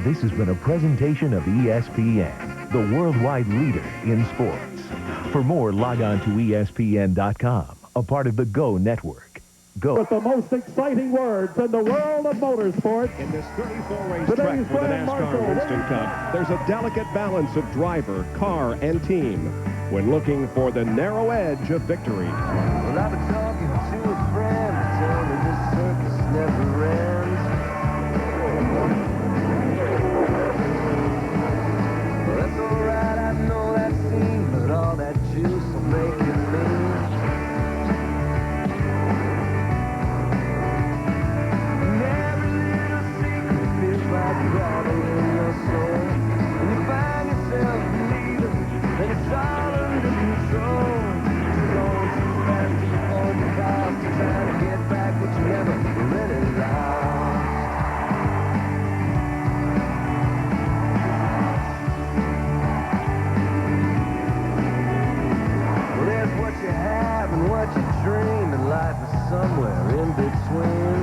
This has been a presentation of ESPN, the worldwide leader in sports. For more, log on to ESPN.com, a part of the Go Network. Go. With the most exciting words in the world of motorsports. In this 34-race track for the NASCAR Winston Cup, there's a delicate balance of driver, car, and team when looking for the narrow edge of victory. Well, I've been talking to a friend who told me this circus never ends. Well, that's alright, I know that scene, but all that juice will make it lean. Grabbing in your soul, and you find yourself leaving, and it's all under control. You're going too fast to hold the cost, you're trying to get back what you never really lost. Well, there's what you have and what you dream, and life is somewhere in between.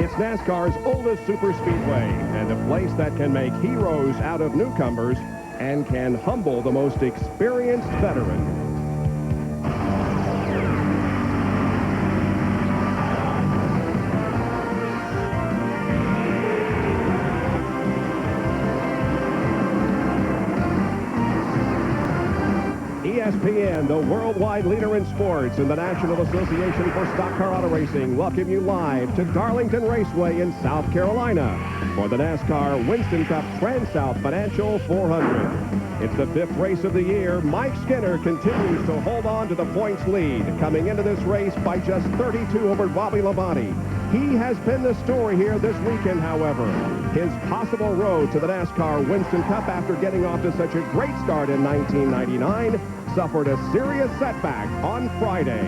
It's NASCAR's oldest superspeedway and a place that can make heroes out of newcomers and can humble the most experienced veteran. ESPN, the worldwide leader in sports, and the National Association for Stock Car Auto Racing welcome you live to Darlington Raceway in South Carolina for the NASCAR Winston Cup Transouth Financial 400. It's the 5th race of the year. Mike Skinner continues to hold on to the points lead, coming into this race by just 32 over Bobby Labonte. He has been the story here this weekend, however. His possible road to the NASCAR Winston Cup after getting off to such a great start in 1999 suffered a serious setback on Friday.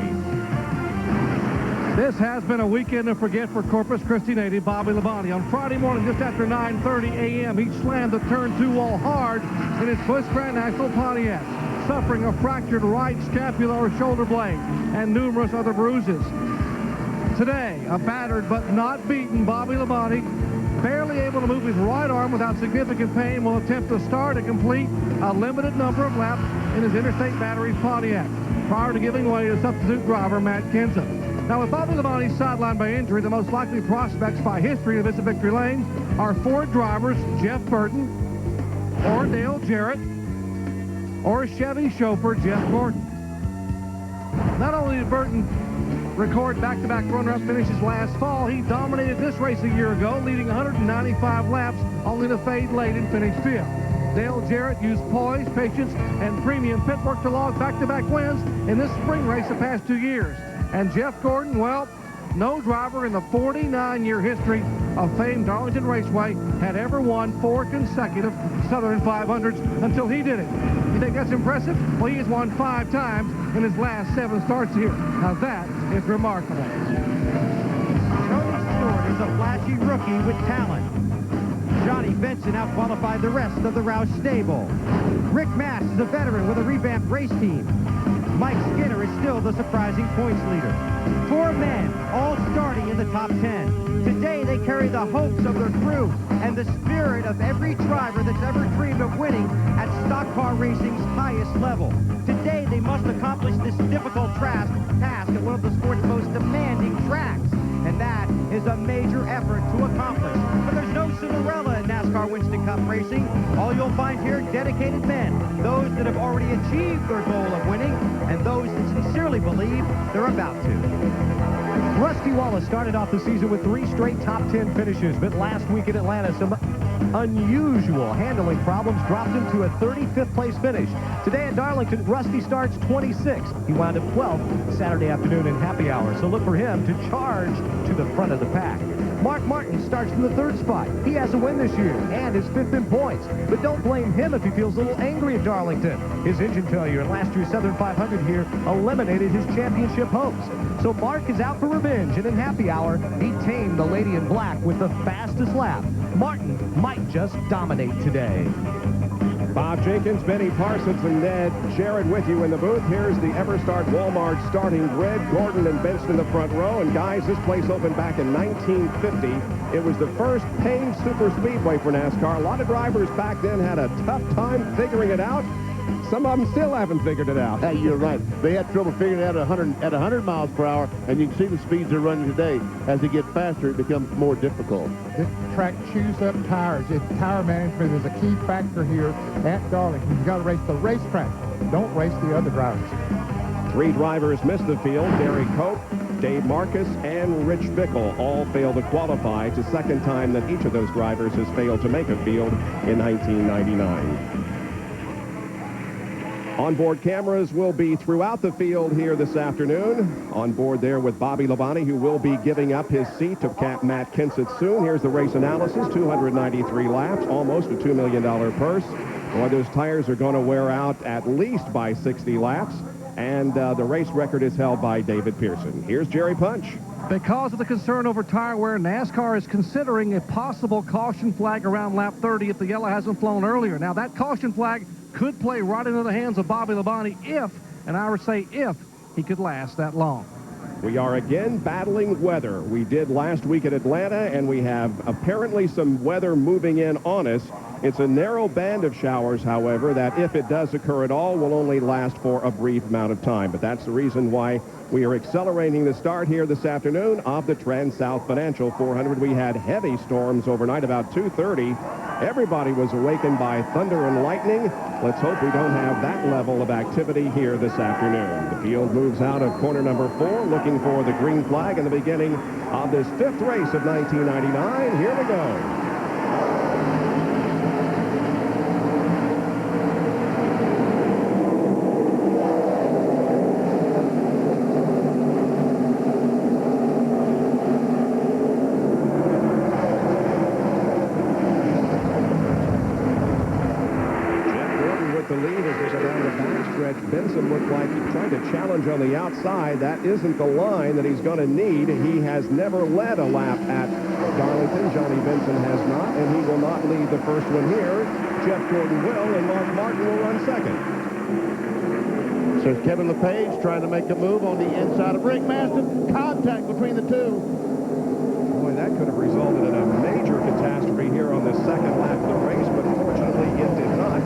This has been a weekend to forget for Corpus Christi native Bobby Labonte. On Friday morning, just after 9:30 a.m., he slammed the turn 2 wall hard in his Swiss Grand National Pontiac, suffering a fractured right scapular shoulder blade and numerous other bruises. Today, a battered but not beaten Bobby Labonte, barely able to move his right arm without significant pain, will attempt to start and complete a limited number of laps in his Interstate Batteries Pontiac prior to giving way to substitute driver Matt Kenseth. Now, with Bobby Labonte sidelined by injury, the most likely prospects by history to visit victory lane are Ford drivers Jeff Burton or Dale Jarrett or Chevy chauffeur Jeff Gordon. Not only did Burton record back-to-back runner-up finishes last fall, he dominated this race a year ago, leading 195 laps, only to fade late and finish 5th. Dale Jarrett used poise, patience, and premium pit work to log back-to-back wins in this spring race the past 2 years. And Jeff Gordon, well, no driver in the 49-year history of famed Darlington Raceway had ever won 4 consecutive Southern 500s until he did it. You think that's impressive? Well, he has won 5 times in his last 7 starts here. Now that is remarkable. Tony Stewart is a flashy rookie with talent. Johnny Benson outqualified the rest of the Roush stable. Rick Mass is a veteran with a revamped race team. Mike Skinner is still the surprising points leader. 4 men, all starting in the top 10. Today, they carry the hopes of their crew and the spirit of every driver that's ever dreamed of winning at stock car racing's highest level. Today, they must accomplish this difficult task at one of the sport's most demanding tracks. And that is a major effort to accomplish. But there's no Cinderella in NASCAR Winston Cup racing. All you'll find here, dedicated men, those that have already achieved their goal of winning, and those that sincerely believe they're about to. Rusty Wallace started off the season with 3 straight top 10 finishes, but last week in Atlanta, some unusual handling problems dropped him to a 35th place finish. Today at Darlington, Rusty starts 26th. He wound up 12th Saturday afternoon in happy hour, so look for him to charge to the front of the pack. Mark Martin starts in the 3rd spot. He has a win this year and is 5th in points. But don't blame him if he feels a little angry at Darlington. His engine failure in last year's Southern 500 here eliminated his championship hopes. So Mark is out for revenge, and in happy hour, he tamed the lady in black with the fastest lap. Martin might just dominate today. Bob Jenkins, Benny Parsons, and Ned Jared with you in the booth. Here's the Everstart Walmart starting grid. Gordon and Benson in the front row. And guys, this place opened back in 1950. It was the first paved super speedway for NASCAR. A lot of drivers back then had a tough time figuring it out. Some of them still haven't figured it out. Hey, you're right. They had trouble figuring it out at 100 miles per hour, and you can see the speeds they're running today. As they get faster, it becomes more difficult. This track chews up tires. Tire management is a key factor here at Darlington. You've got to race the racetrack. Don't race the other drivers. 3 drivers missed the field. Derry Cope, Dave Marcus, and Rich Bickle all failed to qualify. It's the second time that each of those drivers has failed to make a field in 1999. Onboard cameras will be throughout the field here this afternoon. On board there with Bobby Labonte, who will be giving up his seat to Matt Kenseth soon. Here's the race analysis. 293 laps, almost a $2 million purse. Boy, those tires are going to wear out at least by 60 laps. And the race record is held by David Pearson. Here's Jerry Punch. Because of the concern over tire wear, NASCAR is considering a possible caution flag around lap 30 if the yellow hasn't flown earlier. Now, that caution flag could play right into the hands of Bobby Labonte if, and I would say if, he could last that long. We are again battling weather. We did last week at Atlanta, and we have apparently some weather moving in on us. It's a narrow band of showers, however, that if it does occur at all, will only last for a brief amount of time. But that's the reason why we are accelerating the start here this afternoon of the Transouth Financial 400. We had heavy storms overnight about 2:30. Everybody was awakened by thunder and lightning. Let's hope we don't have that level of activity here this afternoon. The field moves out of corner number 4, looking for the green flag in the beginning of this 5th race of 1999. Here we go. Benson looked like he's trying to challenge on the outside. That isn't the line that he's going to need. He has never led a lap at Darlington. Johnny Benson has not, and he will not lead the first one here. Jeff Gordon will, and Mark Martin will run second. So it's Kevin LePage trying to make a move on the inside of Rick Maston. Contact between the two. Boy, that could have resulted in a major catastrophe here on the second lap of the race, but fortunately it did not.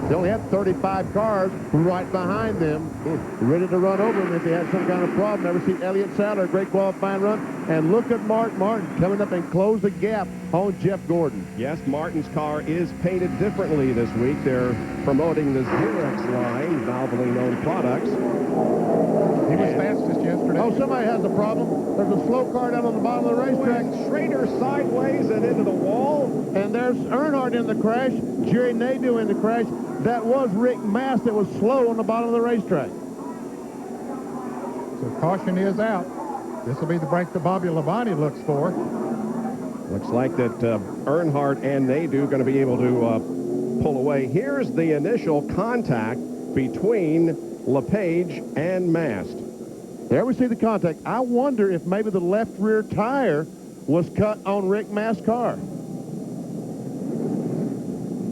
They only had 35 cars right behind them, ready to run over them if they had some kind of problem. Never seen Elliott Sadler, a great qualifying run. And look at Mark Martin coming up and close the gap on Jeff Gordon. Yes, Martin's car is painted differently this week. They're promoting the Xerox line, Valvoline-owned products. He was fastest yesterday. Oh, somebody has a problem. There's a slow car down on the bottom of the racetrack. Schrader sideways and into the wall. And there's Earnhardt in the crash, Jerry Nadeau in the crash. That was Rick Mast that was slow on the bottom of the racetrack. So caution is out. This will be the break that Bobby Labonte looks for. Looks like that Earnhardt and Nadeau are going to be able to pull away. Here's the initial contact between LePage and Mast. There we see the contact. I wonder if maybe the left rear tire was cut on Rick Mast's car.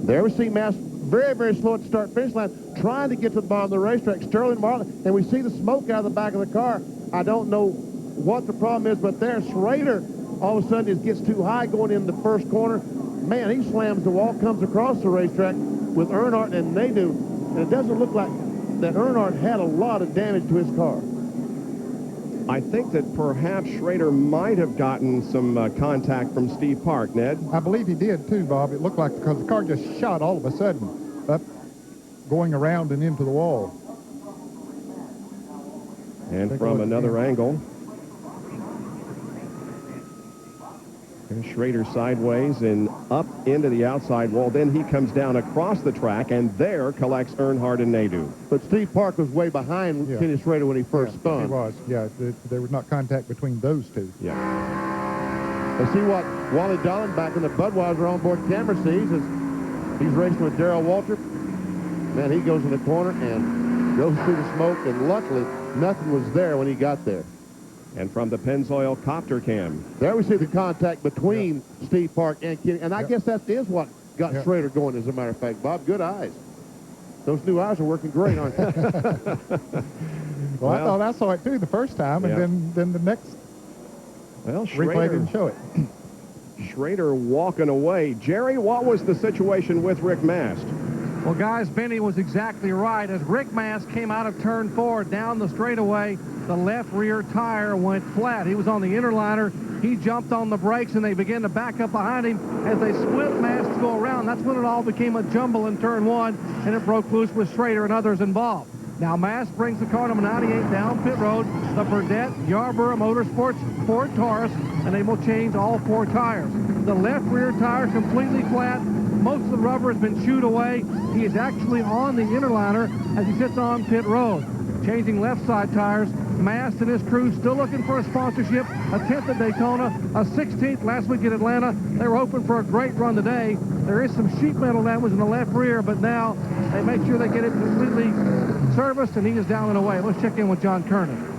There we see Mast very, very slow at the start-finish line, trying to get to the bottom of the racetrack. Sterling Martin, and we see the smoke out of the back of the car. I don't know what the problem is, but there, Schrader, all of a sudden, gets too high going in the first corner. Man, he slams the wall, comes across the racetrack with Earnhardt and Nadeau, and it doesn't look like that Earnhardt had a lot of damage to his car. I think that perhaps Schrader might have gotten some contact from Steve Park, Ned. I believe he did, too, Bob. It looked like because the car just shot all of a sudden up, going around and into the wall. And from another angle. And Schrader sideways and up into the outside wall. Then he comes down across the track and there collects Earnhardt and Nadeau. But Steve Park was way behind Kenny Schrader when he first spun. He was, yeah. There was not contact between those two. Yeah. Let's see what Wally Darling back in the Budweiser onboard camera sees as he's racing with Darrell Waltrip. Man, he goes in the corner and goes through the smoke, and luckily nothing was there when he got there. And from the Pennzoil copter cam. There we see the contact between Steve Park and Kenny, and I guess that is what got Schrader going, as a matter of fact. Bob, good eyes. Those new eyes are working great, aren't they? Well, I thought I saw it too the first time, and then the next replay didn't show it. Schrader walking away. Jerry, what was the situation with Rick Mast? Well, guys, Benny was exactly right. As Rick Mast came out of turn 4 down the straightaway, the left rear tire went flat. He was on the inner liner. He jumped on the brakes, and they began to back up behind him. As they split Mast to go around, that's when it all became a jumble in turn 1, and it broke loose with Schrader and others involved. Now Mast brings the car number 98 down pit road, the Burdett Yarborough Motorsports Ford Taurus, and they will change all 4 tires. The left rear tire completely flat. Most of the rubber has been chewed away. He is actually on the inner liner as he sits on pit road. Changing left side tires, Mast and his crew still looking for a sponsorship, a 10th at Daytona, a 16th last week at Atlanta. They were hoping for a great run today. There is some sheet metal damage in the left rear, but now they make sure they get it completely serviced, and he is down and away. Let's check in with John Kernan.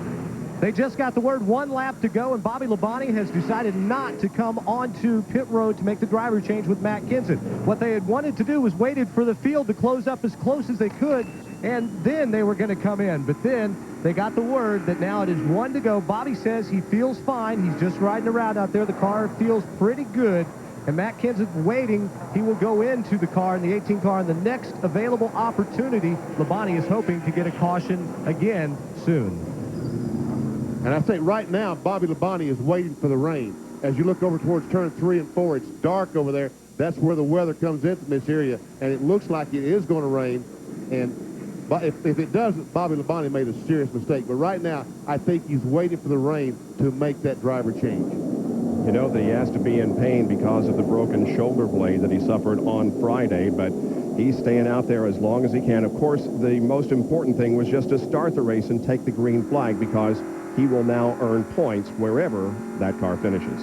They just got the word 1 lap to go, and Bobby Labonte has decided not to come onto pit road to make the driver change with Matt Kenseth. What they had wanted to do was waited for the field to close up as close as they could, and then they were going to come in. But then they got the word that now it is 1 to go. Bobby says he feels fine. He's just riding around out there. The car feels pretty good. And Matt Kenseth waiting. He will go into the car, in the 18 car, in the next available opportunity. Labonte is hoping to get a caution again soon. And I think right now, Bobby Labonte is waiting for the rain. As you look over towards turn 3 and 4, it's dark over there. That's where the weather comes into this area, and it looks like it is going to rain. And if it doesn't, Bobby Labonte made a serious mistake. But right now, I think he's waiting for the rain to make that driver change. You know that he has to be in pain because of the broken shoulder blade that he suffered on Friday, but he's staying out there as long as he can. Of course, the most important thing was just to start the race and take the green flag, because he will now earn points wherever that car finishes.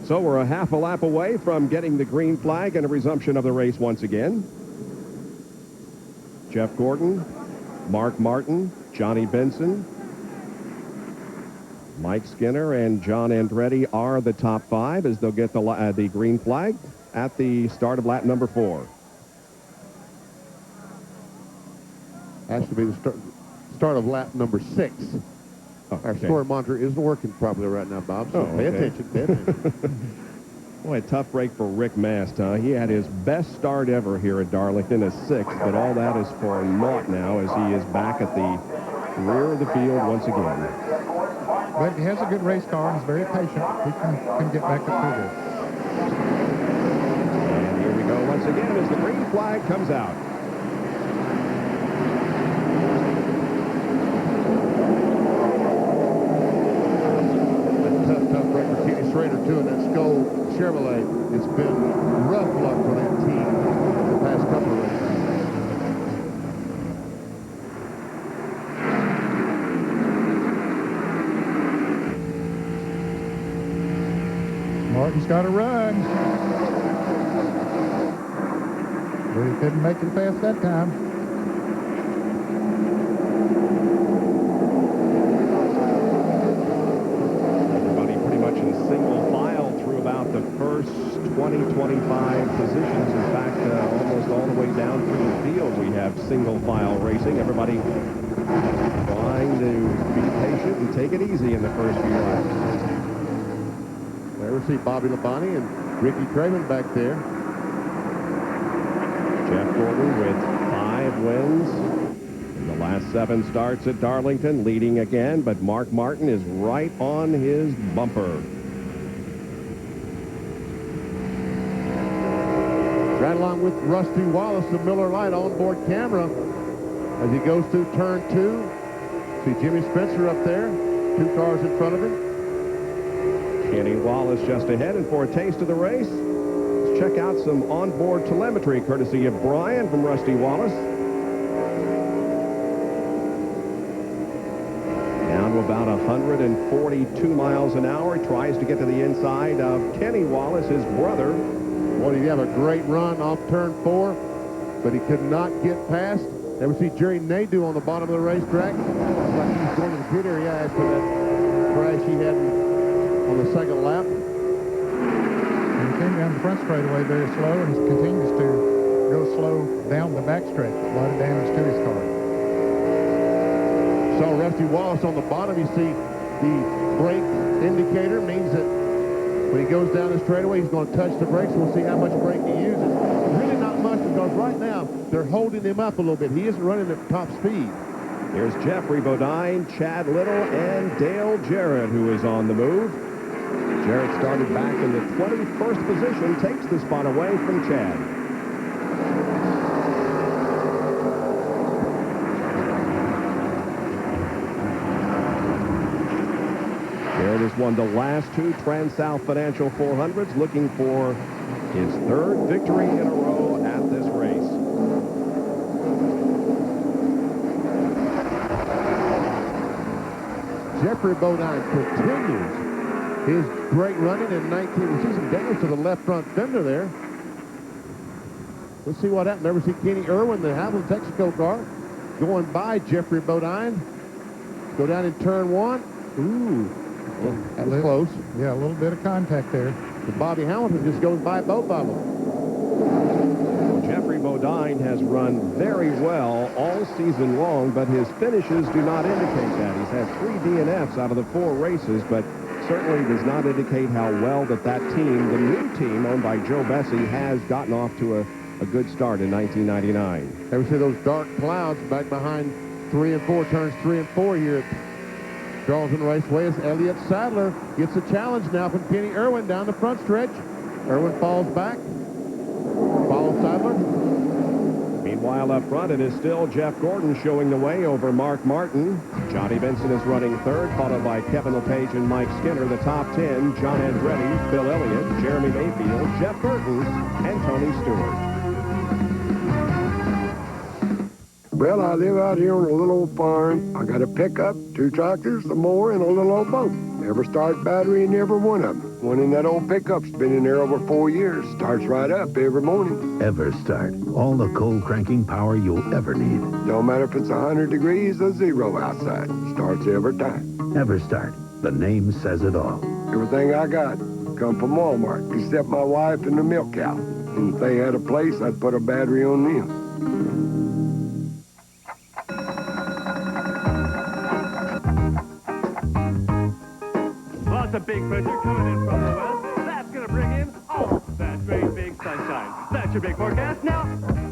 So we're a half a lap away from getting the green flag and a resumption of the race once again. Jeff Gordon, Mark Martin, Johnny Benson, Mike Skinner, and John Andretti are the top 5 as they'll get the green flag at the start of lap number 4. Has to be the start of lap number 6. Oh, Our score monitor isn't working properly right now, Bob, so pay attention, pay attention. Boy, a tough break for Rick Mast, huh? He had his best start ever here at Darlington, a 6th, but all that is for naught now as he is back at the rear of the field once again. But he has a good race car and is very patient. He can get back up through this. And here we go once again as the green flag comes out. Tough break for Kenny Schrader, too, and that Skull Chevrolet. It's been rough luck for that team the past couple of races. Martin's got to run. But he couldn't make it past that time. Everybody pretty much in single file through about the first 20, 25 positions. In fact, almost all the way down through the field, we have single file racing. Everybody trying to be patient and take it easy in the first few laps. There we see Bobby Labonte and Ricky Craven back there. Jeff Gordon with 5 wins in the last 7 starts at Darlington, leading again, but Mark Martin is right on his bumper. Right along with Rusty Wallace, the Miller Lite onboard camera. As he goes through turn 2, see Jimmy Spencer up there, 2 cars in front of him. Kenny Wallace just ahead, and for a taste of the race, let's check out some onboard telemetry courtesy of Brian from Rusty Wallace. Down to about 142 miles an hour. Tries to get to the inside of Kenny Wallace, his brother. Well, he'd have a great run off turn 4, but he could not get past. There we see Jerry Nadeau on the bottom of the racetrack. Looks like he's going to the pit area after that crash he had on the second lap. And he came down the front straightaway very slow, and he continues to go slow down the backstretch. A lot of damage to his car. So Rusty Wallace on the bottom, you see the brake indicator means that when he goes down the straightaway, he's going to touch the brakes. We'll see how much brake he uses. Really not much, because right now they're holding him up a little bit. He isn't running at top speed. Here's Jeffrey Bodine, Chad Little, and Dale Jarrett, who is on the move. Jarrett started back in the 21st position, takes the spot away from Chad. Jarrett has won the last 2 Transouth Financial 400s, looking for his 3rd victory in a row at this race. Jeffrey Bodine continues his great running in 19. We see some damage to the left front fender there. Let's see what happened. There we see Kenny Irwin, the Hamilton Texaco car, going by Jeffrey Bodine. Go down in turn 1. Ooh, that was close. Yeah, a little bit of contact there. And Bobby Hamilton just goes by both of them. Jeffrey Bodine has run very well all season long, but his finishes do not indicate that. He's had 3 DNFs out of the 4 races, but certainly does not indicate how well that team, the new team owned by Joe Bessie, has gotten off to a good start in 1999. There we see those dark clouds back behind 3 and 4, turns 3 and 4 here at Darlington Raceway, as Elliott Sadler gets a challenge now from Kenny Irwin down the front stretch. Irwin falls back. Follows Sadler. Meanwhile, up front, it is still Jeff Gordon showing the way over Mark Martin. Johnny Benson is running 3rd, followed by Kevin LePage and Mike Skinner. The top 10, John Andretti, Phil Elliott, Jeremy Mayfield, Jeff Burton, and Tony Stewart. Well, I live out here on a little old farm. I got a pickup, 2 tractors, a mower, and a little old boat. Everstart battery in every one of them. One in that old pickup's been in there over 4 years. Starts right up every morning. Everstart. All the cold cranking power you'll ever need. No matter if it's 100 degrees or 0 outside. Starts every time. Everstart. The name says it all. Everything I got come from Walmart, except my wife and the milk cow. And if they had a place, I'd put a battery on them. A big pressure coming in from the west. That's going to bring in that great big sunshine. That's your big forecast. Now,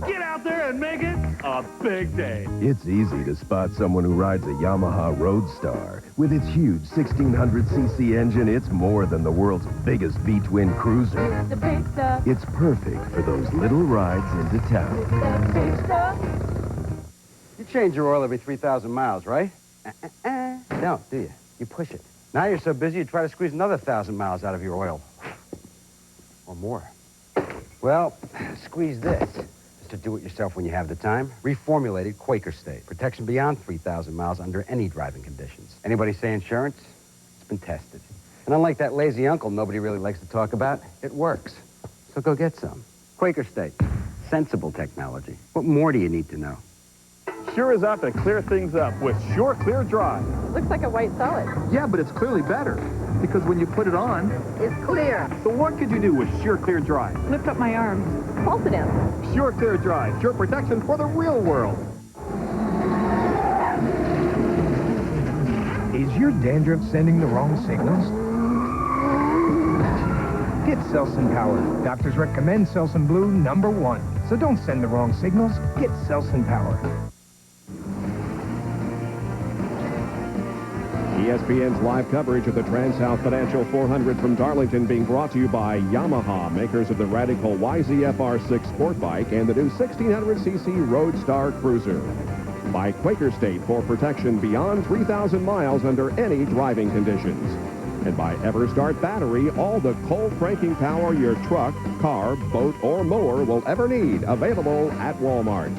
get out there and make it a big day. It's easy to spot someone who rides a Yamaha Roadstar. With its huge 1600cc engine, it's more than the world's biggest V-twin cruiser. It's the big stuff. It's perfect for those little rides into town. It's the big stuff. You change your oil every 3,000 miles, right? No, do you? You push it. Now you're so busy you try to squeeze another 1,000 miles out of your oil. Or more. Well, squeeze this. Just to do it yourself when you have the time. Reformulated Quaker State. Protection beyond 3,000 miles under any driving conditions. Anybody say insurance? It's been tested. And unlike that lazy uncle nobody really likes to talk about, it works. So go get some. Quaker State. Sensible technology. What more do you need to know? Sure is out to clear things up with Sure Clear Dry. Looks like a white solid. Yeah, but it's clearly better. Because when you put it on... It's clear. So what could you do with Sure Clear Dry? Lift up my arms. Pulse it in. Sure Clear Dry. Sure protection for the real world. Is your dandruff sending the wrong signals? Get Selsun Power. Doctors recommend Selsun Blue #1. So don't send the wrong signals. Get Selsun Power. ESPN's live coverage of the Transouth Financial 400 from Darlington being brought to you by Yamaha, makers of the radical YZF-R6 sport bike and the new 1600cc Roadstar Cruiser. By Quaker State for protection beyond 3,000 miles under any driving conditions. And by Everstart Battery, all the cold cranking power your truck, car, boat, or mower will ever need. Available at Walmart.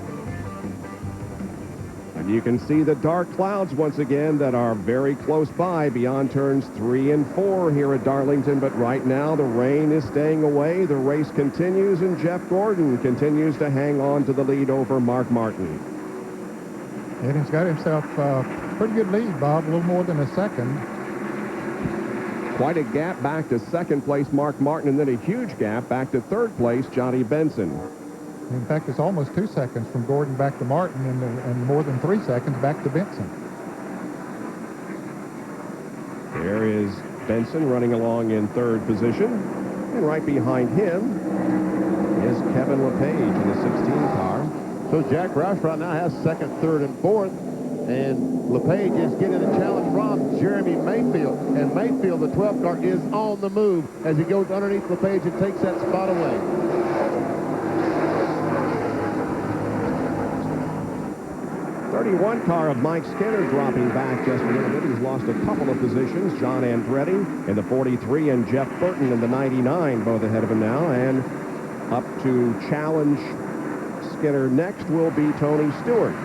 And you can see the dark clouds once again that are very close by beyond turns 3 and 4 here at Darlington. But right now the rain is staying away. The race continues, and Jeff Gordon continues to hang on to the lead over Mark Martin. And he's got himself a pretty good lead, Bob, a little more than a second. Quite a gap back to second place Mark Martin, and then a huge gap back to third place Johnny Benson. In fact, it's almost 2 seconds from Gordon back to Martin, and more than 3 seconds back to Benson. There is Benson running along in third position, and right behind him is Kevin LePage in the 16 car. So Jack Roush right now has second, third, and fourth. And LePage is getting a challenge from Jeremy Mayfield. And Mayfield, the 12 car, is on the move as he goes underneath LePage and takes that spot away. .31 car of Mike Skinner dropping back just a little bit. He's lost a couple of positions. John Andretti in the 43 and Jeff Burton in the 99, both ahead of him now. And up to challenge Skinner next will be Tony Stewart.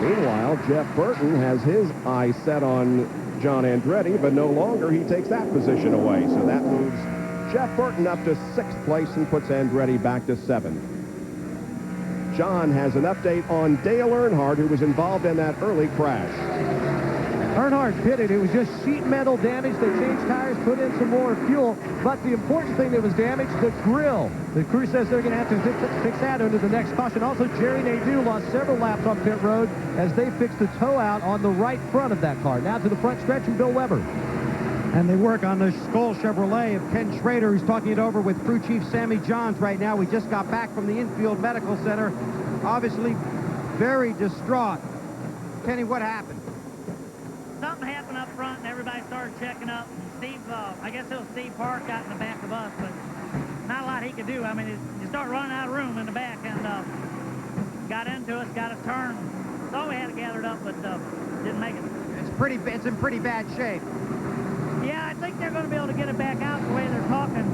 Meanwhile, Jeff Burton has his eye set on John Andretti, but no longer he takes that position away. So that moves Jeff Burton up to 6th place and puts Andretti back to 7th. John has an update on Dale Earnhardt, who was involved in that early crash. Earnhardt pitted. It was just sheet metal damage. They changed tires, put in some more fuel. But the important thing that was damaged, the grill. The crew says they're going to have to fix that under the next caution. Also, Jerry Nadeau lost several laps on pit road as they fixed the toe out on the right front of that car. Now to the front stretch and Bill Weber. And they work on the Skoll Chevrolet of Ken Schrader, who's talking it over with crew chief Sammy Johns right now. We just got back from the infield medical center. Obviously very distraught. Kenny, what happened? Something happened up front, and everybody started checking up. Steve, I guess it was Steve Park out in the back of us, but not a lot he could do. I mean, you start running out of room in the back, and got into us, got us turned. Thought we had it gathered up, but didn't make it. It's in pretty bad shape. Yeah, I think they're going to be able to get it back out the way they're talking.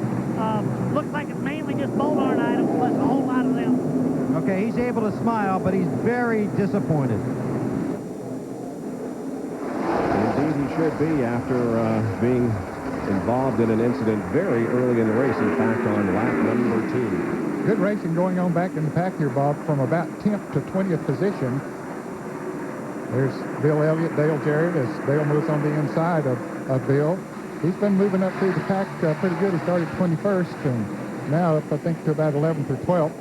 Looks like it's mainly just bolt iron items, plus a whole lot of them. Okay, he's able to smile, but he's very disappointed. Indeed, he should be after being involved in an incident very early in the race. In fact, on lap number 2. Good racing going on back in the pack here, Bob, from about 10th to 20th position. There's Bill Elliott, Dale Jarrett, as Dale moves on the inside of Bill. He's been moving up through the pack pretty good. He started 21st and now up, I think, to about 11th or 12th.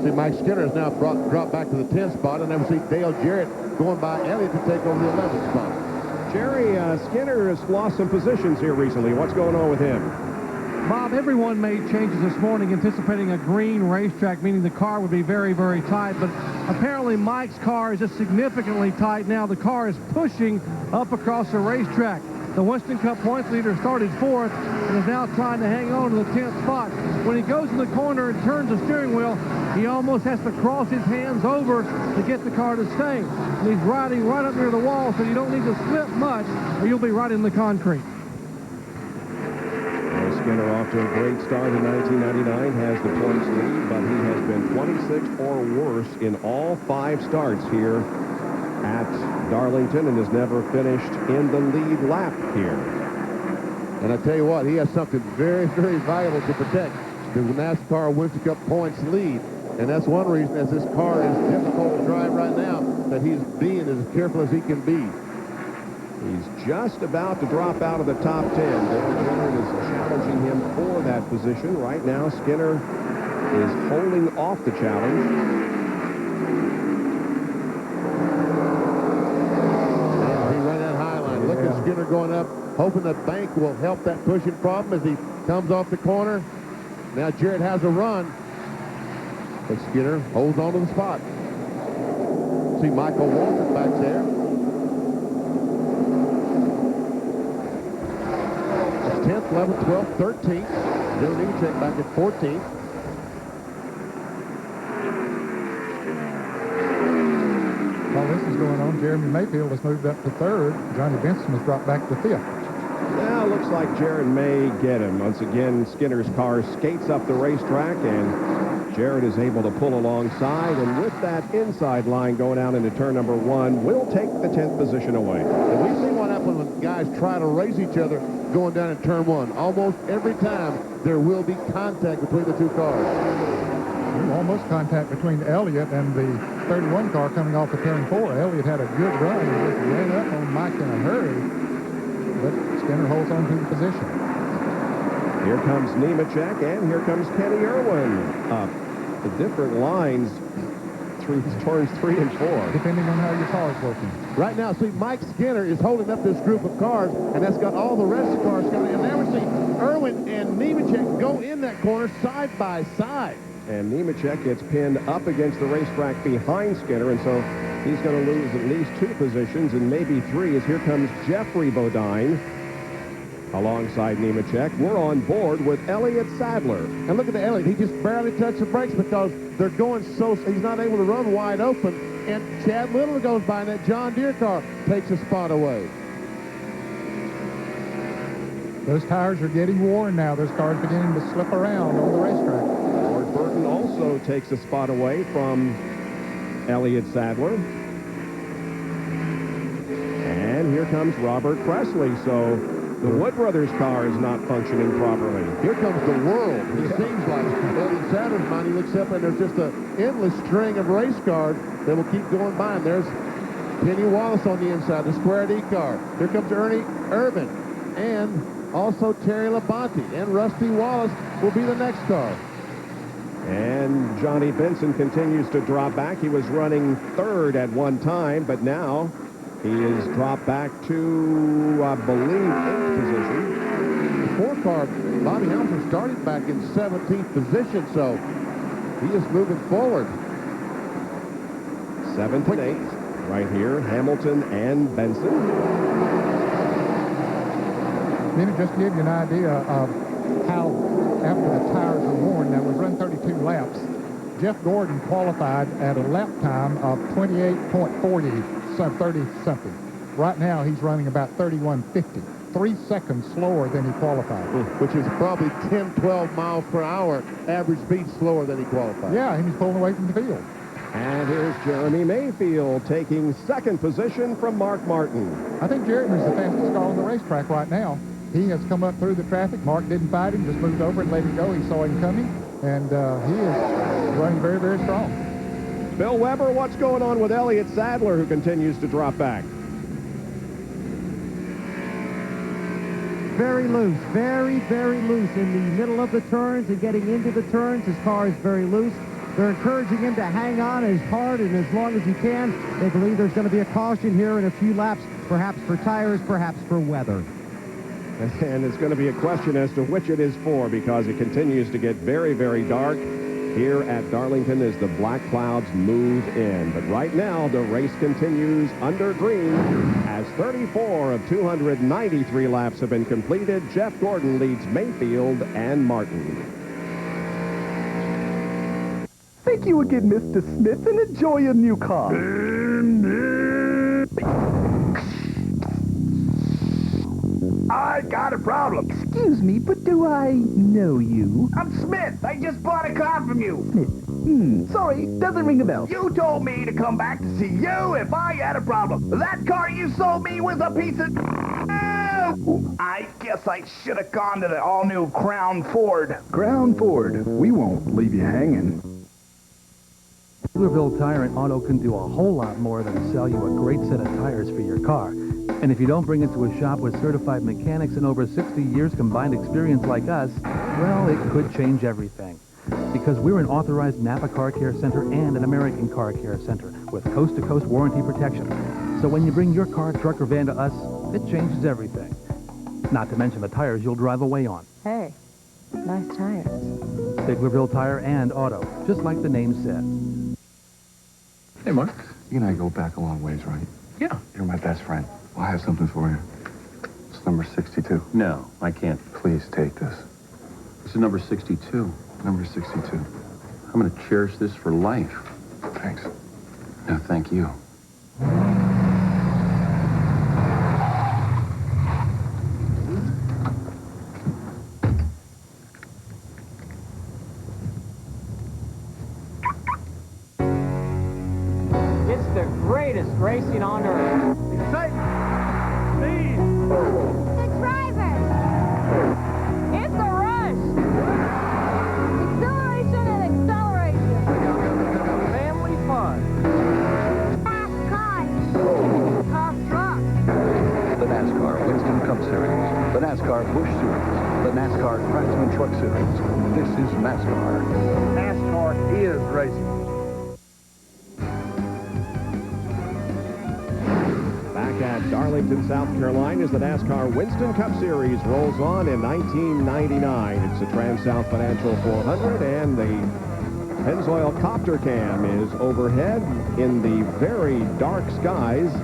See, Mike Skinner has now dropped back to the 10th spot, and then we see Dale Jarrett going by Elliott to take over the 11th spot. Jerry, Skinner has lost some positions here recently. What's going on with him? Bob, everyone made changes this morning anticipating a green racetrack, meaning the car would be very, very tight. But apparently Mike's car is just significantly tight now. The car is pushing up across the racetrack. The Winston Cup points leader started 4th and is now trying to hang on to the 10th spot. When he goes in the corner and turns the steering wheel, he almost has to cross his hands over to get the car to stay. And he's riding right up near the wall, so you don't need to slip much or you'll be right in the concrete. Skinner off to a great start in 1999, has the points lead, but he has been 26th or worse in all 5 starts here at Darlington and has never finished in the lead lap here. And I tell you what, he has something very, very valuable to protect, the NASCAR Winston Cup points lead. And that's one reason, as this car is difficult to drive right now, that he's being as careful as he can be. He's just about to drop out of the top 10. Dale Jarrett is challenging him for that position. Right now, Skinner is holding off the challenge. Yeah, he ran that high line. Look at Skinner going up, hoping the bank will help that pushing problem as he comes off the corner. Now Jarrett has a run, but Skinner holds on to the spot. See Michael Walker back there. 10th, 11th, 12th, 13th. Joe Nemechek back at 14th. While this is going on, Jeremy Mayfield has moved up to 3rd. Johnny Benson has dropped back to 5th. Now looks like Jarrett may get him. Once again, Skinner's car skates up the racetrack, and Jared is able to pull alongside, and with that inside line going out into turn number 1, will take the 10th position away. And we've seen what happens when guys try to race each other going down in turn 1. Almost every time there will be contact between the two cars. Almost contact between Elliott and the 31 car coming off of turn 4. Elliott had a good run and just ran up on Mike in a hurry, but Skinner holds on to the position. Here comes Nemechek, and here comes Kenny Irwin. The different lines through turns 3 and 4. Depending on how your car is working. Right now, see, Mike Skinner is holding up this group of cars, and that's got all the rest of the cars coming in. And now we see Irwin and Nemechek go in that corner side by side. And Nemechek gets pinned up against the racetrack behind Skinner, and so he's going to lose at least 2 positions and maybe 3, as here comes Jeffrey Bodine alongside Nemechek. We're on board with Elliott Sadler. And look at the Elliott. He just barely touched the brakes because they're going so... He's not able to run wide open. And Chad Little goes by, and that John Deere car takes a spot away. Those tires are getting worn now. Those cars are beginning to slip around on the racetrack. Ward Burton also takes a spot away from Elliott Sadler. And here comes Robert Presley. So the Wood Brothers car is not functioning properly. Here comes the world. It seems like Elliott Sadler's mind. He looks up, and there's just an endless string of race cars that will keep going by. And there's Kenny Wallace on the inside, the Square D car. Here comes Ernie Irvin. And also Terry Labonte. And Rusty Wallace will be the next car. And Johnny Benson continues to drop back. He was running 3rd at one time, but now he is dropped back to, I believe, 8th position. The 4 car, Bobby Hamilton, started back in 17th position, so he is moving forward. 7th and 8th, right here, Hamilton and Benson. Then just to give you an idea of how, after the tires are worn, now we've run 32 laps. Jeff Gordon qualified at a lap time of 28.40, some 30-something. Right now, he's running about 31.50, 3 seconds slower than he qualified. Which is probably 10, 12 miles per hour average speed slower than he qualified. Yeah, and he's pulling away from the field. And here's Jeremy Mayfield taking 2nd position from Mark Martin. I think Jeremy's the fastest car on the racetrack right now. He has come up through the traffic. Mark didn't fight him, just moved over and let him go. He saw him coming, and he is running very, very strong. Bill Weber, what's going on with Elliott Sadler, who continues to drop back? Very loose, very, very loose in the middle of the turns and getting into the turns. His car is very loose. They're encouraging him to hang on as hard and as long as he can. They believe there's going to be a caution here in a few laps, perhaps for tires, perhaps for weather. And it's going to be a question as to which it is for, because it continues to get very, very dark here at Darlington as the black clouds move in. But right now, the race continues under green as 34 of 293 laps have been completed. Jeff Gordon leads Mayfield and Martin. Think you would get Mr. Smith and enjoy your new car. I got a problem. Excuse me, but do I know you? I'm Smith. I just bought a car from you. Smith. Sorry, doesn't ring a bell. You told me to come back to see you if I had a problem. That car you sold me was a piece of... I guess I should have gone to the all-new Crown Ford. Crown Ford. We won't leave you hanging. Taylorville Tire and Auto can do a whole lot more than sell you a great set of tires for your car. And if you don't bring it to a shop with certified mechanics and over 60 years combined experience like us, well, it could change everything. Because we're an authorized Napa Car Care Center and an American Car Care Center with coast-to-coast warranty protection. So when you bring your car, truck, or van to us, it changes everything. Not to mention the tires you'll drive away on. Hey, nice tires. Taylorville Tire and Auto, just like the name says. Hey, Mark. You and I go back a long ways, right? Yeah. You're my best friend. Well, I have something for you. It's number 62. No, I can't. Please take this. This is number 62. Number 62. I'm going to cherish this for life. Thanks. No, thank you. the NASCAR Busch Series, the NASCAR Craftsman Truck Series. This is NASCAR. NASCAR is racing. Back at Darlington, South Carolina, as the NASCAR Winston Cup Series rolls on in 1999. It's the Transouth Financial 400, and the Pennzoil Copter Cam is overhead in the very dark skies,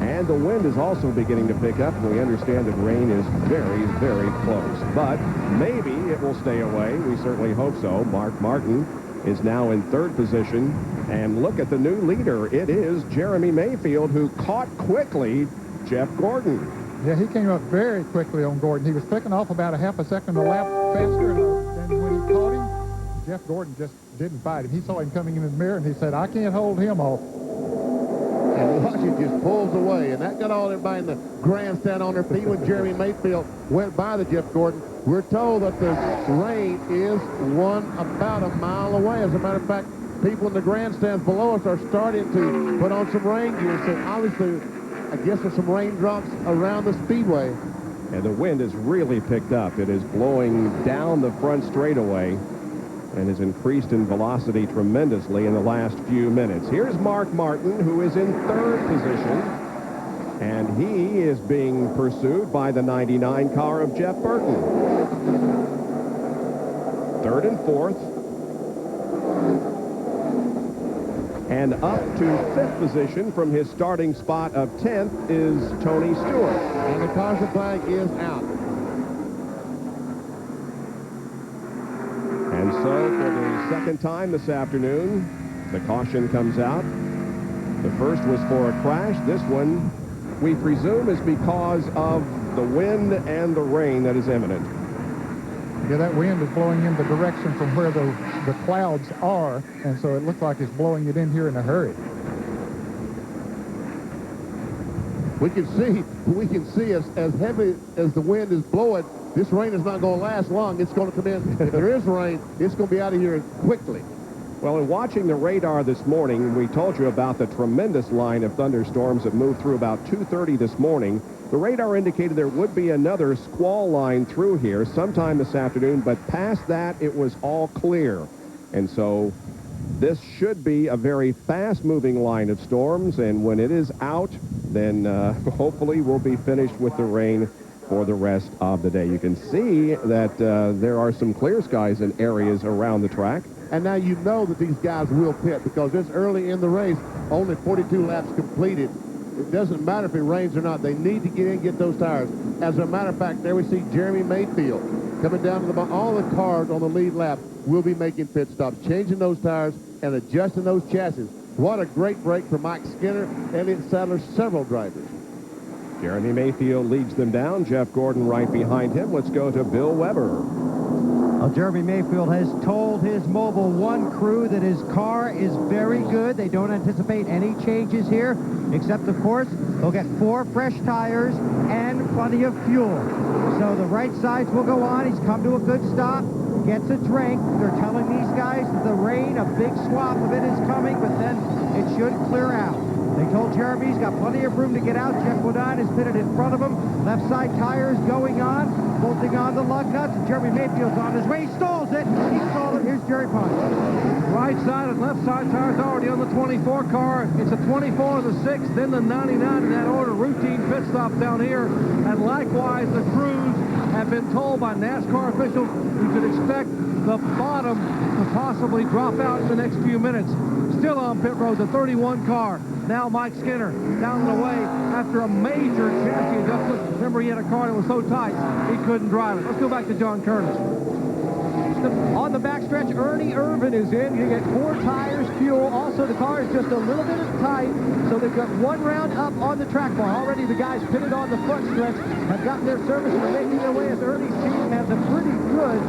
and the wind is also beginning to pick up. We understand that rain is very, very close, but maybe it will stay away. We certainly hope so. Mark Martin is now in third position, and look at the new leader. It is Jeremy Mayfield, who caught quickly Jeff Gordon. Yeah, he came up very quickly on Gordon. He was picking off about a half a second a lap faster, and when he caught him, Jeff Gordon just didn't fight him. He saw him coming in the mirror, and he said, I can't hold him off. And watch, it just pulls away, and that got all everybody in the grandstand on their feet when Jeremy Mayfield went by the Jeff Gordon. We're told that the rain is about a mile away. As a matter of fact, people in the grandstands below us are starting to put on some rain gear. So obviously, I guess there's some raindrops around the speedway. And the wind has really picked up. It is blowing down the front straightaway and has increased in velocity tremendously in the last few minutes. Here's Mark Martin, who is in third position, and he is being pursued by the 99 car of Jeff Burton. Third and fourth. And up to fifth position from his starting spot of 10th is Tony Stewart. And the caution flag is out. And so for the second time this afternoon, the caution comes out. The first was for a crash. This one, we presume, is because of the wind and the rain that is imminent. Yeah, that wind is blowing in the direction from where the clouds are, and so it looks like it's blowing it in here in a hurry. We can see as heavy as the wind is blowing, this rain is not going to last long. It's going to come in. If there is rain, it's going to be out of here quickly. Well, in watching the radar this morning, we told you about the tremendous line of thunderstorms that moved through about 2:30 this morning. The radar indicated there would be another squall line through here sometime this afternoon, but past that, it was all clear. And so this should be a very fast-moving line of storms, and when it is out, then hopefully we'll be finished with the rain for the rest of the day. You can see that there are some clear skies in areas around the track. And now you know that these guys will pit because it's early in the race, only 42 laps completed. It doesn't matter if it rains or not. They need to get in and get those tires. As a matter of fact, there we see Jeremy Mayfield coming down to the bottom. All the cars on the lead lap will be making pit stops, changing those tires and adjusting those chassis. What a great break for Mike Skinner, Elliott Sadler, several drivers. Jeremy Mayfield leads them down. Jeff Gordon right behind him. Let's go to Bill Weber. Well, Jeremy Mayfield has told his Mobil 1 crew that his car is very good. They don't anticipate any changes here, except, of course, they'll get 4 fresh tires and plenty of fuel. So the right sides will go on. He's come to a good stop, gets a drink. They're telling these guys the rain, a big swath of it is coming, but then it should clear out. They told Jeremy he's got plenty of room to get out. Jeff Bodine is pitted in front of him. Left side tires going on, bolting on the lug nuts, and Jeremy Mayfield's on his way. He stalls it. He stalled it. Here's Jerry Punch. Right side and left side tires already on the 24 car. It's a 24 the 6, then the 99 in that order. Routine pit stop down here. And likewise, the crews have been told by NASCAR officials we could expect the bottom to possibly drop out in the next few minutes. Still on pit road, the 31 car. Now Mike Skinner down and away after a major chassis adjustment. Remember, he had a car that was so tight he couldn't drive it. Let's go back to John Curtis. On the backstretch, Ernie Irvin is in. You get 4 tires, fuel. Also, the car is just a little bit tight, so they've got 1 round up on the track bar. Already the guys pitted on the front stretch have gotten their service and are making their way as Ernie's team has a pretty good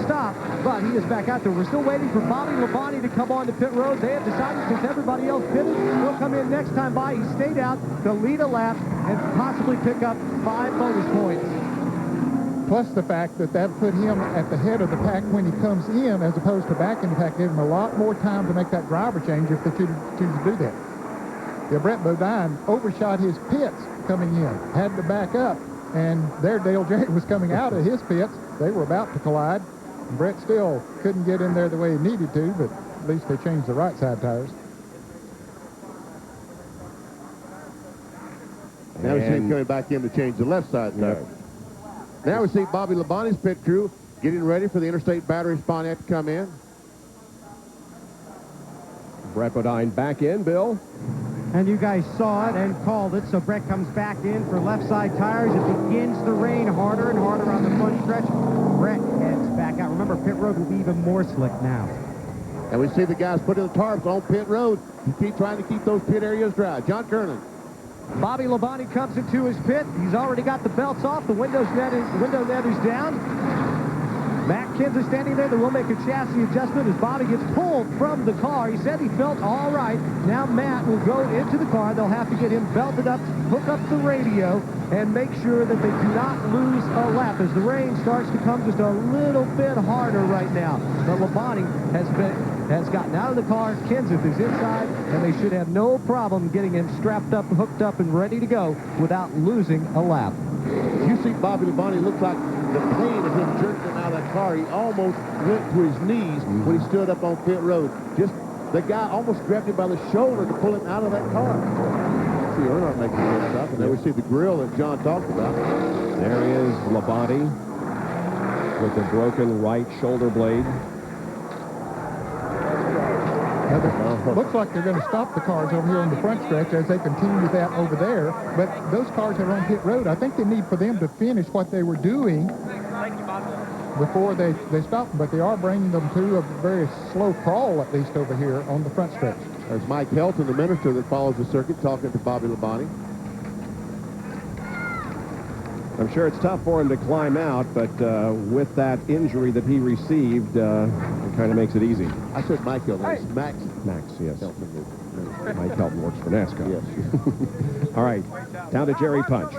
stop, but he is back out there. We're still waiting for Bobby Labonte to come on to pit road. They have decided, since everybody else pitted, he'll come in next time by. He stayed out to lead a lap and possibly pick up 5 bonus points. Plus the fact that put him at the head of the pack when he comes in, as opposed to back in the pack, gave him a lot more time to make that driver change if they choose to do that. Yeah, Brett Bodine overshot his pits coming in, had to back up and there Dale Jarrett was coming out of his pits. They were about to collide. Brett still couldn't get in there the way he needed to, but at least they changed the right side tires. Now we see him coming back in to change the left side tires. Now we see Bobby Labonte's pit crew getting ready for the Interstate Batteries Pontiac to come in. Brett Bodine back in, Bill. And you guys saw it and called it, so Brett comes back in for left side tires. It begins to rain harder and harder on the front stretch. Brett heads back out. Remember, pit road will be even more slick now. And we see the guys putting the tarps on pit road. You keep trying to keep those pit areas dry. John Kernan. Bobby Labonte comes into his pit. He's already got the belts off. The window net is down. Matt Kinza standing there. They will make a chassis adjustment as Bobby gets pulled from the car. He said he felt all right. Now Matt will go into the car. They'll have to get him belted up, hook up the radio, and make sure that they do not lose a lap as the rain starts to come just a little bit harder right now. But Labonte has gotten out of the car. Kenseth is inside, and they should have no problem getting him strapped up, hooked up, and ready to go without losing a lap. You see Bobby Labonte looks like the pain of him jerking him out of that car. He almost went to his knees when he stood up on pit road. Just the guy almost grabbed him by the shoulder to pull him out of that car. See Earnhardt making a good stop, and there we see the grill that John talked about. There is Labonte with the broken right shoulder blade. Looks like they're going to stop the cars over here on the front stretch as they continue that over there. But those cars are on pit road. I think they need for them to finish what they were doing before they stop them. But they are bringing them to a very slow crawl, at least over here on the front stretch. There's Mike Helton, the minister that follows the circuit, talking to Bobby Labonte. I'm sure it's tough for him to climb out, but with that injury that he received, it kind of makes it easy. I said Mike Helton. It's Max. Max, yes. Helton. Mike Helton works for NASCAR. Yes. All right, down to Jerry Punch.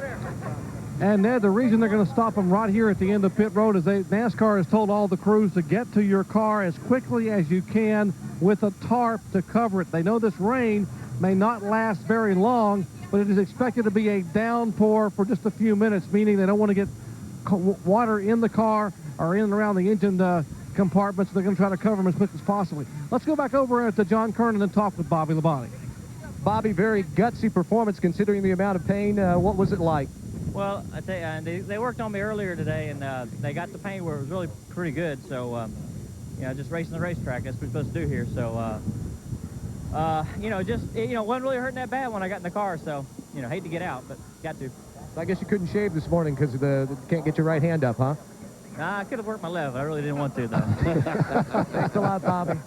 And Ned, the reason they're going to stop them right here at the end of pit road is NASCAR has told all the crews to get to your car as quickly as you can with a tarp to cover it. They know this rain may not last very long, but it is expected to be a downpour for just a few minutes, meaning they don't want to get water in the car or in and around the engine compartments. They're going to try to cover them as quick as possible. Let's go back over to John Kernan and talk with Bobby Labonte. Bobby, very gutsy performance considering the amount of pain. What was it like? Well, I tell you, they worked on me earlier today, and they got the paint where it was really pretty good. So, you know, just racing the racetrack, that's what we're supposed to do here. So, you know, wasn't really hurting that bad when I got in the car. So, you know, hate to get out, but got to. So I guess you couldn't shave this morning because you can't get your right hand up, huh? Nah, I could have worked my left. I really didn't want to, though. Thanks a lot, Bobby.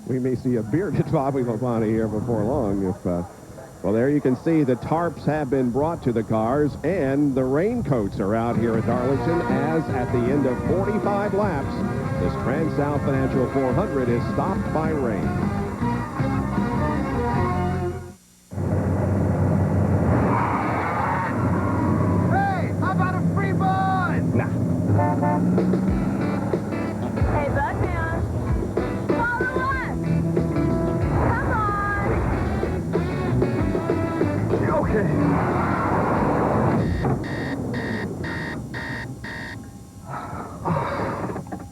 We may see a bearded Bobby Labonte here before long. Well, there you can see the tarps have been brought to the cars, and the raincoats are out here at Darlington, as at the end of 45 laps, this Transouth Financial 400 is stopped by rain. Hey, how about a free bun? Nah. Hey, Buckman. Follow us. Come on. Okay.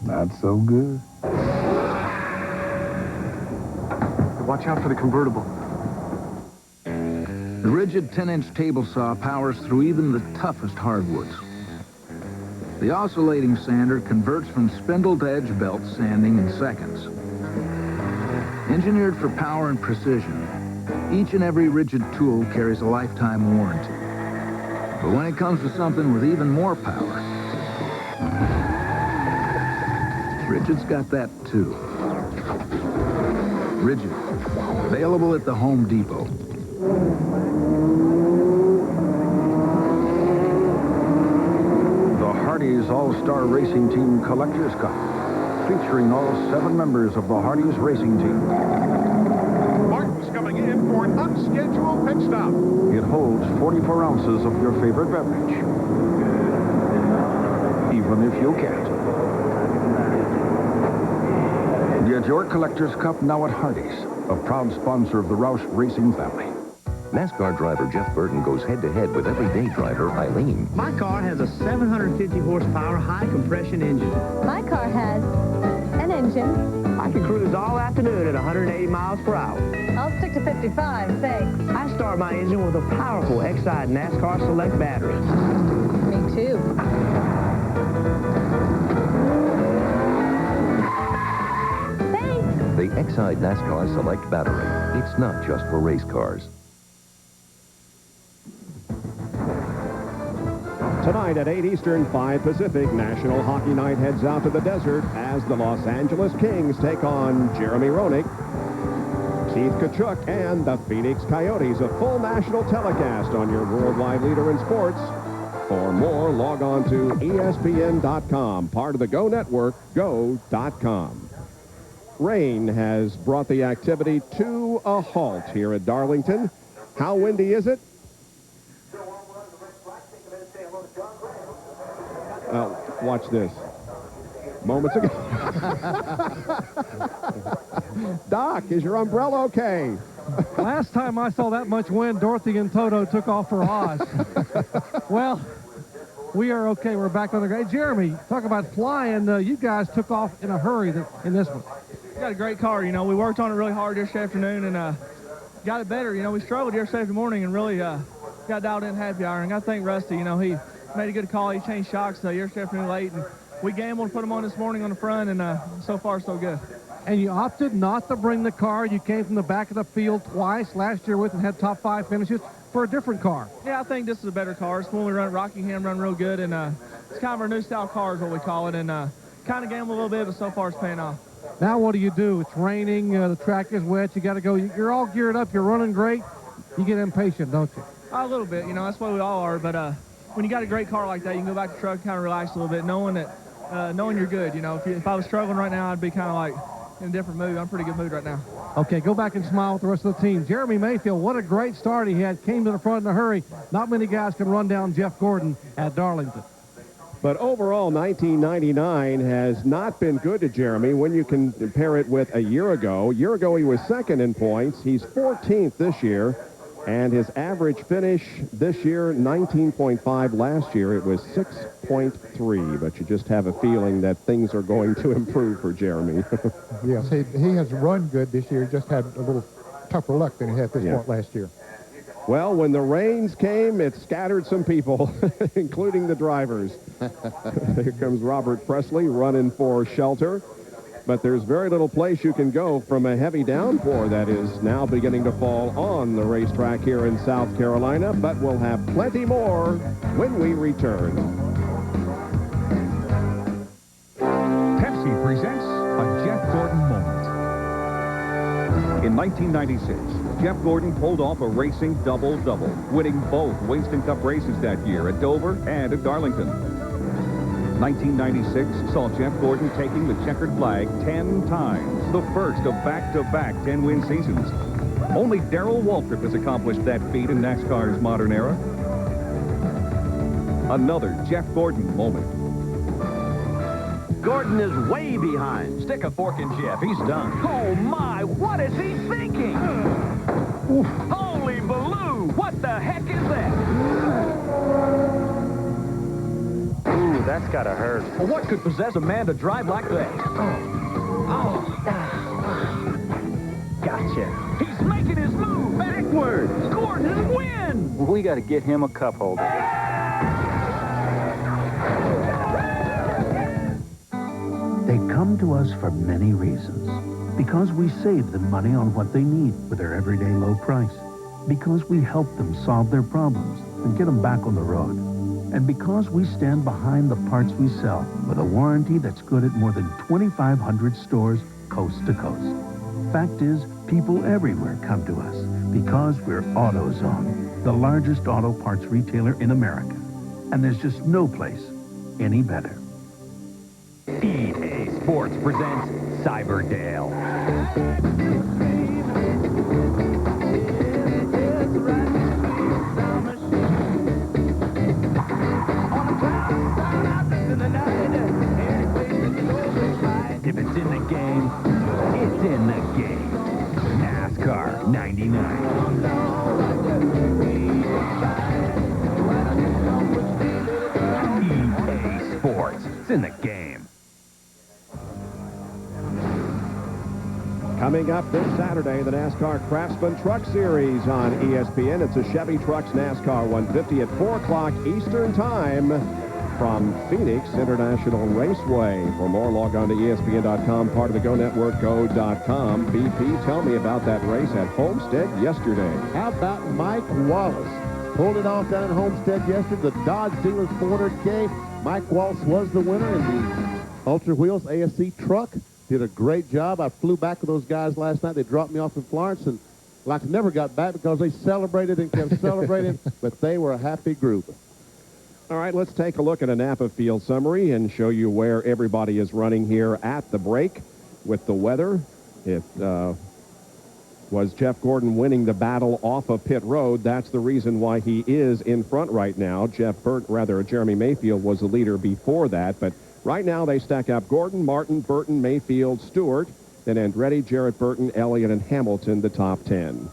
Not so good. Watch out for the convertible. The rigid 10-inch table saw powers through even the toughest hardwoods. The oscillating sander converts from spindle to edge belt sanding in seconds. Engineered for power and precision, each and every rigid tool carries a lifetime warranty. But when it comes to something with even more power, Rigid's got that too. Rigid, available at the Home Depot. The Hardee's All-Star Racing Team Collector's Cup, featuring all 7 members of the Hardee's Racing Team. Martin's coming in for an unscheduled pit stop. It holds 44 ounces of your favorite beverage, even if you can't. Get your Collector's Cup now at Hardee's, a proud sponsor of the Roush Racing family. NASCAR driver Jeff Burton goes head-to-head with everyday driver Eileen. My car has a 750 horsepower high-compression engine. My car has an engine. I can cruise all afternoon at 180 miles per hour. I'll stick to 55, thanks. I start my engine with a powerful Exide NASCAR Select battery. Me too. Thanks. The Exide NASCAR Select battery. It's not just for race cars. Tonight at 8 Eastern, 5 Pacific, National Hockey Night heads out to the desert as the Los Angeles Kings take on Jeremy Roenick, Keith Kachuk, and the Phoenix Coyotes. A full national telecast on your worldwide leader in sports. For more, log on to ESPN.com, part of the Go Network, go.com. Rain has brought the activity to a halt here at Darlington. How windy is it? Watch this. Moments ago. Doc, is your umbrella okay? Last time I saw that much wind, Dorothy and Toto took off for Oz. Well, we are okay. We're back on the ground. Hey, Jeremy, talk about flying. You guys took off in a hurry in this one. We got a great car. You know, we worked on it really hard yesterday afternoon and got it better. You know, we struggled yesterday morning and really got dialed in happy hour. And I think Rusty, you know, he made a good call. He changed shocks yesterday afternoon late, and we gambled to put them on this morning on the front, and so far so good. And you opted not to bring the car. You came from the back of the field twice last year with and had top 5 finishes for a different car. Yeah, I think this is a better car. It's when we run at Rockingham, run real good, and it's kind of our new style car is what we call it, and kind of gambled a little bit, but so far it's paying off. Now what do you do? It's raining, the track is wet, you got to go. You're all geared up, you're running great. You get impatient, don't you? A little bit, you know, that's what we all are, but when you got a great car like that, you can go back to the truck, kind of relax a little bit, knowing that, knowing you're good. You know, if I was struggling right now, I'd be kind of like in a different mood. I'm in a pretty good mood right now. Okay, go back and smile with the rest of the team. Jeremy Mayfield, what a great start he had. Came to the front in a hurry. Not many guys can run down Jeff Gordon at Darlington. But overall, 1999 has not been good to Jeremy when you can compare it with a year ago. A year ago, he was second in points. He's 14th this year. And his average finish this year, 19.5. Last year, it was 6.3. But you just have a feeling that things are going to improve for Jeremy. Yes, he has run good this year. Just had a little tougher luck than he had at this point last year. Well, when the rains came, it scattered some people, including the drivers. Here comes Robert Presley running for shelter. But there's very little place you can go from a heavy downpour that is now beginning to fall on the racetrack here in South Carolina. But we'll have plenty more when we return. Pepsi presents a Jeff Gordon moment. In 1996, Jeff Gordon pulled off a racing double-double, winning both Winston Cup races that year at Dover and at Darlington. 1996 saw Jeff Gordon taking the checkered flag 10 times, the first of back-to-back 10-win seasons. Only Darrell Waltrip has accomplished that feat in NASCAR's modern era. Another Jeff Gordon moment. Gordon is way behind. Stick a fork in Jeff. He's done. Oh, my. What is he thinking? Holy Baloo. What the heck is that? Ooh, that's gotta hurt. Well, what could possess a man to drive like that? Gotcha. He's making his move backwards. Gordon wins. We gotta get him a cup holder. They come to us for many reasons. Because we save them money on what they need with their everyday low price. Because we help them solve their problems and get them back on the road. And because we stand behind the parts we sell with a warranty that's good at more than 2,500 stores coast to coast. Fact is, people everywhere come to us because we're AutoZone, the largest auto parts retailer in America. And there's just no place any better. EA Sports presents Cyberdale. If it's in the game, it's in the game. NASCAR 99. It's in the game. Coming up this Saturday, the NASCAR Craftsman Truck Series on ESPN. It's a Chevy Trucks NASCAR 150 at 4 o'clock Eastern Time from Phoenix International Raceway. For more, log on to ESPN.com, part of the Go Network, go.com. BP, tell me about that race at Homestead yesterday. How about Mike Wallace? Pulled it off down at Homestead yesterday. The Dodge Dealers 400K. Mike Wallace was the winner in the Ultra Wheels ASC truck. Did a great job. I flew back with those guys last night. They dropped me off in Florence, and like never got back because they celebrated and kept celebrating, but they were a happy group. All right, let's take a look at a Napa field summary and show you where everybody is running here at the break with the weather. It was Jeff Gordon winning the battle off of pit road. That's the reason why he is in front right now. Jeremy Mayfield was the leader before that, but right now they stack up Gordon, Martin, Burton, Mayfield, Stewart, then Andretti, Jarrett Burton, Elliott, and Hamilton, the top 10.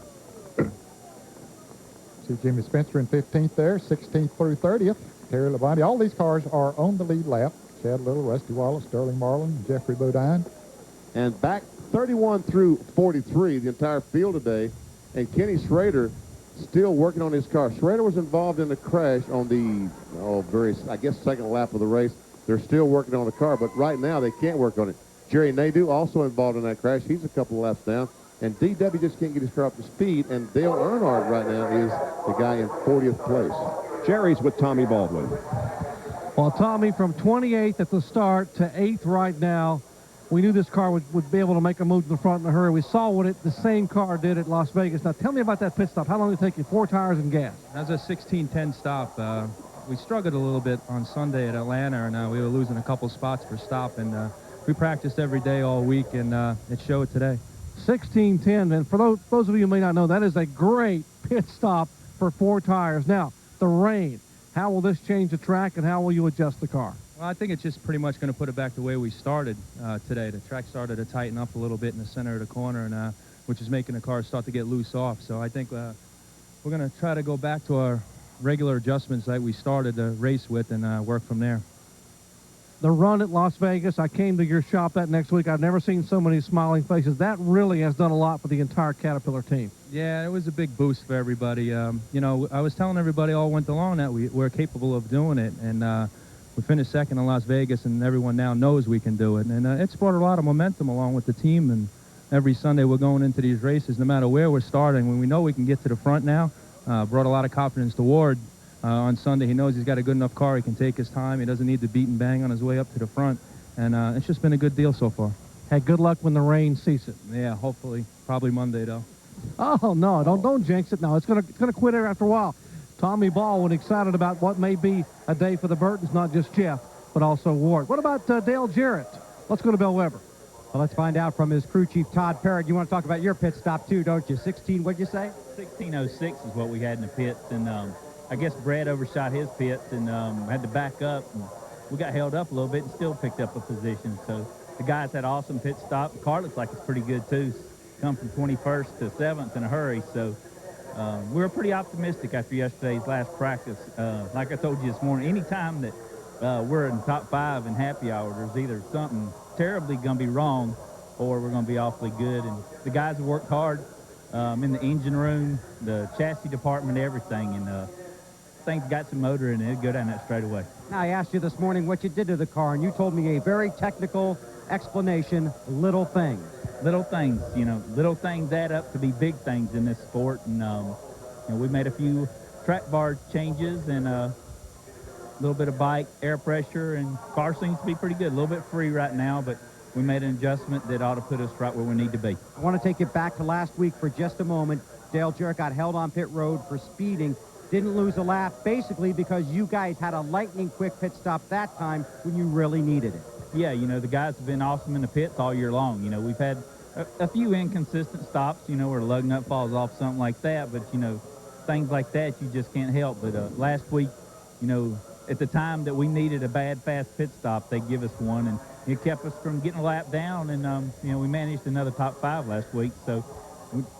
See Jimmy Spencer in 15th there, 16th through 30th. Terry Labonte. All these cars are on the lead lap. Chad Little, Rusty Wallace, Sterling Marlin, Jeffrey Bodine. And back 31 through 43, the entire field today. And Kenny Schrader still working on his car. Schrader was involved in the crash on the, second lap of the race. They're still working on the car, but right now they can't work on it. Jerry Nadeau also involved in that crash. He's a couple of laps down. And DW just can't get his car up to speed. And Dale Earnhardt right now is the guy in 40th place. Jerry's with Tommy Baldwin. Well, Tommy, from 28th at the start to 8th right now, we knew this car would be able to make a move to the front in a hurry. We saw what the same car did at Las Vegas. Now, tell me about that pit stop. How long did it take you? 4 tires and gas? That was a 16:10 stop. We struggled a little bit on Sunday at Atlanta, and we were losing a couple spots for stop. And we practiced every day all week, and it showed today. 16:10, and for those of you who may not know, that is a great pit stop for 4 tires. Now, the rain, how will this change the track, and how will you adjust the car? Well, I think it's just pretty much going to put it back the way we started today. The track started to tighten up a little bit in the center of the corner, and which is making the car start to get loose off. So I think we're going to try to go back to our regular adjustments that we started the race with and work from there. The run at Las Vegas, I came to your shop that next week. I've never seen so many smiling faces. That really has done a lot for the entire Caterpillar team. Yeah, it was a big boost for everybody. You know, I was telling everybody all went along that we're capable of doing it, and we finished second in Las Vegas, and everyone now knows we can do it. And it's brought a lot of momentum along with the team, and every Sunday we're going into these races, no matter where we're starting. When we know we can get to the front now, brought a lot of confidence to Ward. On Sunday, he knows he's got a good enough car. He can take his time. He doesn't need to beat and bang on his way up to the front. And it's just been a good deal so far. Hey, good luck when the rain ceases. Yeah, hopefully. Probably Monday, though. Oh, no, don't jinx it. No, it's gonna quit here after a while. Tommy Baldwin excited about what may be a day for the Burtons, not just Jeff, but also Ward. What about Dale Jarrett? Let's go to Bill Weber. Well, let's find out from his crew chief, Todd Parrott. You want to talk about your pit stop, too, don't you? 16, what'd you say? 16:06 is what we had in the pits, and I guess Brad overshot his pits and had to back up. And we got held up a little bit and still picked up a position. So the guys had an awesome pit stop. The car looks like it's pretty good, too. Come from 21st to 7th in a hurry. So we were pretty optimistic after yesterday's last practice. Like I told you this morning, any time that we're in top 5 in happy hour, there's either something terribly going to be wrong or we're going to be awfully good. And the guys have worked hard in the engine room, the chassis department, everything. And things got some motor in it. It'd go down that straight away. Now, I asked you this morning what you did to the car, and you told me a very technical explanation, little things. Little things, you know, little things add up to be big things in this sport. And, you know, we made a few track bar changes and a little bit of bike, air pressure, and car seems to be pretty good. A little bit free right now, but we made an adjustment that ought to put us right where we need to be. I want to take you back to last week for just a moment. Dale Jarrett got held on pit road for speeding. Didn't lose a lap, basically because you guys had a lightning-quick pit stop that time when you really needed it. Yeah, you know, the guys have been awesome in the pits all year long. You know, we've had a few inconsistent stops, you know, where the lug nut falls off, something like that. But, you know, things like that you just can't help. But last week, you know, at the time that we needed a bad, fast pit stop, they give us one. And it kept us from getting a lap down. And, you know, we managed another top 5 last week. So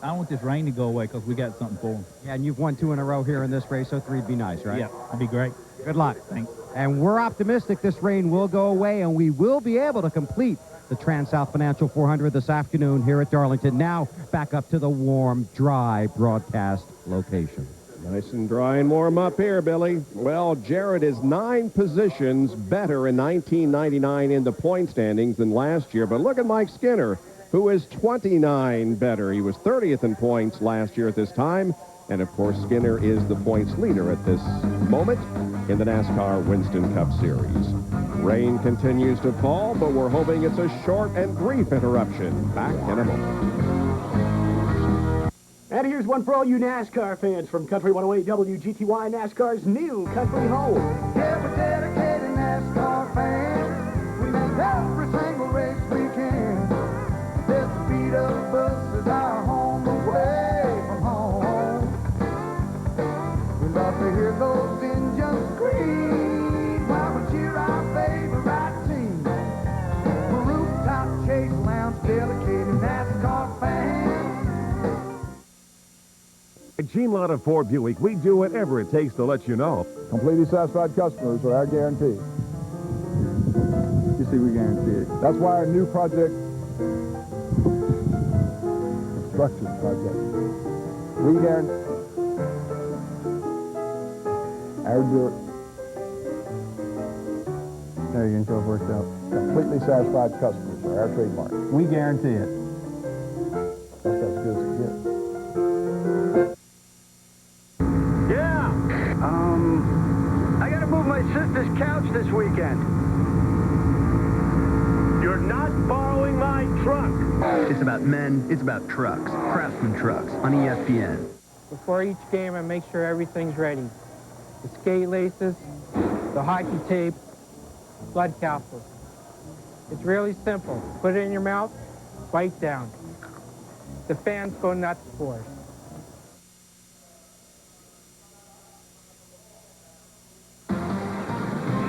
I want this rain to go away because we got something for them. Yeah, and you've won 2 in a row here in this race, so 3 would be nice, right? Yeah, that'd be great. Good luck. Thanks. And we're optimistic this rain will go away, and we will be able to complete the Transouth Financial 400 this afternoon here at Darlington. Now back up to the warm, dry broadcast location. Nice and dry and warm up here, Billy. Well, Jared is 9 positions better in 1999 in the point standings than last year. But look at Mike Skinner, who is 29 better. He was 30th in points last year at this time. And, of course, Skinner is the points leader at this moment in the NASCAR Winston Cup Series. Rain continues to fall, but we're hoping it's a short and brief interruption. Back in a moment. And here's one for all you NASCAR fans from Country 108 WGTY, NASCAR's new country home. Yeah, we're dedicated NASCAR fans. We make every single race we can. There's the beat of buses, our home away from home. We love to hear those engines scream while we cheer our favorite team. We're rooftop chase lounge dedicated NASCAR fans. At Gene Lotta Ford Buick, we do whatever it takes to let you know. Completely satisfied customers are our guarantee. You see, we guarantee it. That's why our new project, construction project, we guarantee our do it. There you go, worked out. Completely satisfied customers are our trademark. We guarantee it. That's as good as it gets. I gotta move my sister's couch this weekend. You're not borrowing my truck. It's about men, it's about trucks. Craftsman Trucks on ESPN. Before each game, I make sure everything's ready. The skate laces, the hockey tape, blood capsules. It's really simple. Put it in your mouth, bite down. The fans go nuts for it.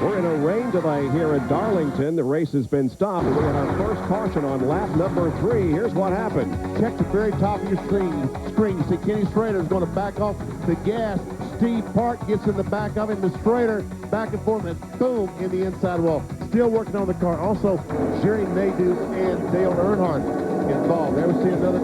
We're in a rain delay here at Darlington. The race has been stopped. We had our first caution on lap number 3. Here's what happened. Check the very top of your screen. You see Kenny Schrader is going to back off the gas. Steve Park gets in the back of him. The Schrader back and forth, and boom, in the inside wall. Still working on the car. Also, Jerry Nadeau and Dale Earnhardt involved. There we see another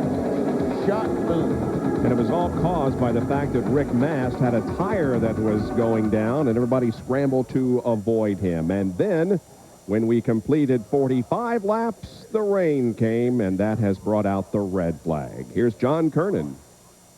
shot. Boom. And it was all caused by the fact that Rick Mast had a tire that was going down, and everybody scrambled to avoid him. And then, when we completed 45 laps, the rain came, and that has brought out the red flag. Here's John Kernan.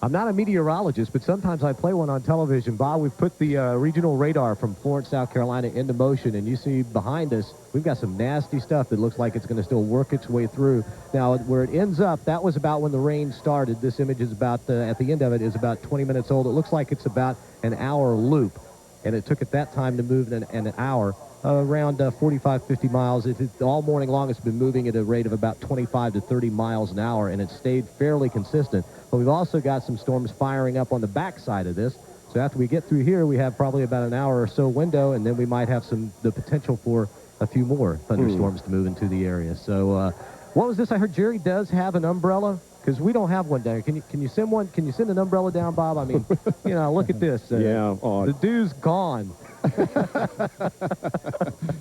I'm not a meteorologist, but sometimes I play one on television. Bob, we've put the regional radar from Florence, South Carolina into motion, and you see behind us, we've got some nasty stuff that looks like it's going to still work its way through. Now, where it ends up, that was about when the rain started. This image is about, at the end of it, is about 20 minutes old. It looks like it's about an hour loop, and it took at that time to move in an hour. Around 45, 50 miles. All morning long, it's been moving at a rate of about 25 to 30 miles an hour, and it's stayed fairly consistent. But we've also got some storms firing up on the backside of this. So after we get through here, we have probably about an hour or so window, and then we might have the potential for a few more thunderstorms to move into the area. So what was this? I heard Jerry does have an umbrella. Because we don't have one down here. Can you send one? Can you send an umbrella down, Bob? I mean, you know, look at this. Yeah. The dew's gone.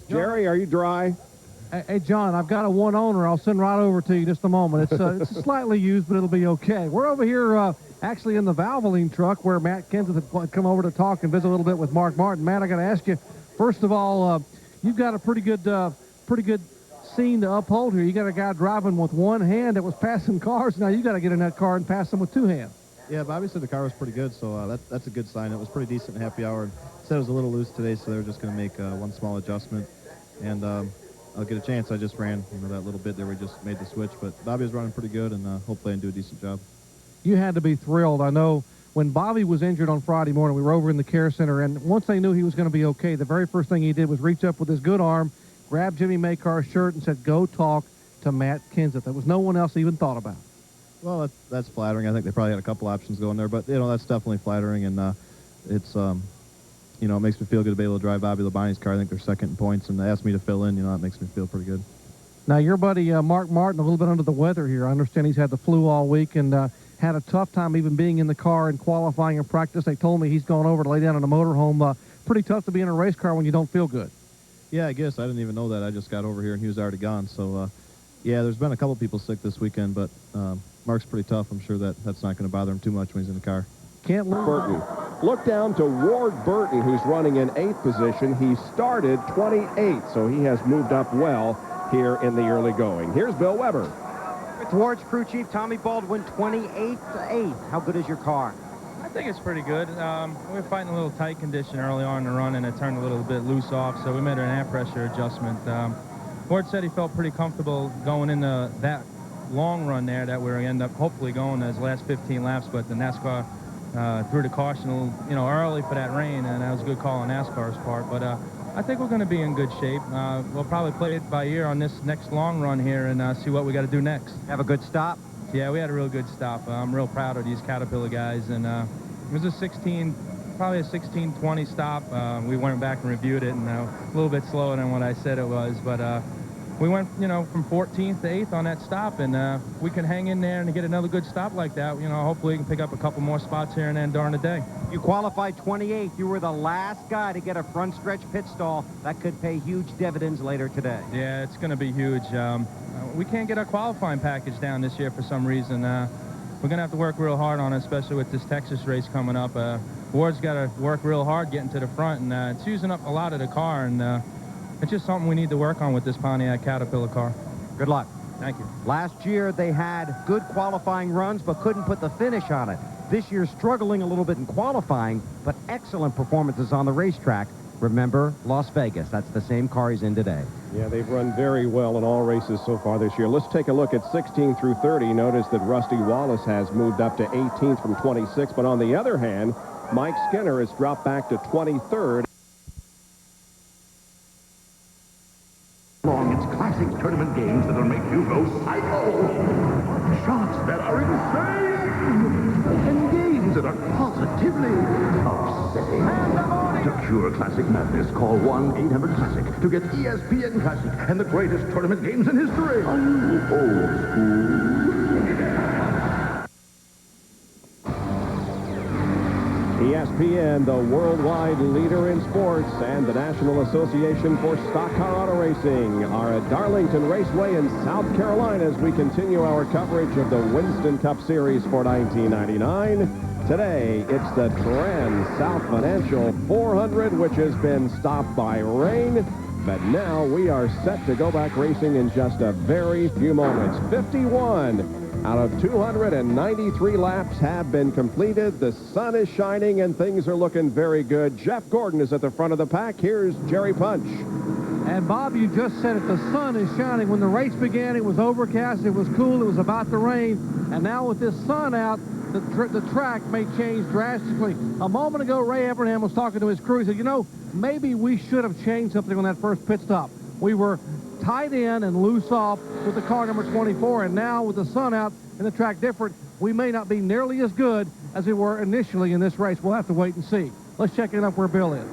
Jerry, are you dry? Hey, John, I've got a one owner. I'll send right over to you in just a moment. It's slightly used, but it'll be okay. We're over here actually in the Valvoline truck where Matt Kenseth had come over to talk and visit a little bit with Mark Martin. Matt, I got to ask you, first of all, you've got a pretty good scene to uphold here. You got a guy driving with one hand that was passing cars. Now you got to get in that car and pass them with two hands. Yeah, Bobby said the car was pretty good, so that's a good sign. It was pretty decent happy hour. Said it was a little loose today, so they were just going to make one small adjustment. And I'll get a chance. I just ran that little bit there. We just made the switch, but Bobby was running pretty good, and hopefully I can do a decent job. You had to be thrilled. I know when Bobby was injured on Friday morning, we were over in the care center, and once they knew he was going to be okay, the very first thing he did was reach up with his good arm, grabbed Jimmy Makar's shirt, and said, "Go talk to Matt Kenseth." There was no one else even thought about. Well, that's flattering. I think they probably had a couple options going there, but that's definitely flattering, and it's it makes me feel good to be able to drive Bobby Labonte's car. I think they're second in points, and they asked me to fill in. That makes me feel pretty good. Now, your buddy Mark Martin, a little bit under the weather here. I understand he's had the flu all week and had a tough time even being in the car and qualifying and practice. They told me he's gone over to lay down in a motorhome. Pretty tough to be in a race car when you don't feel good. Yeah, I guess. I didn't even know that. I just got over here and he was already gone. So, yeah, there's been a couple people sick this weekend, but Mark's pretty tough. I'm sure that's not going to bother him too much when he's in the car. Can't lose. Burton. Look down to Ward Burton, who's running in 8th position. He started 28th, so he has moved up well here in the early going. Here's Bill Weber. With Ward's crew chief Tommy Baldwin, 28th to 8th. How good is your car? I think it's pretty good. We were fighting a little tight condition early on in the run, and it turned a little bit loose off, so we made an air pressure adjustment. Ward said he felt pretty comfortable going into that long run there that we're end up hopefully going as last 15 laps, but the NASCAR threw the caution a little, early for that rain, and that was a good call on NASCAR's part. But I think we're going to be in good shape. We'll probably play it by ear on this next long run here and see what we got to do next. Have a good stop? Yeah, we had a real good stop. I'm real proud of these Caterpillar guys, and it was probably a 16:20 stop. We went back and reviewed it, and a little bit slower than what I said it was, but we went, from 14th to 8th on that stop, and we can hang in there and get another good stop like that. Hopefully we can pick up a couple more spots here and then during the day. You qualified 28th. You were the last guy to get a front stretch pit stall. That could pay huge dividends later today. Yeah, it's going to be huge. We can't get our qualifying package down this year for some reason. We're going to have to work real hard on it, especially with this Texas race coming up. Ward's got to work real hard getting to the front, and it's using up a lot of the car, and it's just something we need to work on with this Pontiac Caterpillar car. Good luck. Thank you. Last year they had good qualifying runs but couldn't put the finish on it. This year struggling a little bit in qualifying, but excellent performances on the racetrack. Remember, Las Vegas. That's the same car he's in today. Yeah, they've run very well in all races so far this year. Let's take a look at 16 through 30. Notice that Rusty Wallace has moved up to 18th from 26, but on the other hand, Mike Skinner has dropped back to 23rd. It's classic tournament games that'll make you go psycho. Shots that are insane. And games that are positively upsetting. To cure classic madness, call 1-800-CLASSIC to get ESPN Classic and the greatest tournament games in history. Are you old school? ESPN, the worldwide leader in sports, and the National Association for Stock Car Auto Racing are at Darlington Raceway in South Carolina as we continue our coverage of the Winston Cup Series for 1999. Today, it's the Transouth Financial 400, which has been stopped by rain. But now we are set to go back racing in just a very few moments. 51 out of 293 laps have been completed. The sun is shining and things are looking very good. Jeff Gordon is at the front of the pack. Here's Jerry Punch. And Bob, you just said it. The sun is shining. When the race began, it was overcast. It was cool. It was about to rain. And now with this sun out, the track may change drastically. A moment ago, Ray Abraham was talking to his crew. He said, maybe we should have changed something on that first pit stop. We were tight in and loose off with the car number 24, and now with the sun out and the track different, we may not be nearly as good as we were initially in this race. We'll have to wait and see. Let's check it up where Bill is.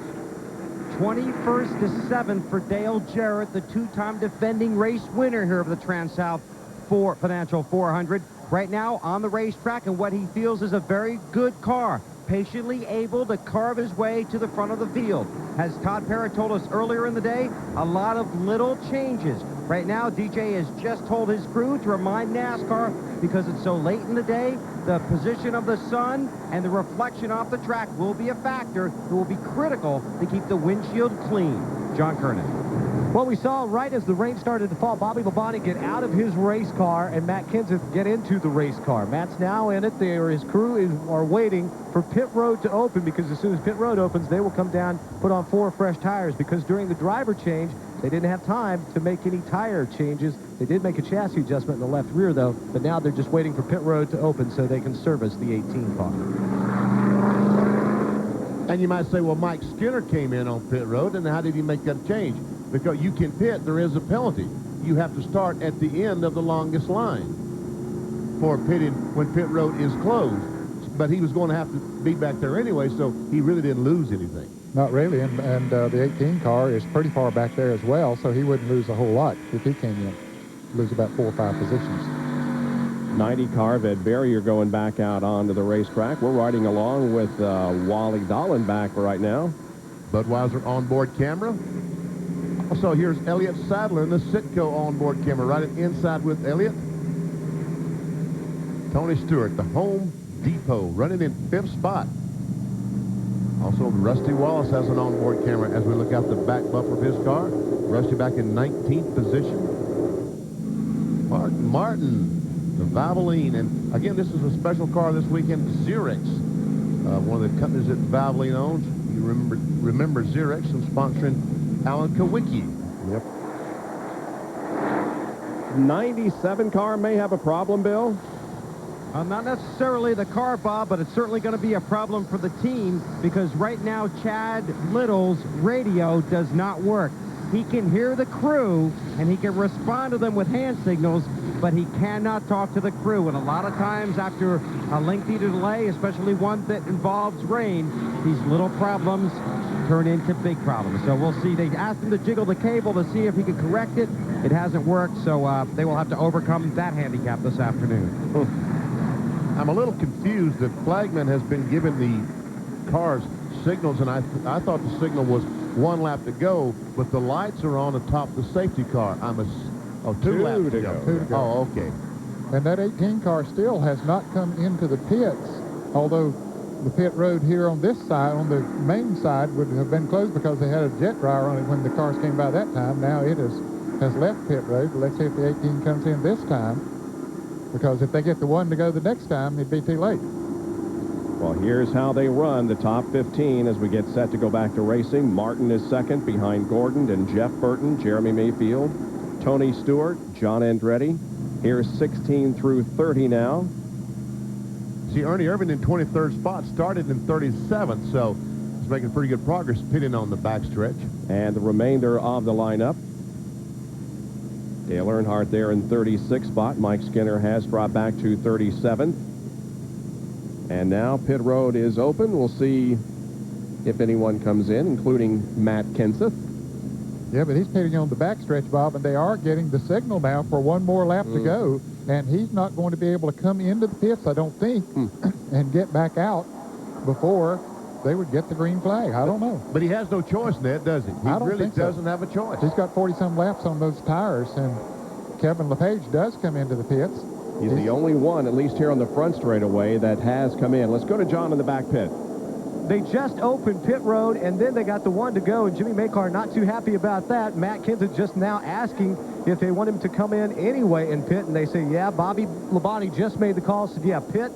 21st to 7th for Dale Jarrett, the two-time defending race winner here of the Transouth Financial 400. Right now on the racetrack, and what he feels is a very good car. Patiently able to carve his way to the front of the field. As Todd Parrott told us earlier in the day, a lot of little changes. Right now, DJ has just told his crew to remind NASCAR, because it's so late in the day, the position of the sun and the reflection off the track will be a factor that will be critical to keep the windshield clean. John Kernan. Well, we saw right as the rain started to fall, Bobby Labonte get out of his race car and Matt Kenseth get into the race car. Matt's now in it. His crew are waiting for pit road to open, because as soon as pit road opens, they will come down, put on 4 fresh tires, because during the driver change, they didn't have time to make any tire changes. They did make a chassis adjustment in the left rear, though, but now they're just waiting for pit road to open so they can service the 18 car. And you might say, well, Mike Skinner came in on pit road, and how did he make that change? Because you can pit, there is a penalty. You have to start at the end of the longest line for pitting when pit road is closed. But he was going to have to be back there anyway, so he really didn't lose anything. Not really, and the 18 car is pretty far back there as well, so he wouldn't lose a whole lot if he came in. lose about 4 or 5 positions. 90 Corvette barrier going back out onto the racetrack. We're riding along with Wally Dallenbach right now. Budweiser onboard camera. Also, here's Elliott Sadler in the Sitco onboard camera, riding inside with Elliott. Tony Stewart, the Home Depot, running in 5th spot. Also, Rusty Wallace has an onboard camera as we look out the back bumper of his car. Rusty back in 19th position. Martin, the Valvoline, and again, this is a special car this weekend, Xerox, one of the companies that Valvoline owns. You remember Xerox and sponsoring Alan Kawicki. Yep. 97 car may have a problem, Bill. Not necessarily the car, Bob, but it's certainly going to be a problem for the team because right now Chad Little's radio does not work. He can hear the crew and he can respond to them with hand signals, but he cannot talk to the crew. And a lot of times after a lengthy delay, especially one that involves rain, these little problems turn into big problems. So we'll see. They asked him to jiggle the cable to see if he could correct it. It hasn't worked, so they will have to overcome that handicap this afternoon. I'm a little confused that Flagman has been given the car's signals, and I thought the signal was 1 lap to go, but the lights are on atop the safety car. Two laps to go. 2 to go. Oh, okay. And that 18 car still has not come into the pits, although the pit road here on this side, on the main side, would have been closed because they had a jet dryer on it when the cars came by that time. Now it has left pit road. Let's see if the 18 comes in this time, because if they get the 1 to go the next time, it'd be too late. Well, here's how they run the top 15 as we get set to go back to racing. Martin is second behind Gordon and Jeff Burton, Jeremy Mayfield, Tony Stewart, John Andretti. Here's 16 through 30 now. See, Ernie Irvin in 23rd spot, started in 37th, so he's making pretty good progress pitting on the backstretch. And the remainder of the lineup. Dale Earnhardt there in 36th spot. Mike Skinner has dropped back to 37th. And now pit road is open. We'll see if anyone comes in, including Matt Kenseth. Yeah, but he's pitting on the backstretch, Bob, and they are getting the signal now for 1 more lap to go, and he's not going to be able to come into the pits, I don't think, and get back out before they would get the green flag. I don't know. But he has no choice, Ned, does he? He really doesn't have a choice. He's got 40-some laps on those tires, and Kevin LePage does come into the pits. He's the only one, at least here on the front straightaway, that has come in. Let's go to John in the back pit. They just opened pit road, and then they got the 1 to go, and Jimmy Maycar not too happy about that. Matt Kenseth just now asking if they want him to come in anyway in pit, and they say, yeah, Bobby Labonte just made the call, said, yeah, pit.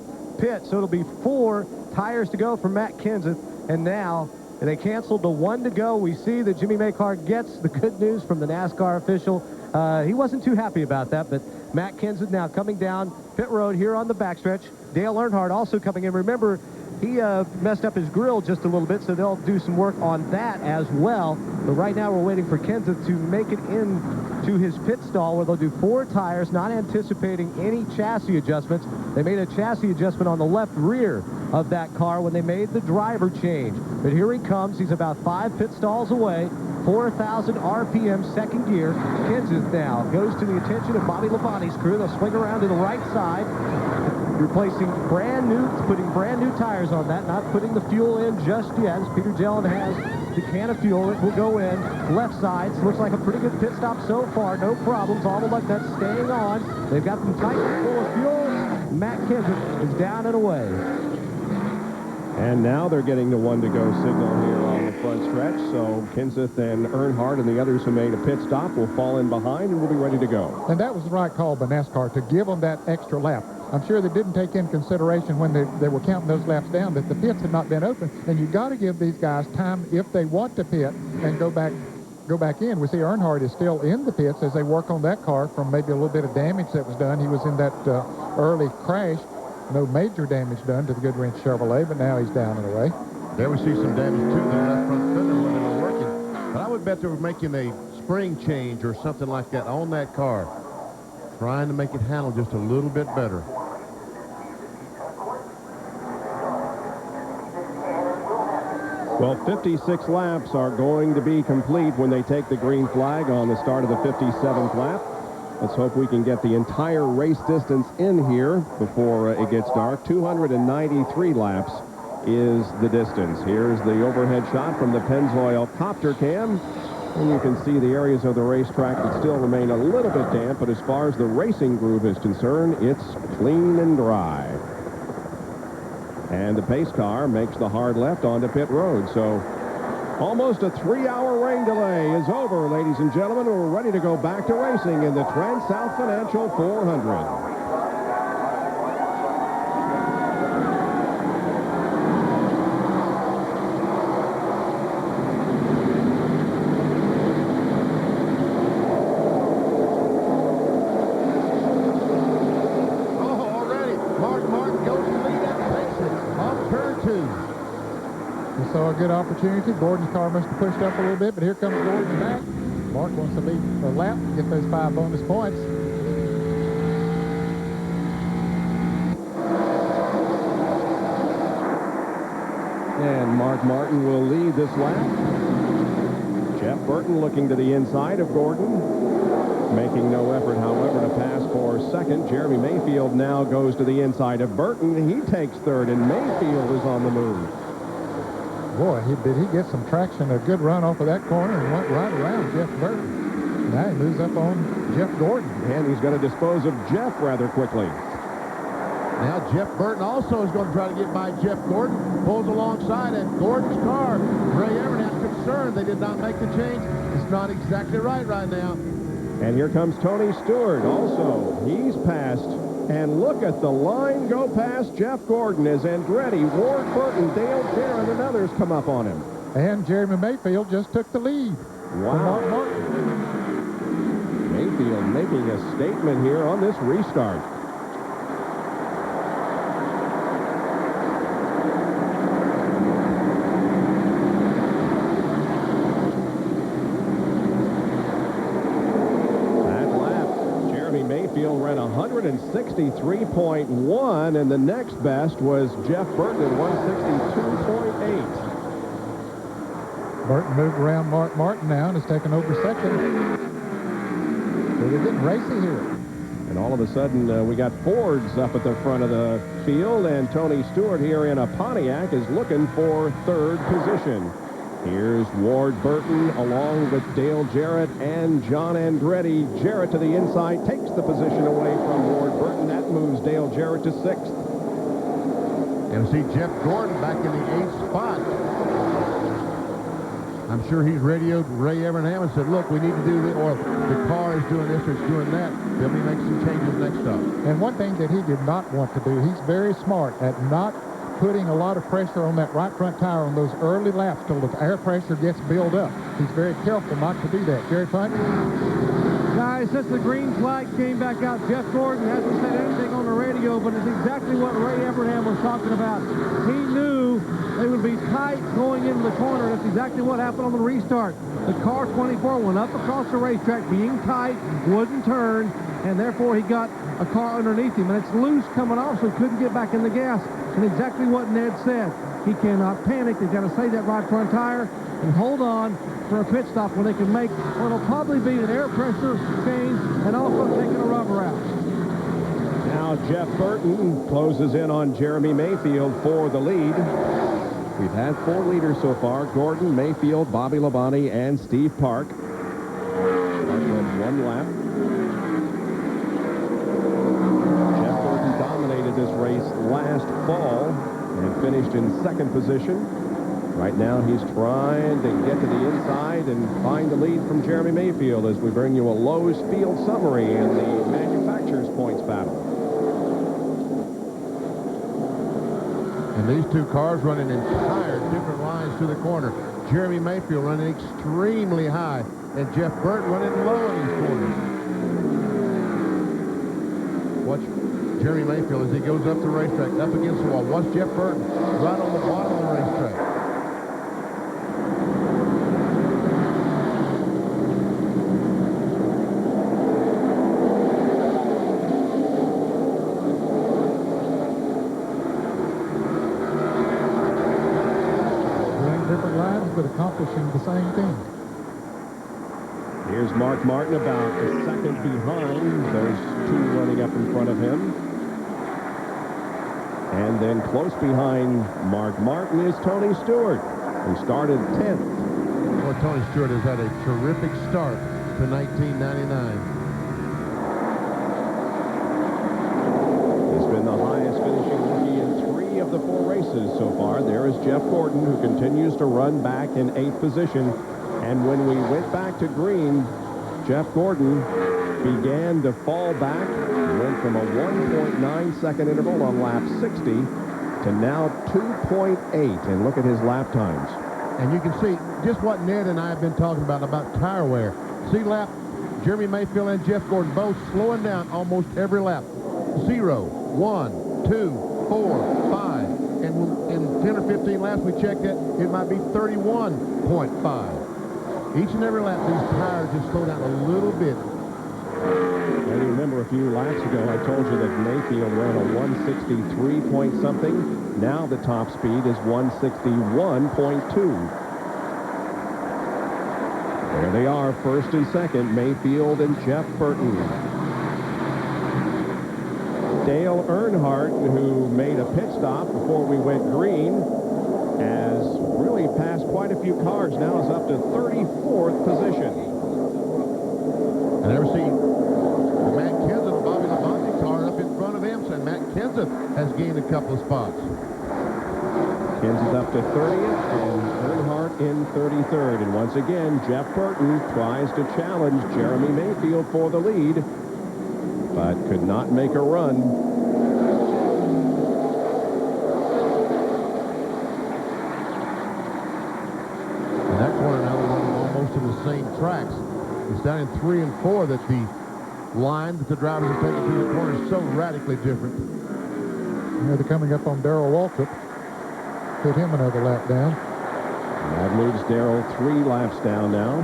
So it'll be 4 tires to go for Matt Kenseth, and now they canceled the 1 to go. We see that Jimmy Maycar gets the good news from the NASCAR official. He wasn't too happy about that, but Matt Kenseth now coming down pit road here on the backstretch. Dale Earnhardt also coming in. Remember, he messed up his grill just a little bit, so they'll do some work on that as well. But right now we're waiting for Kenseth to make it in to his pit stall where they'll do 4 tires, not anticipating any chassis adjustments. They made a chassis adjustment on the left rear of that car when they made the driver change. But here he comes. He's about 5 pit stalls away. 4,000 RPM, second gear. Kenseth now goes to the attention of Bobby Labonte's crew. They'll swing around to the right side, replacing putting brand new tires on that, not putting the fuel in just yet, as Peter Jellin has the can of fuel. It will go in. Left side, looks like a pretty good pit stop so far. No problems. All the luck that's staying on. They've got them tight and full of fuel. Matt Kenseth is down and away. And now they're getting the 1 to go signal here on the front stretch. So Kenseth and Earnhardt and the others who made a pit stop will fall in behind and will be ready to go. And that was the right call by NASCAR to give them that extra lap. I'm sure they didn't take in consideration when they were counting those laps down that the pits had not been open. And you've got to give these guys time if they want to pit and go back in. We see Earnhardt is still in the pits as they work on that car from maybe a little bit of damage that was done. He was in that early crash. No major damage done to the Goodwrench Chevrolet, but now he's down and away. There we see some damage to the left front fender when they were working. But I would bet they were making a spring change or something like that on that car, trying to make it handle just a little bit better. Well, 56 laps are going to be complete when they take the green flag on the start of the 57th lap. Let's hope we can get the entire race distance in here before it gets dark. 293 laps is the distance. Here's the overhead shot from the Pennzoil copter cam. And you can see the areas of the racetrack that still remain a little bit damp, but as far as the racing groove is concerned, it's clean and dry. And the pace car makes the hard left onto pit road. So almost a 3-hour rain delay is over, ladies and gentlemen. We're ready to go back to racing in the Transouth Financial 400. So a good opportunity. Gordon's car must have pushed up a little bit, but here comes Gordon back. Mark wants to lead a lap, get those 5 bonus points. And Mark Martin will lead this lap. Jeff Burton looking to the inside of Gordon. Making no effort, however, to pass for second. Jeremy Mayfield now goes to the inside of Burton. He takes third, and Mayfield is on the move. Boy, did he get some traction, a good run off of that corner and went right around Jeff Burton. Now he moves up on Jeff Gordon. And he's going to dispose of Jeff rather quickly. Now Jeff Burton also is going to try to get by Jeff Gordon. Pulls alongside, and Gordon's car, Ray Evernham's concerned they did not make the change. It's not exactly right now. And here comes Tony Stewart also. He's passed. And look at the line go past Jeff Gordon as Andretti, Ward Burton, Dale Jarrett, and others come up on him. And Jeremy Mayfield just took the lead. Wow. Mayfield making a statement here on this restart. Mayfield ran 163.1, and the next best was Jeff Burton at 162.8. Burton moved around Mark Martin now and has taken over second. So they're getting racy here. And all of a sudden, we got Fords up at the front of the field, and Tony Stewart here in a Pontiac is looking for third position. Here's Ward Burton along with Dale Jarrett and John Andretti. Jarrett to the inside takes the position away from Ward Burton. That moves Dale Jarrett to 6th. And see Jeff Gordon back in the 8th spot. I'm sure he's radioed Ray Evernham and said, look, we need to do this, or the car is doing this or it's doing that. They'll be making some changes next up. And one thing that he did not want to do, he's very smart at not putting a lot of pressure on that right front tire on those early laps till the air pressure gets built up. He's very careful not to do that. Jerry Punt? Guys, since the green flag came back out, Jeff Gordon hasn't said anything on the radio, but it's exactly what Ray Evernham was talking about. He knew they would be tight going into the corner. That's exactly what happened on the restart. The car 24 went up across the racetrack being tight, wouldn't turn, and therefore he got a car underneath him. And it's loose coming off, so he couldn't get back in the gas. And exactly what Ned said. He cannot panic. They've got to save that right front tire and hold on for a pit stop when they can make what will probably be an air pressure change and also taking a rubber out. Now Jeff Burton closes in on Jeremy Mayfield for the lead. We've had 4 leaders so far: Gordon, Mayfield, Bobby Labonte, and Steve Park. One lap. Jeff Burton dominated this race last fall and finished in 2nd position. Right now he's trying to get to the inside and find the lead from Jeremy Mayfield as we bring you a Lowe's field summary in the manufacturer's points battle. And these two cars running entire different lines to the corner. Jeremy Mayfield running extremely high, and Jeff Burton running low in these corners. Watch Jeremy Mayfield as he goes up the racetrack, up against the wall. Watch Jeff Burton right on the bottom of the racetrack. Different lines, but accomplishing the same thing. Here's Mark Martin about a second behind those two running up in front of him. And then close behind Mark Martin is Tony Stewart, who started 10th. Well, Tony Stewart has had a terrific start to 1999. He's been the highest finishing rookie in 3 of the 4 races so far. There is Jeff Gordon, who continues to run back in 8th position. And when we went back to green, Jeff Gordon began to fall back, went from a 1.9-second interval on lap 60 to now 2.8. And look at his lap times. And you can see just what Ned and I have been talking about tire wear. See lap, Jeremy Mayfield and Jeff Gordon both slowing down almost every lap. 0, 1, 2, 4, 5. And in 10 or 15 laps we checked it, it might be 31.5. Each and every lap, these tires just slow down a little bit. And you remember a few laps ago, I told you that Mayfield ran a 163 point something. Now the top speed is 161.2. There they are, first and second, Mayfield and Jeff Burton. Dale Earnhardt, who made a pit stop before we went green, has really passed quite a few cars. Now is up to 34th position. I never seen Matt Kenseth, the Bobby Labonte car up in front of him, so Matt Kenseth has gained a couple of spots. Kenseth up to 30th and Earnhardt in 33rd. And once again, Jeff Burton tries to challenge Jeremy Mayfield for the lead, but could not make a run. To the same tracks. It's down in 3 and 4 that the line that the drivers are taking through the corner is so radically different. Yeah, they're coming up on Darrell Waltrip. Put him another lap down. And that moves Darrell 3 laps down now.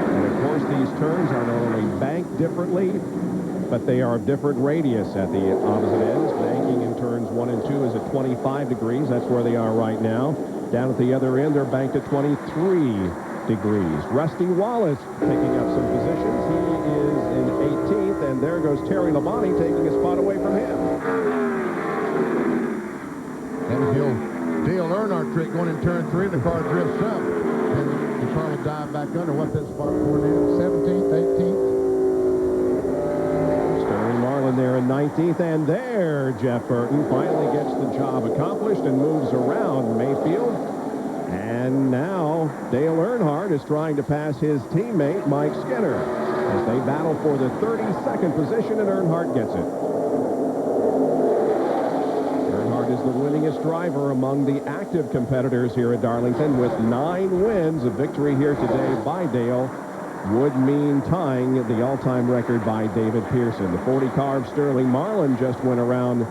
And of course, these turns are not only banked differently, but they are of different radius at the opposite ends. Banking in turns 1 and 2 is at 25 degrees. That's where they are right now. Down at the other end, they're banked at 23 degrees. Rusty Wallace picking up some positions. He is in 18th, and there goes Terry Labonte taking a spot away from him. That was the old Dale Earnhardt trick going in turn 3. The car drifts up, and the car will dive back under. What's that spot for now? 17th, 18th. Sterling Marlin there in 19th, and there Jeff Burton finally gets the job accomplished and moves around Mayfield. And now Dale Earnhardt is trying to pass his teammate Mike Skinner as they battle for the 32nd position, and Earnhardt gets it. Earnhardt is the winningest driver among the active competitors here at Darlington with 9 wins. A victory here today by Dale would mean tying the all-time record by David Pearson. The 40 car of Sterling Marlin just went around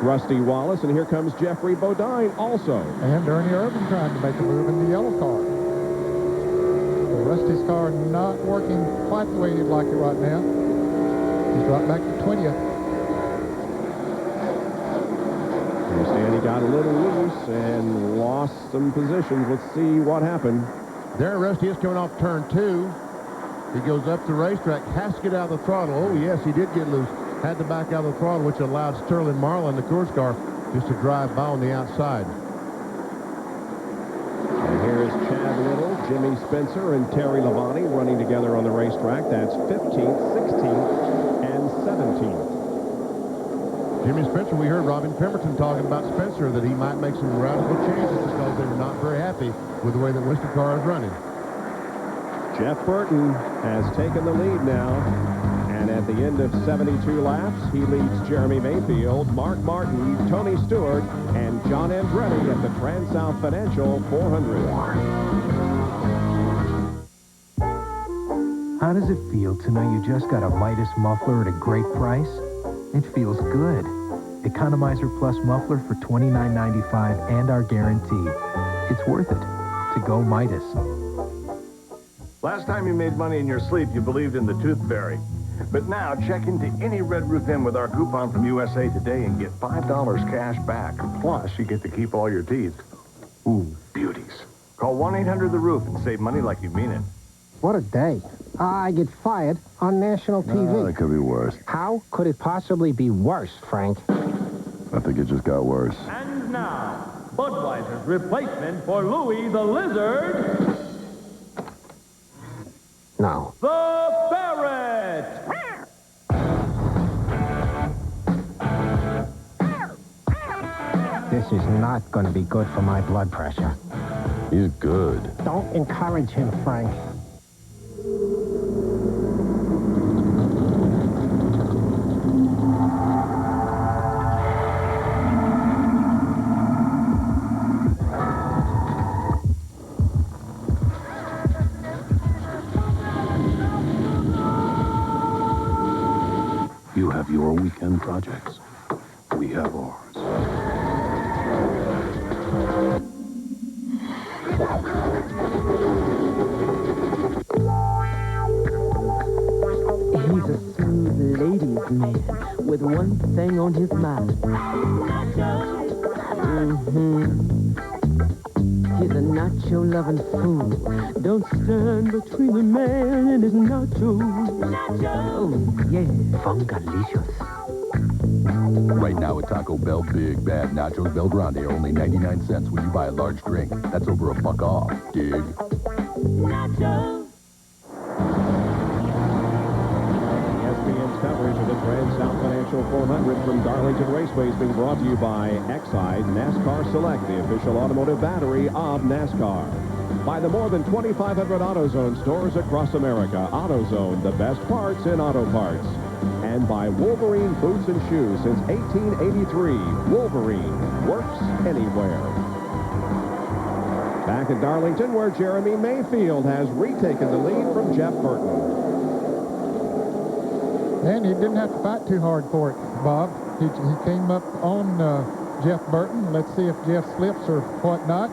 Rusty Wallace, and here comes Jeffrey Bodine also. And Ernie Irvin trying to make a move in the yellow car. So Rusty's car not working quite the way he'd like it right now. He's dropped back to 20th. Understand he got a little loose and lost some positions. Let's see what happened. There Rusty is coming off turn 2. He goes up the racetrack, has to get out of the throttle. Oh, yes, he did get loose. Had to back out of the throttle, which allowed Sterling Marlin, the Coors car, just to drive by on the outside. And here is Chad Little, Jimmy Spencer, and Terry Labonte running together on the racetrack. That's 15th, 16th, and 17th. Jimmy Spencer, we heard Robin Pemberton talking about Spencer, that he might make some radical changes because they were not very happy with the way that Winston car is running. Jeff Burton has taken the lead now. And at the end of 72 laps, he leads Jeremy Mayfield, Mark Martin, Tony Stewart, and John Andretti at the Transouth Financial 400. How does it feel to know you just got a Midas muffler at a great price? It feels good. Economizer Plus muffler for $29.95 and our guarantee. It's worth it to go Midas. Last time you made money in your sleep, you believed in the tooth fairy. But now, check into any Red Roof Inn with our coupon from USA Today and get $5 cash back. Plus, you get to keep all your teeth. Ooh, beauties. Call Call 1-800-THE-ROOF and save money like you mean it. What a day. I get fired on national TV. That could be worse. How could it possibly be worse, Frank? I think it just got worse. And now, Budweiser's replacement for Louis the Lizard, No. the Ferret. This is not going to be good for my blood pressure. He's good. Don't encourage him, Frank. You have your weekend projects. We have ours. He's a smooth ladies' man with one thing on his mind. He's a nacho-loving fool. Don't stand between the man and his nachos. Oh, yeah. Fungalicious. Right now at Taco Bell, Big Bad Nachos Bel Grande are only 99 cents when you buy a large drink. That's over $1 off. Dig? Nachos. ESPN's coverage of the Transouth Financial 400 from Darlington Raceway has been brought to you by Exide NASCAR Select, the official automotive battery of NASCAR. By the more than 2,500 AutoZone stores across America. AutoZone, the best parts in auto parts. And by Wolverine Boots and Shoes since 1883. Wolverine works anywhere. Back at Darlington, where Jeremy Mayfield has retaken the lead from Jeff Burton. And he didn't have to fight too hard for it, Bob. He came up on Jeff Burton. Let's see if Jeff slips or whatnot.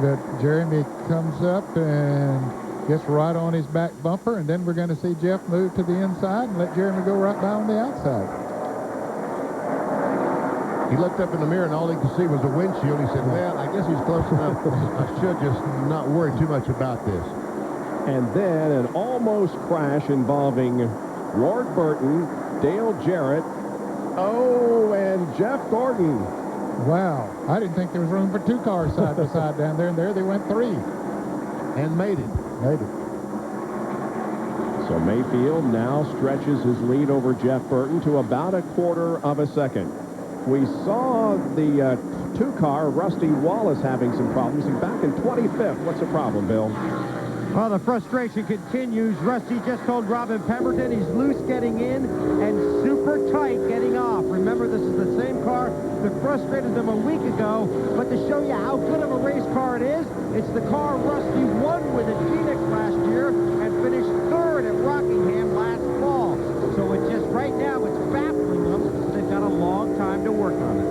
But Jeremy comes up and gets right on his back bumper, and then we're going to see Jeff move to the inside and let Jeremy go right by on the outside. He looked up in the mirror, and all he could see was a windshield. He said, well, I guess he's close enough. I should just not worry too much about this. And then an almost crash involving Ward Burton, Dale Jarrett, and Jeff Gordon. Wow. I didn't think there was room for two cars side by side down there, and there they went three. And made it. Made it. So Mayfield now stretches his lead over Jeff Burton to about 1/4 of a second. We saw the two-car Rusty Wallace having some problems. He's back in 25th. What's the problem, Bill? Well, the frustration continues. Rusty just told Robin Pemberton he's loose getting in and super tight getting off. Remember, this is the same car that frustrated them a week ago, but to show you how good of a race car it is, it's the car Rusty won with at Phoenix last year and finished 3rd at Rockingham last fall. So it's just right now, it's baffling them. They've got a long time to work on it.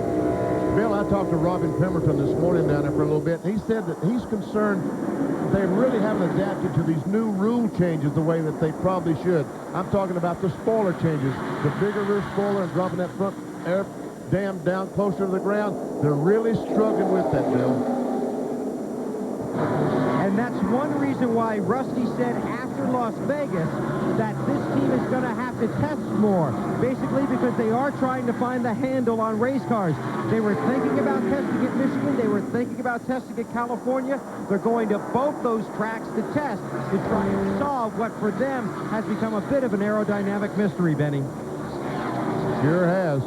Bill, I talked to Robin Pemberton this morning down there for a little bit, and he said that he's concerned they really haven't adapted to these new rule changes the way that they probably should. I'm talking about the spoiler changes, the bigger rear spoiler and dropping that front air dam down closer to the ground. They're really struggling with that, Bill. And that's one reason why Rusty said after Las Vegas that this team is going to have to test more. Basically because they are trying to find the handle on race cars. They were thinking about testing at Michigan. They were thinking about testing at California. They're going to both those tracks to test to try and solve what for them has become a bit of an aerodynamic mystery, Benny. Sure has.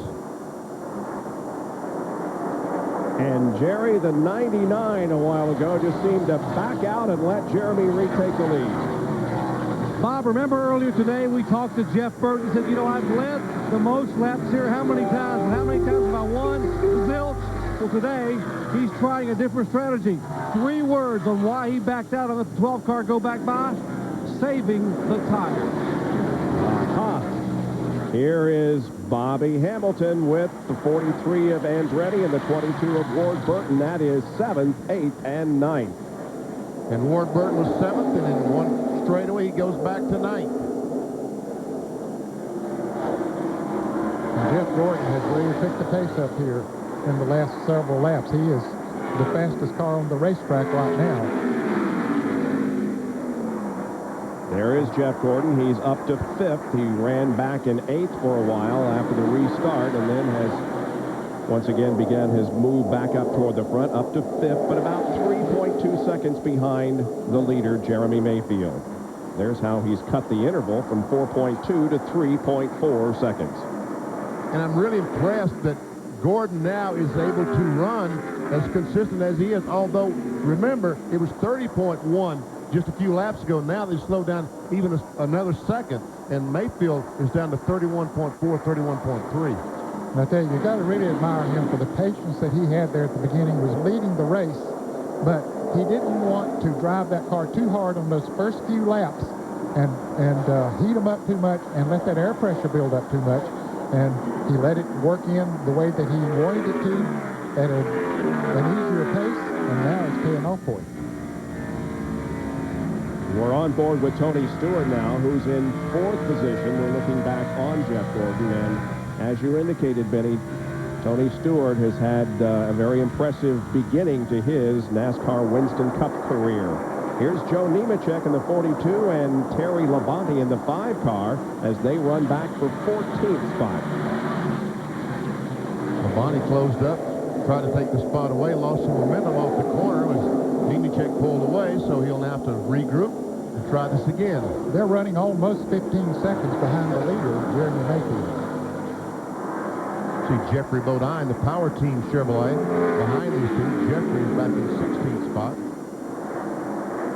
And Jerry, the 99 a while ago, just seemed to back out and let Jeremy retake the lead. Bob, remember earlier today we talked to Jeff Burton. He said, you know, I've led the most laps here. How many times? Well, how many times have I won? Zilch. Well, today he's trying a different strategy. 3 words on why he backed out and let the 12 car go back by. Saving the tire. Here is Bobby Hamilton with the 43 of Andretti and the 22 of Ward Burton. That is 7th, 8th, and 9th. And Ward Burton was 7th, and in one straightaway he goes back to 9th. And Jeff Gordon has really picked the pace up here in the last several laps. He is the fastest car on the racetrack right now. There is Jeff Gordon. He's up to 5th. He ran back in 8th for a while after the restart and then has once again began his move back up toward the front, up to 5th, but about 3.2 seconds behind the leader, Jeremy Mayfield. There's how he's cut the interval from 4.2 to 3.4 seconds. And I'm really impressed that Gordon now is able to run as consistent as he is, although, remember, it was 30.1 just a few laps ago. Now they slowed down even another second, and Mayfield is down to 31.4, 31.3. And I tell you, you got to really admire him for the patience that he had there at the beginning. He was leading the race, but he didn't want to drive that car too hard on those first few laps and heat them up too much and let that air pressure build up too much. And he let it work in the way that he wanted it to at an easier pace, and now it's paying off for him. We're on board with Tony Stewart now, who's in 4th position. We're looking back on Jeff Gordon, and as you indicated, Benny, Tony Stewart has had a very impressive beginning to his NASCAR Winston Cup career. Here's Joe Nemechek in the 42 and Terry Labonte in the 5 car as they run back for 14th spot. Labonte closed up, tried to take the spot away, lost some momentum off the corner as Nemechek pulled away, so he'll now have to regroup and try this again. They're running almost 15 seconds behind the leader, Jeremy Mayfield. See Jeffrey Bodine, the Power Team Chevrolet, behind these two. Jeffrey's back in 16th spot.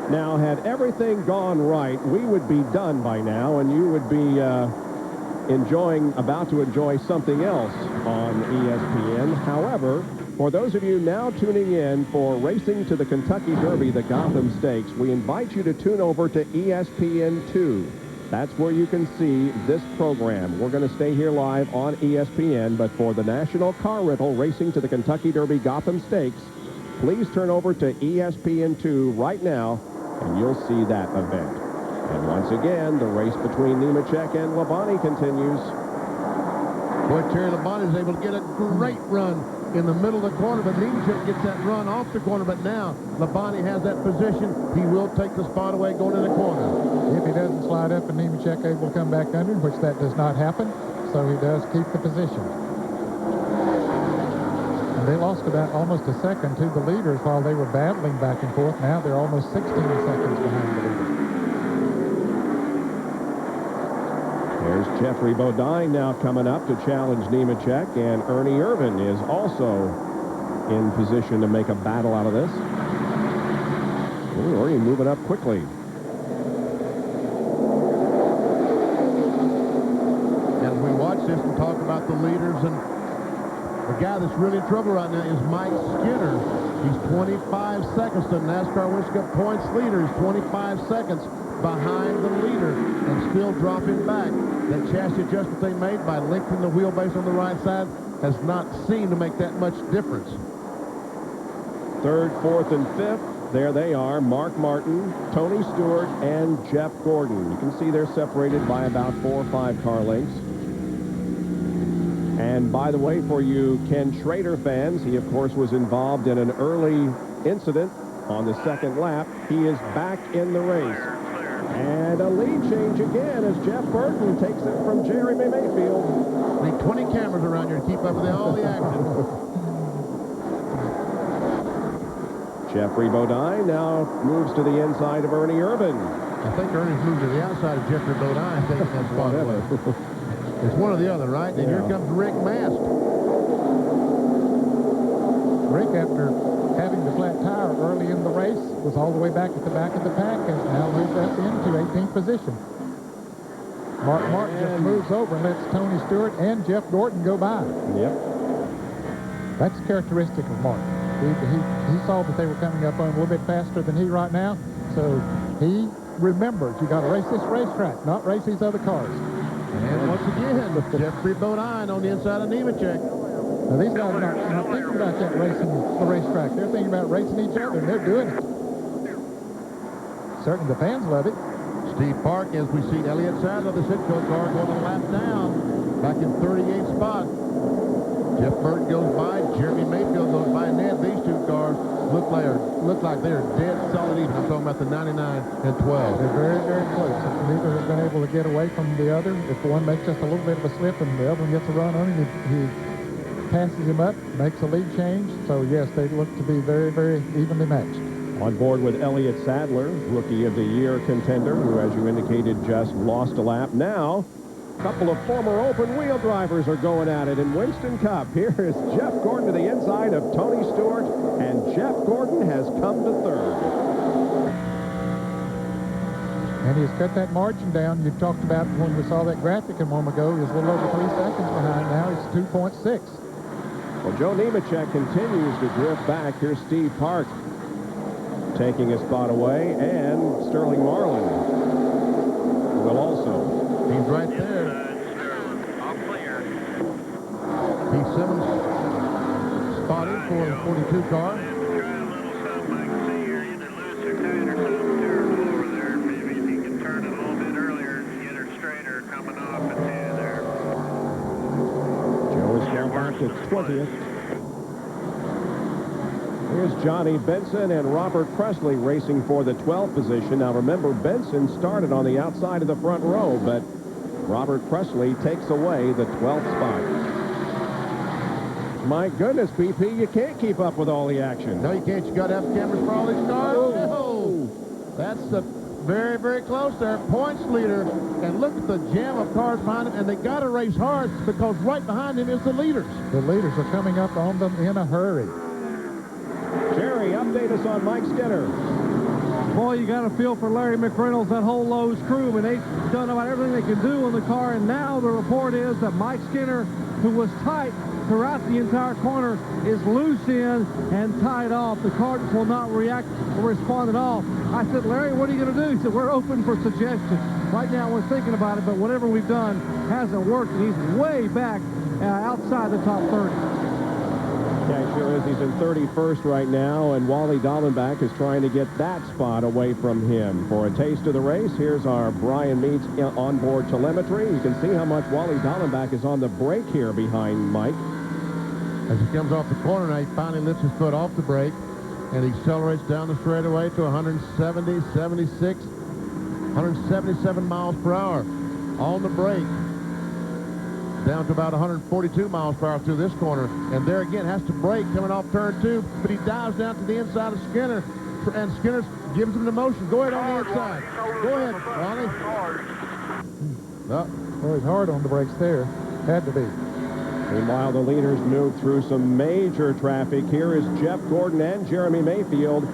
Now, had everything gone right, we would be done by now, and you would be about to enjoy something else on ESPN. However, for those of you now tuning in for Racing to the Kentucky Derby, the Gotham Stakes, we invite you to tune over to ESPN2. That's where you can see this program. We're going to stay here live on ESPN, but for the National Car Rental Racing to the Kentucky Derby Gotham Stakes, please turn over to ESPN2 right now, and you'll see that event. And once again, the race between Nemechek and Labonte continues. Boy, Terry Labonte is able to get a great run in the middle of the corner, but Nemechek gets that run off the corner, but now Labonte has that position. He will take the spot away going in the corner. If he doesn't slide up and Nemechek able to come back under, which that does not happen, so he does keep the position. And they lost about almost a second to the leaders while they were battling back and forth. Now they're almost 16 seconds behind the leader. There's Jeffrey Bodine now coming up to challenge Nemechek, and Ernie Irvin is also in position to make a battle out of this. Ooh, Ernie moving up quickly. As we watch this and talk about the leaders, and the guy that's really in trouble right now is Mike Skinner. He's 25 seconds to NASCAR Winston Cup points leader. He's 25 seconds behind the leader and still dropping back. That chassis adjustment they made by lengthening the wheelbase on the right side has not seemed to make that much difference. 3rd, 4th, and 5th. There they are, Mark Martin, Tony Stewart, and Jeff Gordon. You can see they're separated by about 4 or 5 car lengths. And by the way, for you Ken Schrader fans, he of course was involved in an early incident on the 2nd lap. He is back in the race. And a lead change again as Jeff Burton takes it from Jeremy Mayfield. Need 20 cameras around here to keep up with all the action. Jeffrey Bodine now moves to the inside of Ernie Irvin. I think Ernie's moved to the outside of Jeffrey Bodine, taking that spot away. It's one or the other, right? And here comes Rick Mast. Rick, after having the flat tire early in the race, was all the way back at the back of the pack, has now moved up into 18th position. Mark Martin just moves over and lets Tony Stewart and Jeff Gordon go by. Yep. That's characteristic of Martin. He saw that they were coming up on him a little bit faster than he right now, so he remembers you got to race this racetrack, not race these other cars. And once again, Jeffrey Bodine on the inside of Nemechek. Now these guys are not thinking about that racing the racetrack. They're thinking about racing each other, and they're doing it. Certainly the fans love it. Steve Park, as we see Elliott Sadler, the Sitco car, going a lap down, back in 38th spot. Jeff Burton goes by, Jeremy Mayfield goes by, and then these two cars look like they're dead solid even. I'm talking about the 99 and 12. They're very, very close. Neither have been able to get away from the other. If one makes just a little bit of a slip and the other one gets a run on him, he passes him up, makes a lead change. So, yes, they look to be very, very evenly matched. On board with Elliott Sadler, Rookie of the Year contender, who, as you indicated, just lost a lap. Now, a couple of former open-wheel drivers are going at it in Winston Cup. Here is Jeff Gordon to the inside of Tony Stewart, and Jeff Gordon has come to third. And he's cut that margin down. You talked about when we saw that graphic a moment ago, he was a little over 3 seconds behind. Now he's 2.6. Well, Joe Nemechek continues to drift back. Here's Steve Park taking a spot away, and Sterling Marlin will also. He's right there. Pete Simmons spotted for the 42 car. Joe is now back to 20th. Here's Johnny Benson and Robert Presley racing for the 12th position. Now remember, Benson started on the outside of the front row, but Robert Presley takes away the 12th spot. My goodness, BP, you can't keep up with all the action. No, you can't. You got to have cameras for all these cars. Oh, that's the very, very close there. Points leader. And look at the jam of cars behind him. And they got to race hard because right behind him is the leaders. The leaders are coming up on them in a hurry. Jerry, update us on Mike Skinner. Boy, you got to feel for Larry McReynolds, that whole Lowe's crew. I mean, they've done about everything they can do on the car, and now the report is that Mike Skinner, who was tight throughout the entire corner, is loose in and tied off. The car just will not react or respond at all. I said, Larry, what are you going to do? He said, we're open for suggestions. Right now, we're thinking about it, but whatever we've done hasn't worked, and he's way back outside the top 30. Yeah, sure is. He's in 31st right now, and Wally Dallenbach is trying to get that spot away from him. For a taste of the race, here's our Brian Meats onboard telemetry. You can see how much Wally Dallenbach is on the brake here behind Mike. As he comes off the corner now, he finally lifts his foot off the brake, and he accelerates down the straightaway to 170, 76, 177 miles per hour on the brake. Down to about 142 miles per hour through this corner. And there again, has to brake coming off turn 2, but he dives down to the inside of Skinner, and Skinner gives him the motion. Go ahead on the inside. Go ahead, Ronnie. Well, he's hard on the brakes there. Had to be. Meanwhile, the leaders move through some major traffic. Here is Jeff Gordon and Jeremy Mayfield,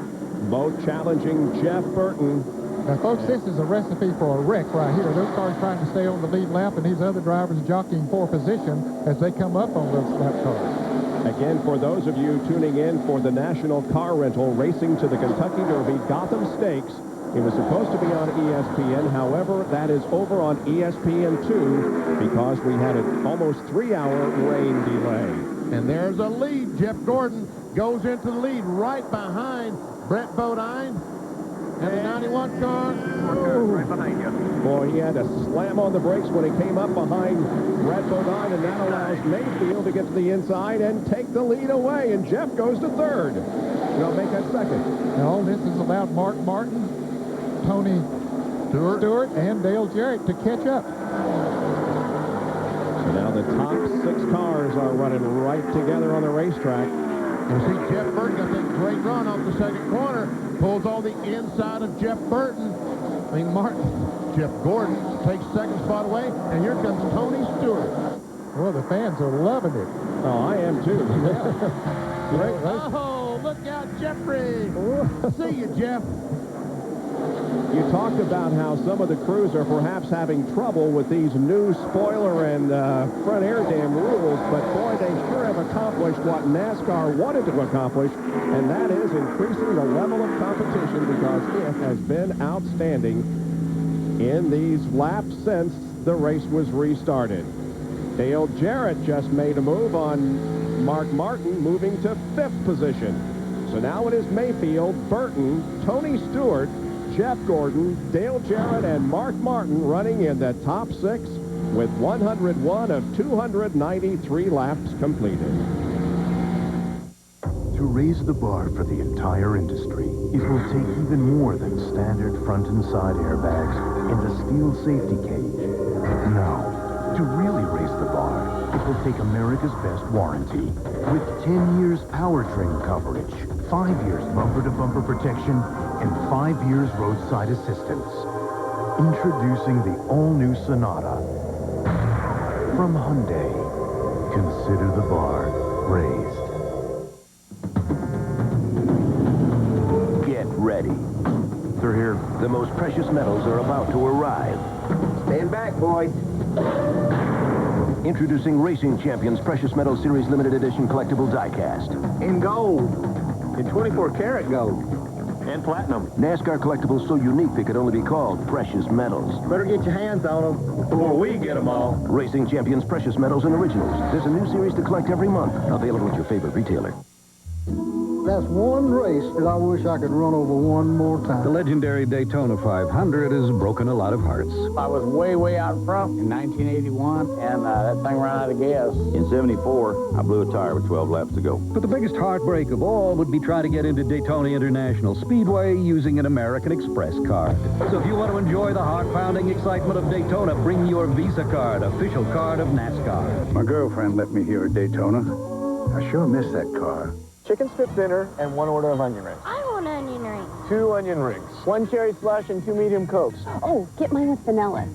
both challenging Jeff Burton. Now, folks, this is a recipe for a wreck right here. Those cars trying to stay on the lead lap, and these other drivers jockeying for position as they come up on those lap cars. Again, for those of you tuning in for the National Car Rental Racing to the Kentucky Derby Gotham Stakes, it was supposed to be on ESPN. However, that is over on ESPN2 because we had an almost 3-hour rain delay. And there's a lead. Jeff Gordon goes into the lead right behind Brett Bodine. And the 91 car. Right behind you. Boy, he had to slam on the brakes when he came up behind Brett Bodine, and that allows Mayfield to get to the inside and take the lead away. And Jeff goes to third. They'll make that second. No, this has allowed Mark Martin, Tony Stewart, and Dale Jarrett to catch up. So now the top 6 cars are running right together on the racetrack. You see Jeff Burton got that great run off the second corner. Pulls all the inside of Jeff Burton. Jeff Gordon takes second spot away, and here comes Tony Stewart. Well, the fans are loving it. Oh, I am too. Great. Oh, look out, Jeffrey. See you, Jeff. You talked about how some of the crews are perhaps having trouble with these new spoiler and front air dam rules, but boy, they sure have accomplished what NASCAR wanted to accomplish, and that is increasing the level of competition because it has been outstanding in these laps since the race was restarted. Dale Jarrett just made a move on Mark Martin, moving to 5th position. So now it is Mayfield, Burton, Tony Stewart, Jeff Gordon, Dale Jarrett, and Mark Martin running in the top 6 with 101 of 293 laps completed. To raise the bar for the entire industry, it will take even more than standard front and side airbags and a steel safety cage. No. To really raise the bar, it will take America's best warranty. With 10 years powertrain coverage, 5 years bumper-to-bumper protection, and 5 years roadside assistance. Introducing the all-new Sonata. From Hyundai, consider the bar raised. Get ready. Through here, the most precious metals are about to arrive. Stand back, boys. Introducing Racing Champions Precious Metal Series Limited Edition Collectible Diecast. In gold. In 24-karat gold. And platinum. NASCAR collectibles so unique they could only be called precious metals. Better get your hands on them before we get them all. Racing Champions Precious Metals and Originals. There's a new series to collect every month. Available at your favorite retailer. That's one race that I wish I could run over one more time. The legendary Daytona 500 has broken a lot of hearts. I was way out front in 1981, and that thing ran out of gas. In 74, I blew a tire with 12 laps to go. But the biggest heartbreak of all would be trying to get into Daytona International Speedway using an American Express card. So if you want to enjoy the heart-pounding excitement of Daytona, bring your Visa card, official card of NASCAR. My girlfriend let me here at Daytona. I sure miss that car. Chicken strip dinner and one order of onion rings. I want onion rings. 2 onion rings. 1 cherry slush and 2 medium cokes. Oh, get mine with vanilla.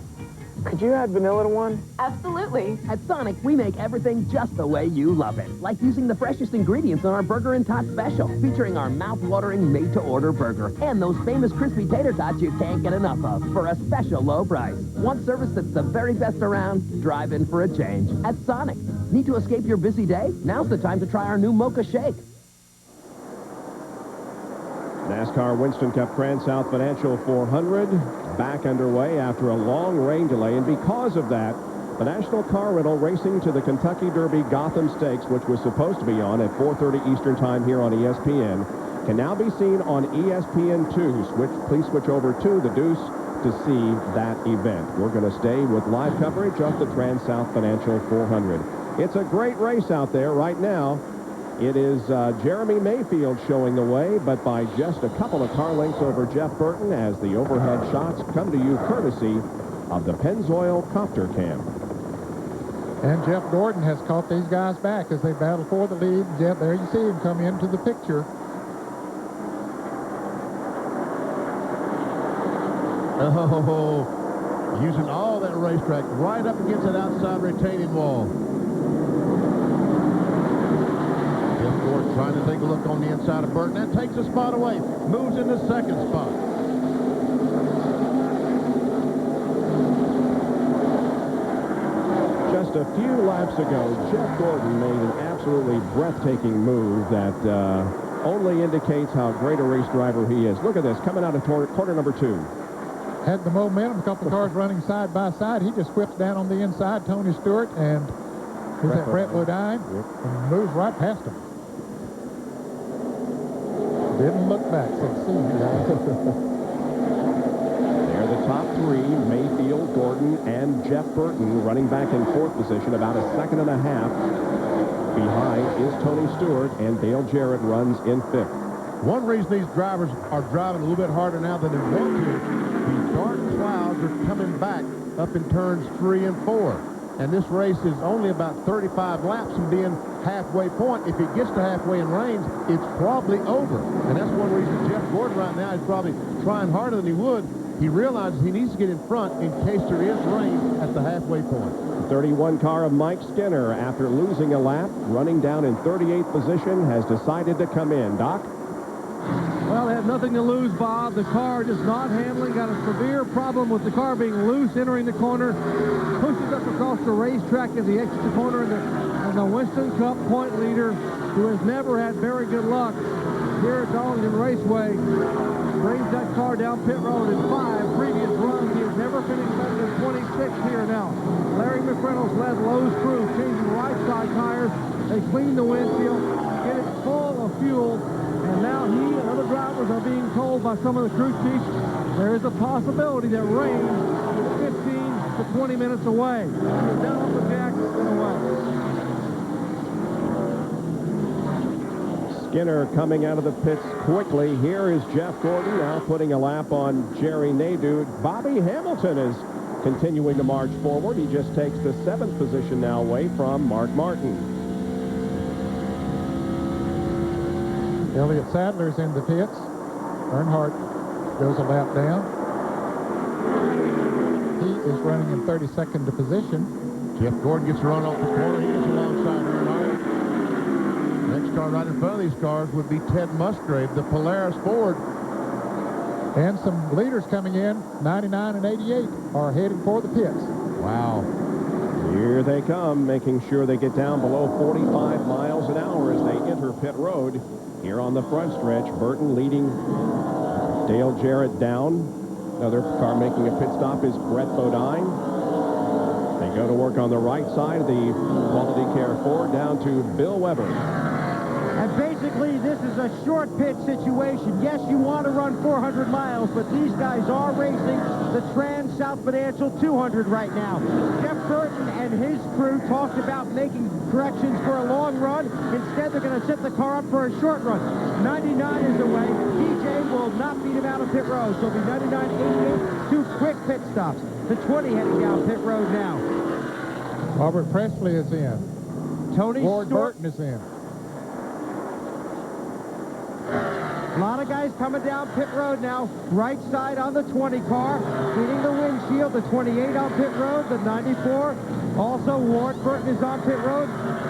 Could you add vanilla to one? Absolutely. At Sonic, we make everything just the way you love it. Like using the freshest ingredients on our Burger and Tot Special, featuring our mouth-watering made-to-order burger. And those famous crispy tater tots you can't get enough of for a special low price. Want service that's the very best around? Drive in for a change. At Sonic. Need to escape your busy day? Now's the time to try our new Mocha Shake. NASCAR Winston Cup Transouth Financial 400 back underway after a long rain delay, and because of that, the National Car Rental racing to the Kentucky Derby Gotham Stakes, which was supposed to be on at 4:30 Eastern Time here on ESPN, can now be seen on ESPN2. Please switch over to the Deuce to see that event. We're going to stay with live coverage of the Transouth Financial 400. It's a great race out there right now. It is Jeremy Mayfield showing the way, but by just a couple of car lengths over Jeff Burton, as the overhead shots come to you courtesy of the Pennzoil Copter Cam. And Jeff Gordon has caught these guys back as they battle for the lead. Jeff, there you see him come into the picture. Oh, using all that racetrack right up against that outside retaining wall. Trying to take a look on the inside of Burton. That takes a spot away. Moves into second spot. Just a few laps ago, Jeff Gordon made an absolutely breathtaking move that only indicates how great a race driver he is. Look at this, coming out of quarter number 2. Had the momentum, a couple of cars running side by side. He just whips down on the inside, Tony Stewart, and who's that, Brett Bodine, and moves right past him. Didn't look back, said, see you guys. They're the top 3, Mayfield, Gordon, and Jeff Burton, running back in 4th position, about a second and a half. Behind is Tony Stewart, and Dale Jarrett runs in 5th. One reason these drivers are driving a little bit harder now than they want to, the dark clouds are coming back up in turns 3 and 4. And this race is only about 35 laps from being halfway point. If it gets to halfway and rains, it's probably over. And that's one reason Jeff Gordon right now is probably trying harder than he would. He realizes he needs to get in front in case there is rain at the halfway point. 31 car of Mike Skinner, after losing a lap, running down in 38th position, has decided to come in. Doc? Well, they have nothing to lose, Bob. The car just not handling. Got a severe problem with the car being loose entering the corner. Pushes up across the racetrack as he exits the corner. And the Winston Cup point leader, who has never had very good luck here at Darlington Raceway, brings that car down pit road in 5 previous runs. He has never finished better than 26 here now. Larry McReynolds led Lowe's crew, changing right side tires. They clean the windshield, get it full of fuel. And now he and other drivers are being told by some of the crew chiefs there is a possibility that rain is 15 up to 20 minutes away. You're down off the jacks and away. Skinner coming out of the pits quickly. Here is Jeff Gordon now putting a lap on Jerry Nadeau. Bobby Hamilton is continuing to march forward. He just takes the 7th position now away from Mark Martin. Elliott Sadler's in the pits. Earnhardt goes a lap down. He is running in 32nd position. Jeff Gordon gets a run off the corner. He gets alongside Earnhardt. Next car right in front of these cars would be Ted Musgrave, the Polaris Ford. And some leaders coming in, 99 and 88, are headed for the pits. Wow. Here they come, making sure they get down below 45 miles an hour as they enter pit road. Here on the front stretch, Burton leading Dale Jarrett down. Another car making a pit stop is Brett Bodine. They go to work on the right side of the Quality Care Ford down to Bill Weber. And basically, this is a short pit situation. Yes, you want to run 400 miles, but these guys are racing the Transouth Financial 200 right now. Jeff Burton and his crew talked about making corrections for a long run. Instead, they're going to set the car up for a short run. 99 is away. DJ will not beat him out of pit road. So it'll be 99, 88, 2 quick pit stops. The 20 heading down pit road now. Robert Presley is in. Tony Ward Burton is in. A lot of guys coming down pit road now. Right side on the 20 car, hitting the windshield. The 28 on pit road, the 94. Also, Ward Burton is on pit road.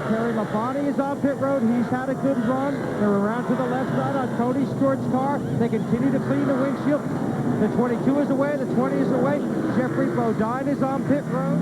Terry Labonte is on pit road. He's had a good run. They're around to the left side on Tony Stewart's car. They continue to clean the windshield. The 22 is away. The 20 is away. Jeffrey Bodine is on pit road.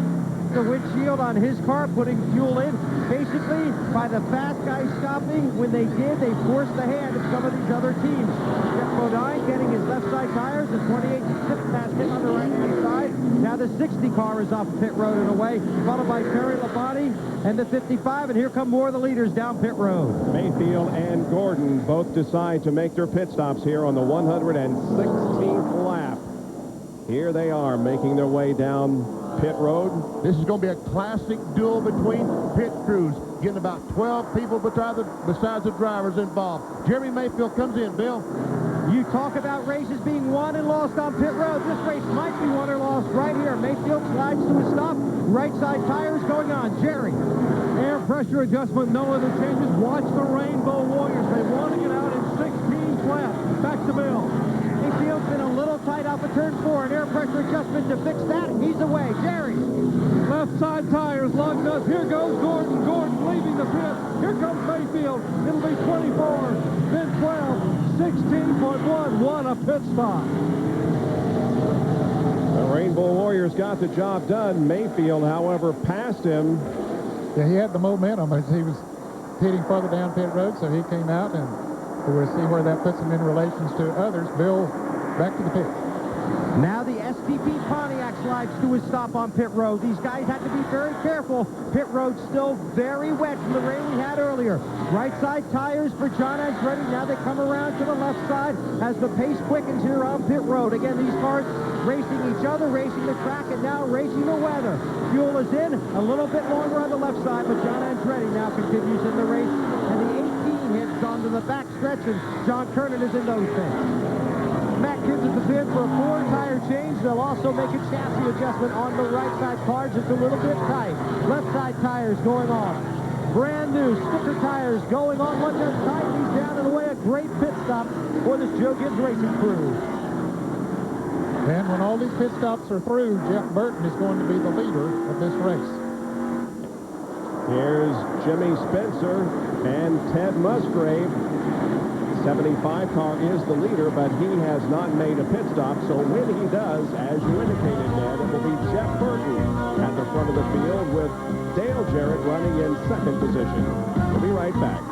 The windshield on his car, putting fuel in. Basically, by the fast guys stopping, when they did, they forced the hand of some of these other teams. Jeff Bodine getting his left side tires. The 28 slipped past him on the right-hand side. Now the 60 car is off pit road and away, followed by Terry Labonte and the 55. And here come more of the leaders down pit road. Mayfield and Gordon both decide to make their pit stops here on the 116th lap. Here they are making their way down pit road. This is going to be a classic duel between pit crews, getting about 12 people besides the drivers involved. Jeremy Mayfield comes in. Bill? You talk about races being won and lost on pit road. This race might be won or lost right here. Mayfield slides to a stop. Right side tires going on. Jerry. Air pressure adjustment, no other changes. Watch the Rainbow Warriors. They want to get out in 16 flat. Back to Bill. Mayfield's been a little tight off of turn 4. An air pressure adjustment to fix that. He's away. Jerry. Left side tires, lug nuts. Here goes Gordon. Gordon leaving the pit. Here comes Mayfield. It'll be 24, then 12, 16.1. What a pit stop. The Rainbow Warriors got the job done. Mayfield, however, passed him. Yeah, he had the momentum as he was heading further down pit road, so he came out, and we'll see where that puts him in relations to others. Bill, back to the pit. Now the STP Pontiac slides to a stop on pit road. These guys had to be very careful. Pit road's still very wet from the rain we had earlier. Right side tires for John Andretti. Now they come around to the left side as the pace quickens here on pit road. Again, these cars racing each other, racing the track, and now racing the weather. Fuel is in, a little bit longer on the left side, but John Andretti now continues in the race. And the 18 hits onto the back stretch, and John Kernan is in those things. Matt Gibbs is the bid for a 4-tire change. They'll also make a chassis adjustment on the right side cars. It's a little bit tight. Left side tires going on. Brand new sticker tires going on. One just tight. He's down and away. A great pit stop for this Joe Gibbs racing crew. And when all these pit stops are through, Jeff Burton is going to be the leader of this race. Here's Jimmy Spencer and Ted Musgrave. 75 car is the leader, but he has not made a pit stop, so when he does, as you indicated, Ned, it will be Jeff Burton at the front of the field with Dale Jarrett running in second position. We'll be right back.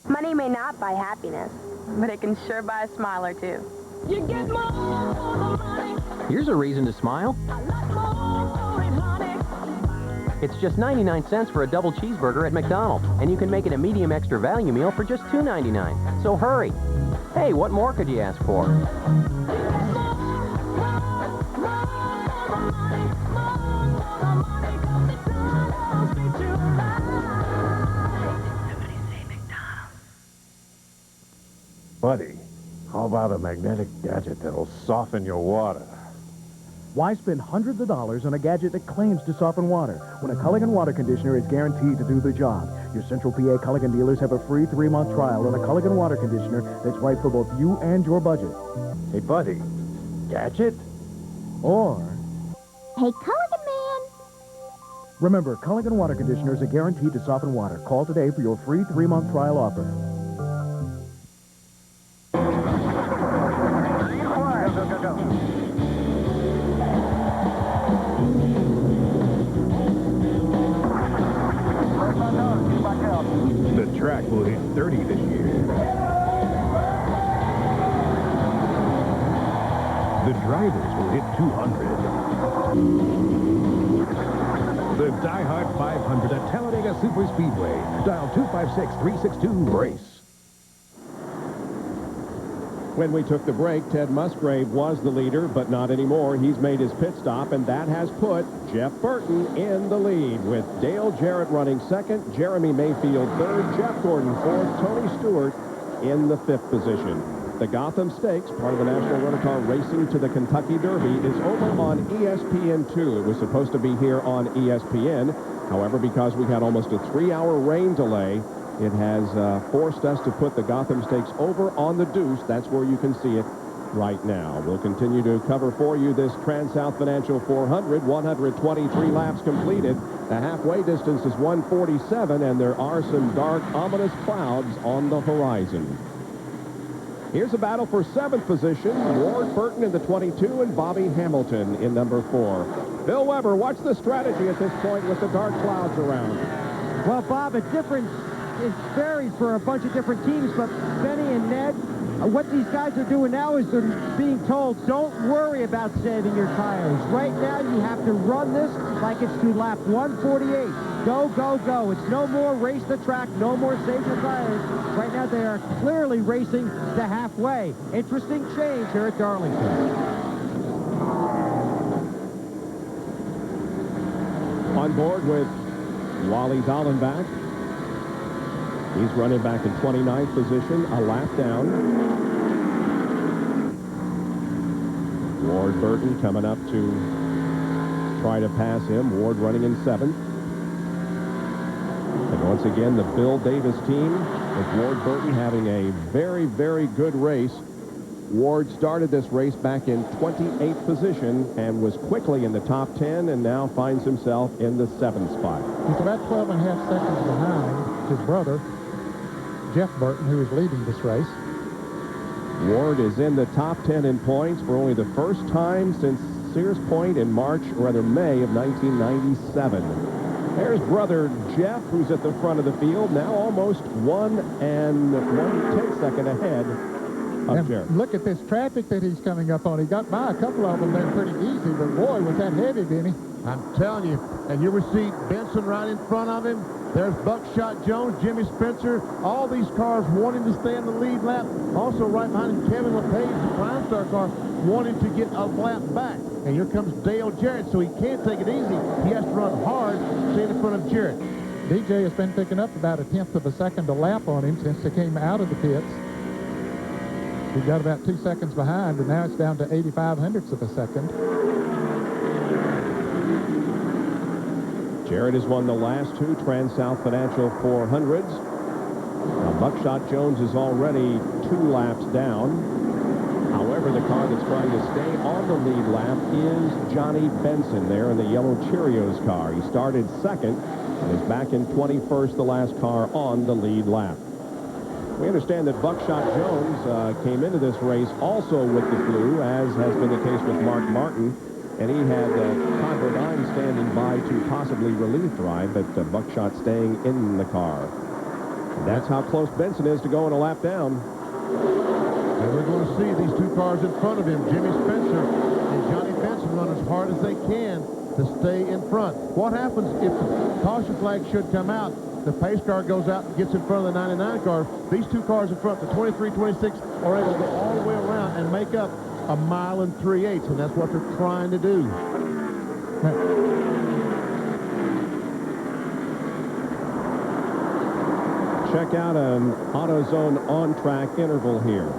Money may not buy happiness, but it can sure buy a smile or two. You get more money. Here's a reason to smile. It's just 99 cents for a double cheeseburger at McDonald's, and you can make it a medium extra value meal for just $2.99. So hurry. Hey, what more could you ask for? Buddy, how about a magnetic gadget that'll soften your water? Why spend hundreds of dollars on a gadget that claims to soften water when a Culligan water conditioner is guaranteed to do the job? Your Central PA Culligan dealers have a free 3-month trial on a Culligan water conditioner that's right for both you and your budget. Hey, buddy, gadget? Or, Hey, Culligan man! remember, Culligan water conditioners are guaranteed to soften water. Call today for your free 3-month trial offer. The track will hit 30 this year. The drivers will hit 200. The Die Hard 500 at Talladega Superspeedway. Dial 256-362-RACE. When we took the break, Ted Musgrave was the leader, but not anymore. He's made his pit stop, and that has put Jeff Burton in the lead, with Dale Jarrett running second, Jeremy Mayfield third, Jeff Gordon fourth, Tony Stewart in the 5th position. The Gotham Stakes, part of the National Rent-A-Car Racing to the Kentucky Derby, is over on ESPN2. It was supposed to be here on ESPN. However, because we had almost a 3-hour rain delay, it has forced us to put the Gotham Stakes over on the Deuce. That's where you can see it right now. We'll continue to cover for you this Transouth Financial 400. 123 laps completed. The halfway distance is 147, and there are some dark, ominous clouds on the horizon. Here's a battle for 7th position. Ward Burton in the 22 and Bobby Hamilton in number 4. Bill Weber, what's the strategy at this point with the dark clouds around? Well, Bob, it varies for a bunch of different teams, but Benny and Ned, what these guys are doing now is they're being told, don't worry about saving your tires. Right now, you have to run this like it's to lap 148. Go, go, go. It's no more race the track, no more save your tires. Right now, they are clearly racing to halfway. Interesting change here at Darlington. On board with Wally Dallenbach. He's running back in 29th position, a lap down. Ward Burton coming up to try to pass him. Ward running in 7th. And once again, the Bill Davis team, with Ward Burton having a very, very good race. Ward started this race back in 28th position and was quickly in the top 10 and now finds himself in the 7th spot. He's about 12.5 seconds behind his brother, Jeff Burton, who is leading this race. Ward is in the top 10 in points for only the first time since Sears Point in May of 1997. There's brother Jeff, who's at the front of the field, now almost 1 1/10 second ahead of Jared. Look at this traffic that he's coming up on. He got by a couple of them there pretty easy, but boy, was that heavy, Benny. I'm telling you, and you will see Benson right in front of him. There's Buckshot Jones, Jimmy Spencer, all these cars wanting to stay in the lead lap. Also right behind him, Kevin LePage, the Prime Star car, wanting to get a lap back. And here comes Dale Jarrett, so he can't take it easy. He has to run hard to stay in front of Jarrett. DJ has been picking up about 1/10 of a second a lap on him since they came out of the pits. He got about 2 seconds behind, and now it's down to 85/100ths of a second. Jarrett has won the last 2 Transouth Financial 400s. Now, Buckshot Jones is already 2 laps down. However, the car that's trying to stay on the lead lap is Johnny Benson there in the yellow Cheerios car. He started second and is back in 21st, the last car on the lead lap. We understand that Buckshot Jones came into this race also with the flu, as has been the case with Mark Martin. And he had Todd Bodine standing by to possibly relieve drive, but Buckshot staying in the car. And that's how close Benson is to going a lap down. And we're going to see these 2 cars in front of him, Jimmy Spencer and Johnny Benson, run as hard as they can to stay in front. What happens if the caution flag should come out? The pace car goes out and gets in front of the 99 car. These 2 cars in front, the 23, 26, are able to go all the way around and make up 1 3/8 miles, and that's what they're trying to do. Check out an AutoZone on-track interval here.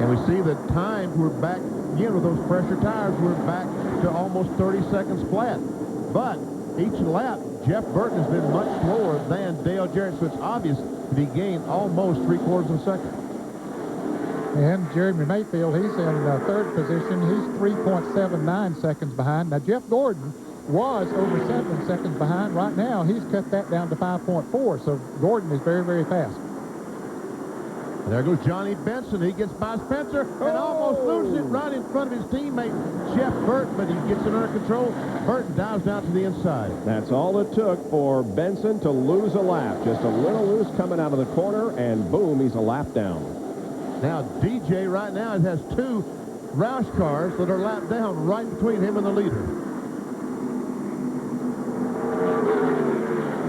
And we see the times we're back, again, with those pressure tires, we're back to almost 30 seconds flat. But each lap, Jeff Burton has been much slower than Dale Jarrett, so it's obvious that he gained almost 3/4 of a second. And Jeremy Mayfield, he's in third position. He's 3.79 seconds behind. Now, Jeff Gordon was over 7 seconds behind. Right now, he's cut that down to 5.4, so Gordon is very, very fast. And there goes Johnny Benson. He gets by Spencer and almost loses it right in front of his teammate, Jeff Burton, but he gets it under control. Burton dives down to the inside. That's all it took for Benson to lose a lap. Just a little loose coming out of the corner, and boom, he's a lap down. Now, DJ right now has 2 Roush cars that are lapped down right between him and the leader.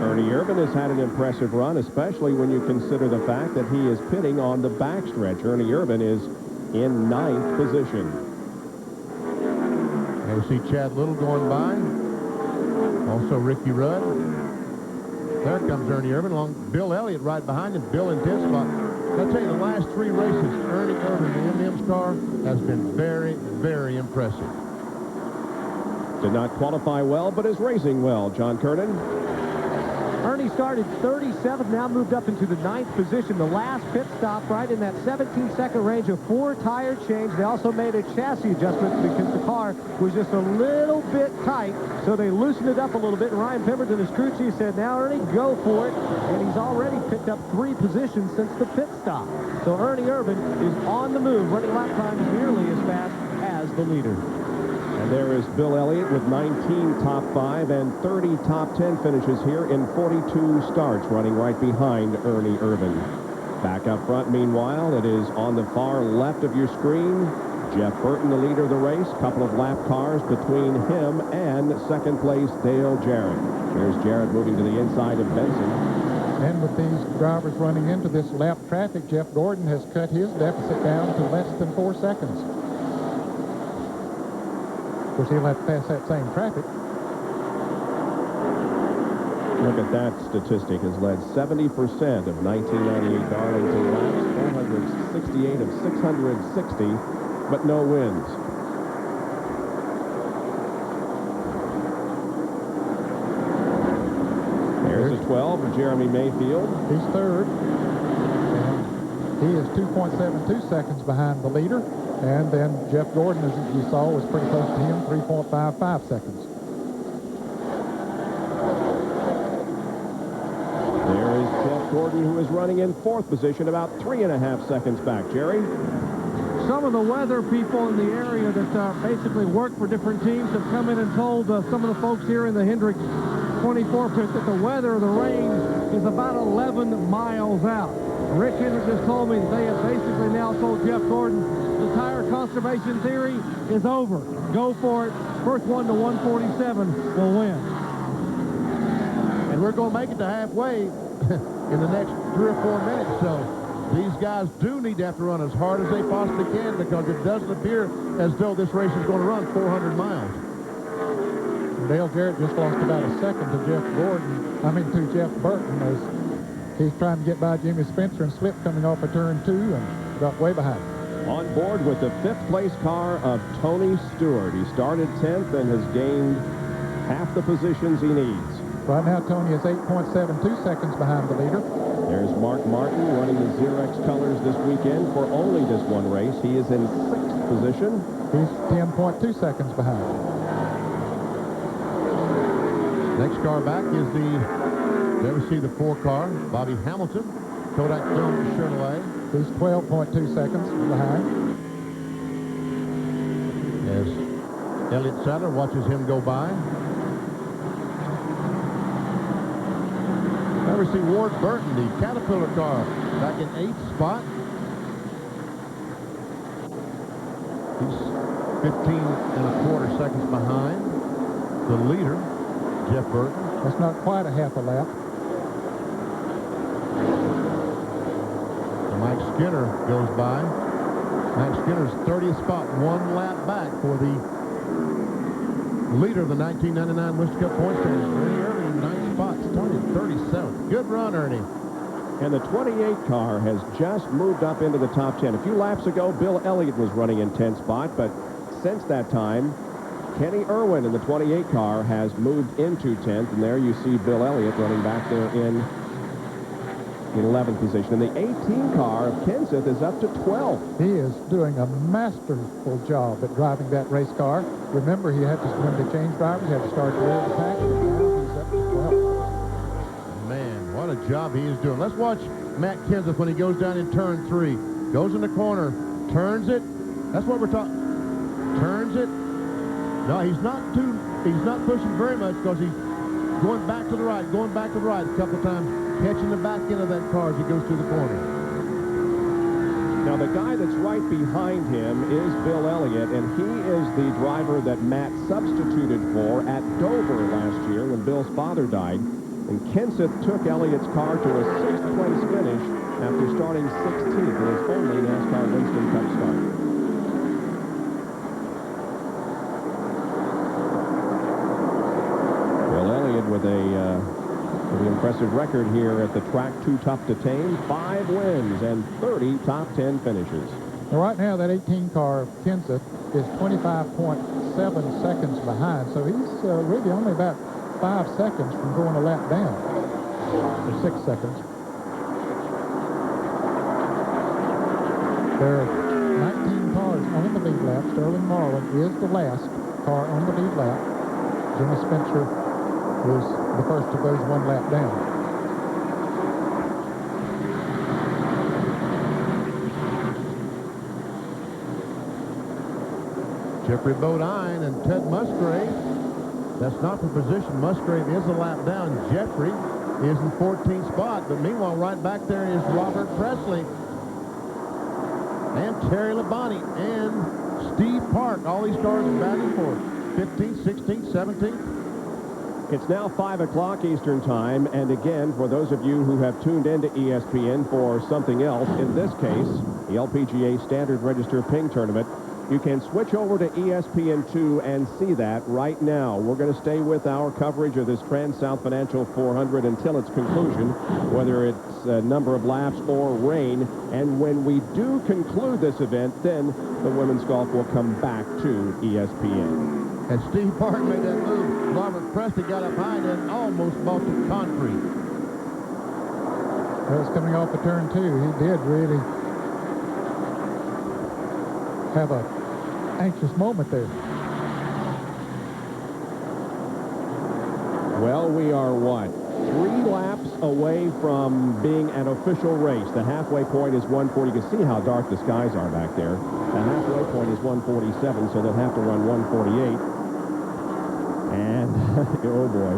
Ernie Irvan has had an impressive run, especially when you consider the fact that he is pitting on the backstretch. Ernie Irvan is in 9th position. And we see Chad Little going by. Also Ricky Rudd. There comes Ernie Irvan along. Bill Elliott right behind him. Bill in 10th spot. I'll tell you, the last 3 races, Ernie Irvan, the M&M's car, has been very, very impressive. Did not qualify well, but is racing well. John Kernan. Ernie started 37th, now moved up into the 9th position. The last pit stop right in that 17-second range of 4 tire change. They also made a chassis adjustment because the car was just a little bit tight, so they loosened it up a little bit. And Ryan Pemberton, his crew chief, said, now, Ernie, go for it. And he's already picked up 3 positions since the pit stop. So Ernie Irvan is on the move, running lap times nearly as fast as the leader. And there is Bill Elliott with 19 top 5 and 30 top 10 finishes here in 42 starts, running right behind Ernie Irvan. Back up front, meanwhile, it is on the far left of your screen. Jeff Burton, the leader of the race. Couple of lap cars between him and second place Dale Jarrett. Here's Jarrett moving to the inside of Benson. And with these drivers running into this lap traffic, Jeff Gordon has cut his deficit down to less than 4 seconds. Of course, he'll have to pass that same traffic. Look at that statistic. Has led 70% of 1998 Darlington laps, 468 of 660, but no wins. There's a 12 for Jeremy Mayfield. He's third. And he is 2.72 seconds behind the leader. And then Jeff Gordon, as you saw, was pretty close to him, 3.55 seconds. There is Jeff Gordon, who is running in 4th position, about 3.5 seconds back. Jerry? Some of the weather people in the area that basically work for different teams have come in and told some of the folks here in the Hendrick 24 pit that the weather, the rain, is about 11 miles out. Rick Hendrick just told me that they have basically now told Jeff Gordon the tire conservation theory is over. Go for it. First one to 147 will win. And we're going to make it to halfway in the next 3 or 4 minutes. So these guys do need to have to run as hard as they possibly can, because it doesn't appear as though this race is going to run 400 miles. Dale Jarrett just lost about a second to Jeff Burton, as he's trying to get by Jimmy Spencer and slipped coming off of turn 2 and got way behind. On board with the 5th place car of Tony Stewart. He started 10th and has gained half the positions he needs. Right now, Tony is 8.72 seconds behind the leader. There's Mark Martin running the Xerox colors this weekend for only this one race. He is in 6th position. He's 10.2 seconds behind. Next car back is there we see the 4 car, Bobby Hamilton, Kodak Film Chevrolet. He's 12.2 seconds behind. As Elliott Sadler watches him go by. Now we see Ward Burton, the Caterpillar car, back in 8th spot. He's 15.25 seconds behind the leader, Jeff Burton. That's not quite a half a lap. Mike Skinner goes by. Mike Skinner's 30th spot, 1 lap back for the leader of the 1999 Winston Cup point standings. Ernie Irving, 9 spots, started 37th. Good run, Ernie. And the 28 car has just moved up into the top 10. A few laps ago, Bill Elliott was running in 10th spot, but since that time, Kenny Irwin in the 28 car has moved into 10th, and there you see Bill Elliott running back there in 11th position. And the 18 car of Kenseth is up to 12. He is doing a masterful job at driving that race car. Remember, he had to, when they changed drivers, he had to start rear of the pack, and now he's up to 12. Man, what a job he is doing. Let's watch Matt Kenseth when he goes down in turn 3. Goes in the corner, turns it. That's what we're talking. Turns it. No, he's not pushing very much because he's going back to the right, a couple of times, catching the back end of that car as he goes to the corner. Now, the guy that's right behind him is Bill Elliott, and he is the driver that Matt substituted for at Dover last year when Bill's father died. And Kenseth took Elliott's car to a 6th place finish after starting 16th in his only NASCAR Winston Cup start. With an impressive record here at the track, too tough to tame. 5 wins and 30 top 10 finishes. Well, right now, that 18 car of Kenseth is 25.7 seconds behind, so he's really only about 5 seconds from going a lap down, or 6 seconds. There are 19 cars on the lead lap. Sterling Marlin is the last car on the lead lap. Jimmy Spencer was the first of those 1 lap down. Jeffrey Bodine and Ted Musgrave. That's not the position. Musgrave is a lap down. Jeffrey is in 14th spot. But meanwhile, right back there is Robert Presley and Terry Labonte and Steve Park. All these cars are batting for 15th, 16th, 17th. It's now 5 o'clock Eastern Time, and again, for those of you who have tuned into ESPN for something else, in this case, the LPGA Standard Register Ping Tournament, you can switch over to ESPN2 and see that right now. We're going to stay with our coverage of this Transouth Financial 400 until its conclusion, whether it's a number of laps or rain. And when we do conclude this event, then the women's golf will come back to ESPN. And Steve Park made that move. Robert Presley got up high and almost bumped the concrete. That was coming off of turn 2. He did really have a anxious moment there. Well, we are what? 3 laps away from being an official race. The halfway point is 140. You can see how dark the skies are back there. The halfway point is 147, so they'll have to run 148. And, oh boy,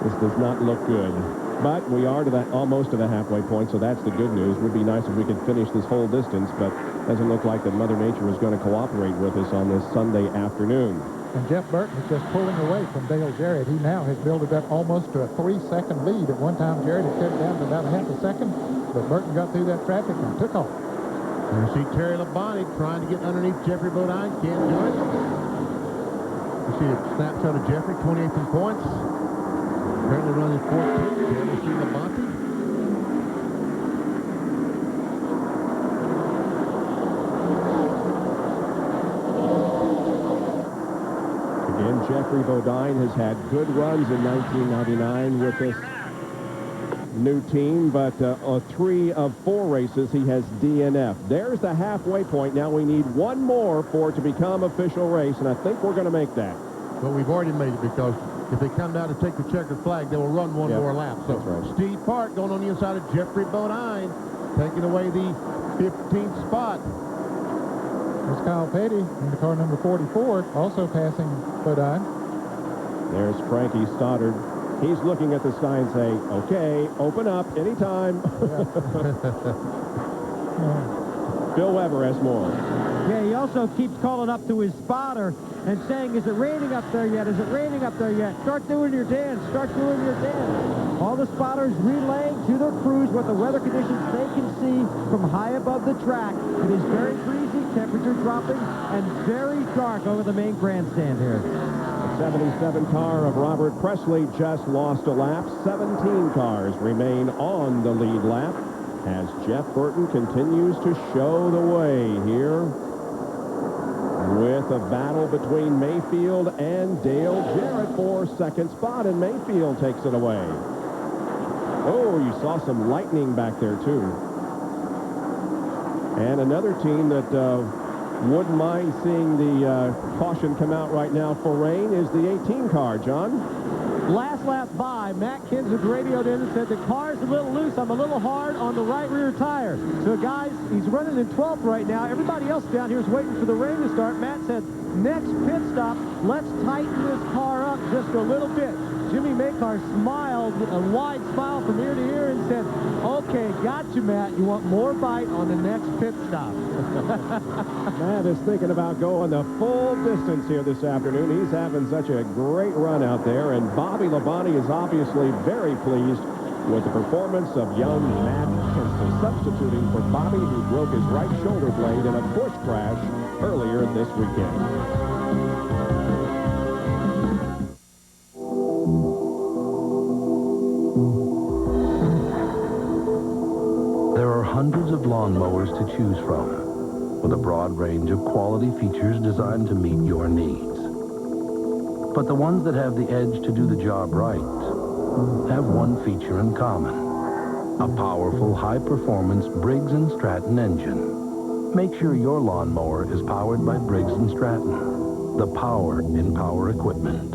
this does not look good. But we are to almost to the halfway point, so that's the good news. It would be nice if we could finish this whole distance, but doesn't look like that Mother Nature is going to cooperate with us on this Sunday afternoon. And Jeff Burton is just pulling away from Dale Jarrett. He now has built it up almost to a 3-second lead. At one time, Jarrett had cut it down to about half a second, but Burton got through that traffic and took off. You see Terry Labonte trying to get underneath Jeffrey Bodine. Can't do it. You see a snapshot of Jeffrey, 28th in points. Apparently running 14th. There we see Labonte. Again, Jeffrey Bodine has had good runs in 1999 with this new team, but 3 of 4 races he has DNF. There's the halfway point. Now we need 1 more for it to become official race, and I think we're going to make that. But we've already made it, because if they come down to take the checkered flag, they will run 1 more lap. So that's right. Steve Park going on the inside of Jeffrey Bodine, taking away the 15th spot. There's Kyle Petty in the car number 44, also passing Bodine. There's Frankie Stoddard. He's looking at the sky and saying, okay, open up anytime. Bill Weber has more. Yeah, he also keeps calling up to his spotter and saying, is it raining up there yet? Is it raining up there yet? Start doing your dance. Start doing your dance. All the spotters relaying to their crews what the weather conditions they can see from high above the track. It is very breezy, temperature dropping, and very dark over the main grandstand here. 77 car of Robert Presley just lost a lap. 17 cars remain on the lead lap as Jeff Burton continues to show the way here with a battle between Mayfield and Dale Jarrett for second spot, and Mayfield takes it away. Oh, you saw some lightning back there, too. And another team that wouldn't mind seeing the caution come out right now for rain is the 18 car, John. Last lap by, Matt Kenseth radioed in and said, the car's a little loose. I'm a little hard on the right rear tire. So, guys, he's running in 12th right now. Everybody else down here is waiting for the rain to start. Matt said, next pit stop, let's tighten this car up just a little bit. Jimmy Makar smiled, a wide smile from ear to ear, and said, okay, got you, Matt. You want more bite on the next pit stop. Matt is thinking about going the full distance here this afternoon. He's having such a great run out there, and Bobby Labonte is obviously very pleased with the performance of young Matt Kenseth, substituting for Bobby, who broke his right shoulder blade in a bush crash earlier this weekend. Hundreds of lawnmowers to choose from, with a broad range of quality features designed to meet your needs. But the ones that have the edge to do the job right have one feature in common: a powerful, high-performance Briggs & Stratton engine. Make sure your lawnmower is powered by Briggs & Stratton, the power in power equipment.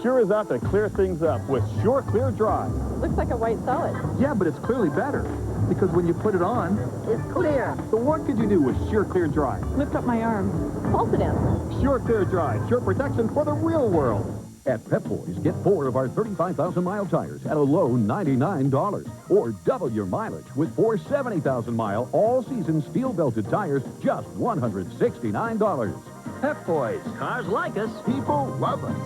Sure is out to clear things up with Sure Clear Dry. Looks like a white solid. Yeah, but it's clearly better, because when you put it on, it's clear. So what could you do with Sure Clear Dry? Lift up my arm. Pulse it in. Sure Clear Dry, sure protection for the real world. At Pep Boys, get 4 of our 35,000-mile tires at a low $99. Or double your mileage with 4 70,000-mile all-season steel-belted tires, just $169. Pep Boys, cars like us, people love us.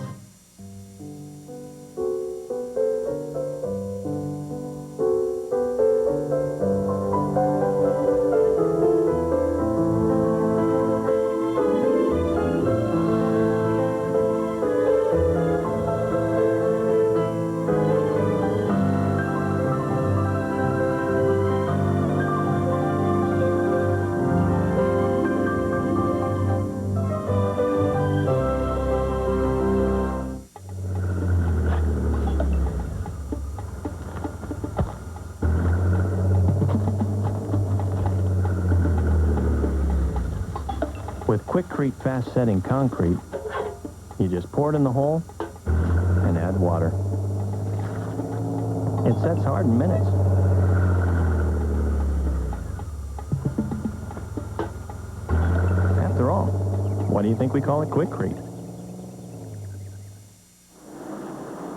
With Quickcrete fast-setting concrete, you just pour it in the hole and add water. It sets hard in minutes. After all, why do you think we call it Quickcrete?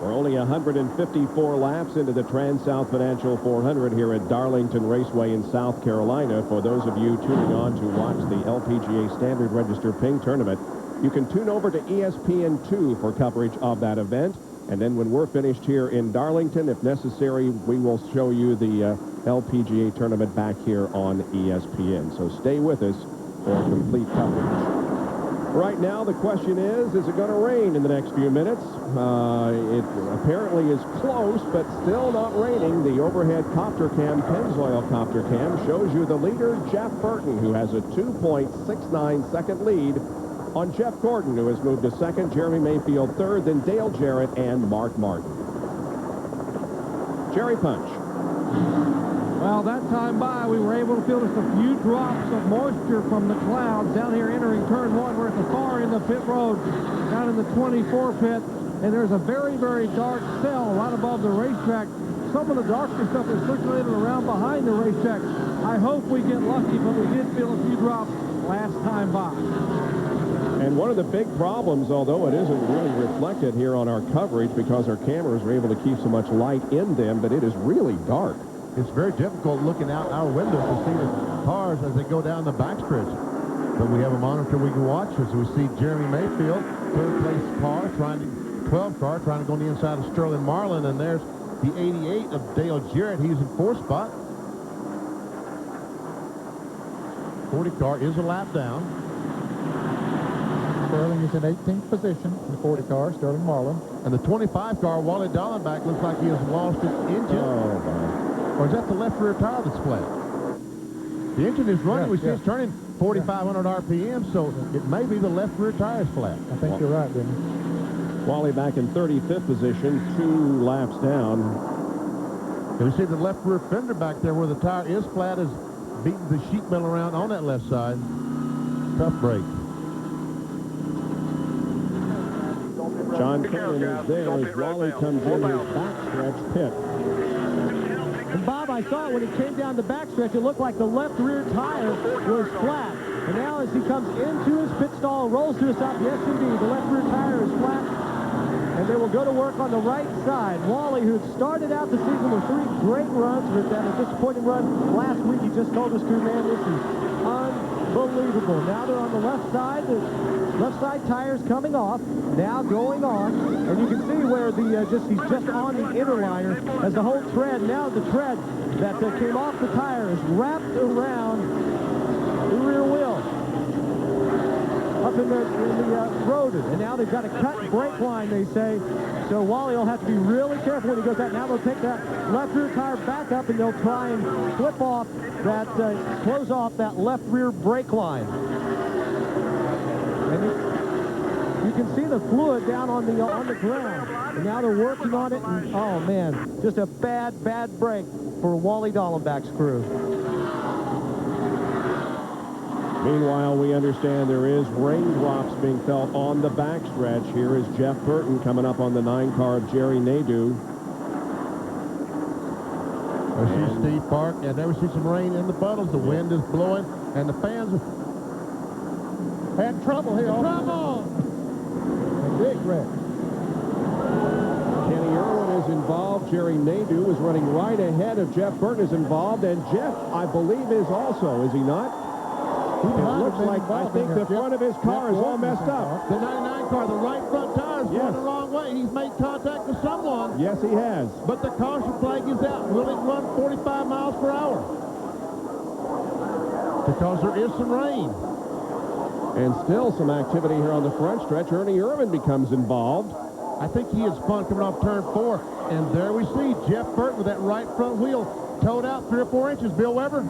We're only 154 laps into the Transouth Financial 400 here at Darlington Raceway in South Carolina. For those of you tuning on to watch the LPGA Standard Register Ping Tournament, you can tune over to ESPN2 for coverage of that event. And then when we're finished here in Darlington, if necessary, we will show you the LPGA tournament back here on ESPN. So stay with us for complete coverage. Right now, the question is it going to rain in the next few minutes? It apparently is close, but still not raining. The overhead copter cam, Pennzoil copter cam, shows you the leader, Jeff Burton, who has a 2.69-second lead on Jeff Gordon, who has moved to second, Jeremy Mayfield third, then Dale Jarrett and Mark Martin. Jerry Punch. Well, that time by, we were able to feel just a few drops of moisture from the clouds down here entering turn one. We're at the far end of pit road, down in the 24 pit, and there's a very, very dark cell right above the racetrack. Some of the darker stuff is circulating around behind the racetrack. I hope we get lucky, but we did feel a few drops last time by. And one of the big problems, although it isn't really reflected here on our coverage because our cameras are able to keep so much light in them, but it is really dark. It's very difficult looking out our windows to see the cars as they go down the backstretch. But we have a monitor we can watch as we see Jeremy Mayfield, third place car, 12 car, trying to go on the inside of Sterling Marlin. And there's the 88 of Dale Jarrett. He's in fourth spot. 40 car is a lap down. Sterling is in 18th position in the 40 car, Sterling Marlin. And the 25 car, Wally Dallenbach, looks like he has lost his engine. Oh, or is that the left rear tire that's flat? The engine is running. We see it's turning 4,500 RPM, so it may be the left rear tire is flat. I think you're right, Denny. Wally back in 35th position, 2 laps down. And we see the left rear fender back there where the tire is flat is beating the sheet metal around on that left side. Tough break. John Cannon is there as Wally comes in his backstretch pit. And Bob, I saw it when he came down the backstretch. It looked like the left rear tire was flat. And now as he comes into his pit stall, rolls to his side, yes, indeed, the left rear tire is flat. And they will go to work on the right side. Wally, who had started out the season with 3 great runs, with that a disappointing run last week, he just told us, crew, man, this is unbelievable. Now they're on the left side. The left side tires coming off, now going on. And you can see where the he's just on the inner liner as the whole tread, now the tread that came off the tire is wrapped around the rear wheel. Up in the rotor. And now they've got a cut brake line, they say. So Wally will have to be really careful when he goes out. Now they'll take that left rear tire back up and they'll try and flip off that, close off that left rear brake line. And you can see the fluid down on the ground. And now they're working on it. And, oh, man, just a bad break for Wally Dallenbach's crew. Meanwhile, we understand there is raindrops being felt on the backstretch. Here is Jeff Burton coming up on the 9 car of Jerry Nadeau. There's Steve Park, and there we see some rain in the puddles. The wind is blowing, and the fans had trouble here. Trouble! A big wreck. Kenny Irwin is involved. Jerry Nadeau is running right ahead of Jeff Burton is involved, and Jeff, I believe, is also, is he not? It looks like, I think the front of his car is all messed up. The 99 car, the right front tire is going the wrong way. He's made contact with someone. Yes, he has. But the caution flag is out. Will it run 45 miles per hour? Because there is some rain. And still some activity here on the front stretch. Ernie Irvin becomes involved. I think he is fun coming off turn 4. And there we see Jeff Burton with that right front wheel towed out 3 or 4 inches. Bill Weber?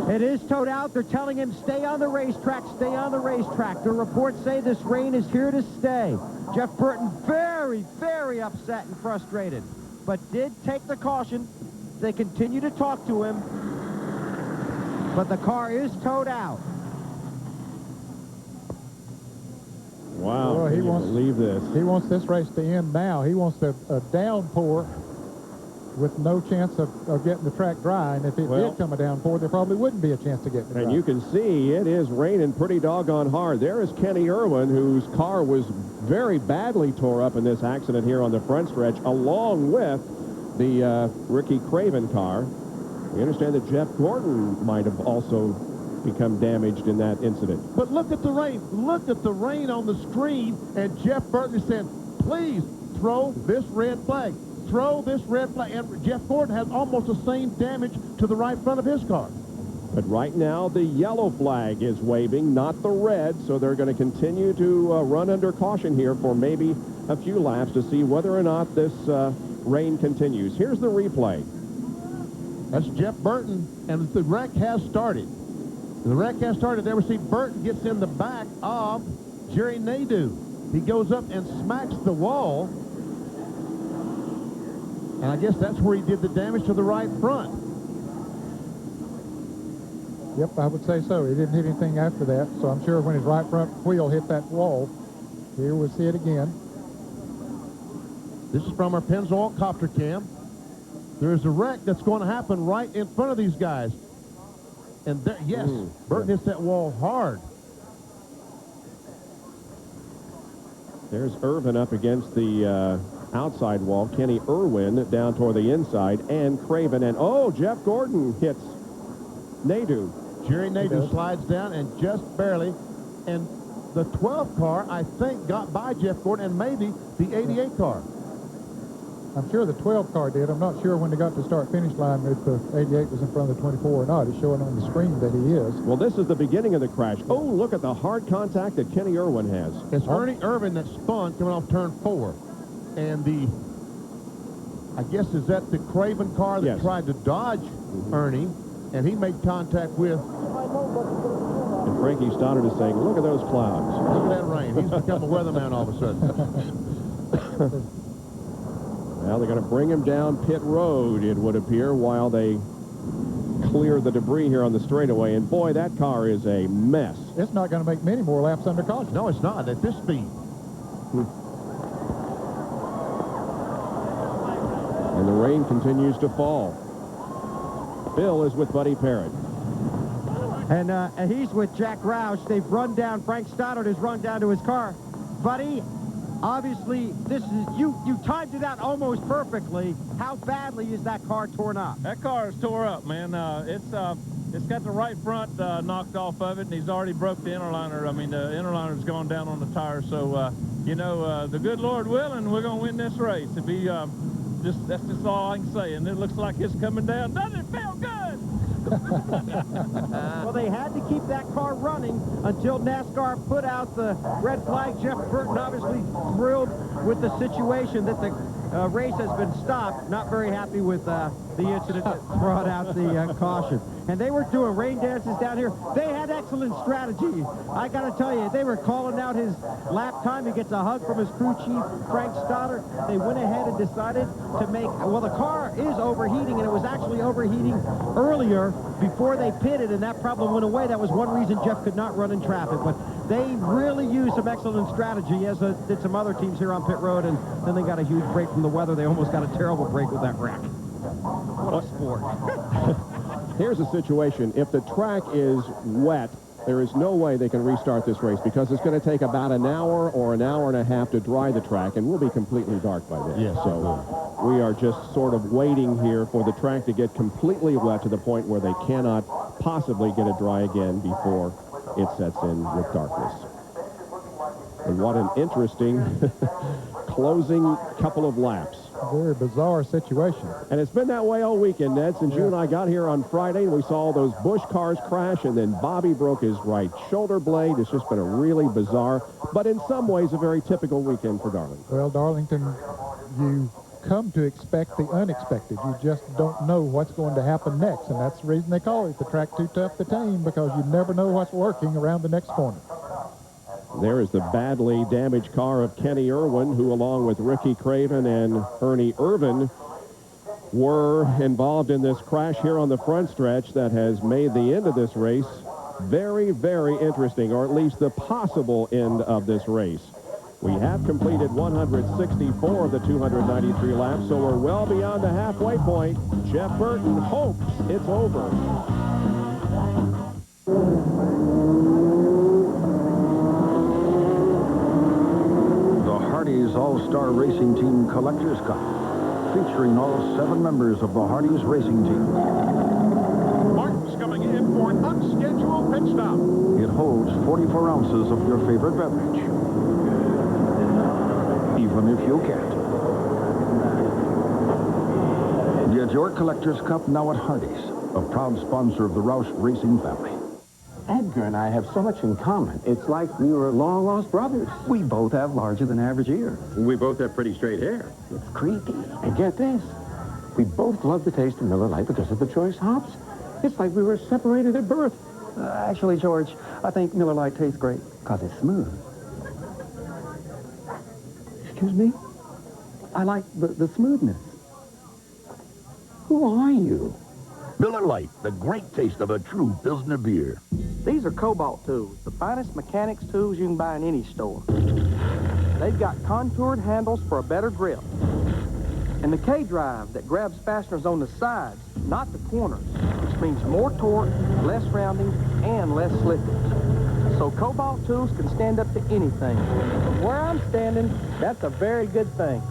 It is towed out. They're telling him, stay on the racetrack, stay on the racetrack. The reports say this rain is here to stay. Jeff Burton very, very upset and frustrated, but did take the caution. They continue to talk to him, but the car is towed out. Wow, well, he wants to believe this. He wants this race to end now. He wants a downpour with no chance of getting the track dry. And if it did come a downpour, there probably wouldn't be a chance to get it dry. And you can see it is raining pretty doggone hard. There is Kenny Irwin, whose car was very badly tore up in this accident here on the front stretch, along with the Ricky Craven car. We understand that Jeff Gordon might have also become damaged in that incident. But look at the rain. Look at the rain on the screen. And Jeff Burton is saying, please throw this red flag. Throw this red flag. And Jeff Gordon has almost the same damage to the right front of his car. But right now, the yellow flag is waving, not the red, so they're going to continue to run under caution here for maybe a few laps to see whether or not this rain continues. Here's the replay. That's Jeff Burton, and the wreck has started. The wreck has started. There we see Burton gets in the back of Jerry Nadeau. He goes up and smacks the wall. And I guess that's where he did the damage to the right front. Yep, I would say so. He didn't hit anything after that, so I'm sure when his right front wheel hit that wall, here we see it again. This is from our Pennzoil copter cam. There is a wreck that's going to happen right in front of these guys. And there, yes, Burton hits that wall hard. There's Irvin up against the outside wall. Kenny Irwin down toward the inside, and Craven, and Jeff Gordon hits Nadeau. Jerry Nadeau slides down and just barely, and the 12 car I think got by Jeff Gordon and maybe the 88 car. I'm sure the 12 car did. I'm not sure when they got to start-finish line if the 88 was in front of the 24 or not. It's showing on the screen that he is. Well, this is the beginning of the crash. Oh, look at the hard contact that Kenny Irwin has. It's Ernie Irvin that spun coming off turn 4. And I guess, is that the Craven car that tried to dodge Ernie, and he made contact with... And Frankie Stoddard is saying, look at those clouds. Look at that rain. He's become a weatherman all of a sudden. Now they're going to bring him down pit road, it would appear, while they clear the debris here on the straightaway. And boy, that car is a mess. It's not going to make many more laps under caution. No, it's not at this speed. And the rain continues to fall. Bill is with Buddy Parrott. And he's with Jack Roush. They've run down. Frank Stoddard has run down to his car. Buddy, obviously, this is you timed it out almost perfectly. How badly is that car torn up? That car is tore up, man. It's got the right front knocked off of it, and he's already broke the interliner. I mean, the interliner's gone down on the tire. So, you know, the good Lord willing, we're going to win this race. It'd be that's just all I can say. And it looks like it's coming down. Doesn't it feel good? Well, they had to keep that car running until NASCAR put out the red flag. Jeff Burton obviously thrilled with the situation that the race has been stopped. Not very happy with the incident that brought out the caution. And they were doing rain dances down here. They had excellent strategy. I got to tell you, they were calling out his lap time. He gets a hug from his crew chief, Frank Stoddard. They went ahead and decided to make, well, the car is overheating, and it was actually overheating earlier before they pitted, and that problem went away. That was one reason Jeff could not run in traffic. But they really used some excellent strategy, as did some other teams here on pit road, and then they got a huge break from the weather. They almost got a terrible break with that wreck. What a sport. Here's the situation. If the track is wet, there is no way they can restart this race because it's going to take about an hour or an hour and a half to dry the track, and we'll be completely dark by then. Yes. So we are just sort of waiting here for the track to get completely wet to the point where they cannot possibly get it dry again before it sets in with darkness. And what an interesting closing couple of laps. Very bizarre situation. And it's been that way all weekend, Ned. Since you and I got here on Friday, and we saw those Busch cars crash, and then Bobby broke his right shoulder blade. It's just been a really bizarre, but in some ways a very typical weekend for Darlington. Well, Darlington, you come to expect the unexpected. You just don't know what's going to happen next, and that's the reason they call it the track too tough to tame, because you never know what's lurking around the next corner. There is the badly damaged car of Kenny Irwin, who, along with Ricky Craven and Ernie Irvin, were involved in this crash here on the front stretch that has made the end of this race very, very interesting, or at least the possible end of this race. We have completed 164 of the 293 laps, so we're well beyond the halfway point. Jeff Burton hopes it's over. Hardee's All-Star Racing Team Collectors Cup, featuring all 7 members of the Hardee's Racing Team. Martin's coming in for an unscheduled pit stop. It holds 44 ounces of your favorite beverage, even if you can't. Get your Collectors Cup now at Hardee's, a proud sponsor of the Roush Racing family. Edgar and I have so much in common. It's like we were long-lost brothers. We both have larger-than-average ears. We both have pretty straight hair. It's creepy. And get this. We both love the taste of Miller Lite because of the choice hops. It's like we were separated at birth. Actually, George, I think Miller Lite tastes great because it's smooth. Excuse me? I like the smoothness. Who are you? Miller Lite, the great taste of a true Pilsner beer. These are Cobalt tools, the finest mechanics tools you can buy in any store. They've got contoured handles for a better grip. And the K-drive that grabs fasteners on the sides, not the corners, which means more torque, less rounding, and less slippage. So Cobalt tools can stand up to anything. From where I'm standing, that's a very good thing.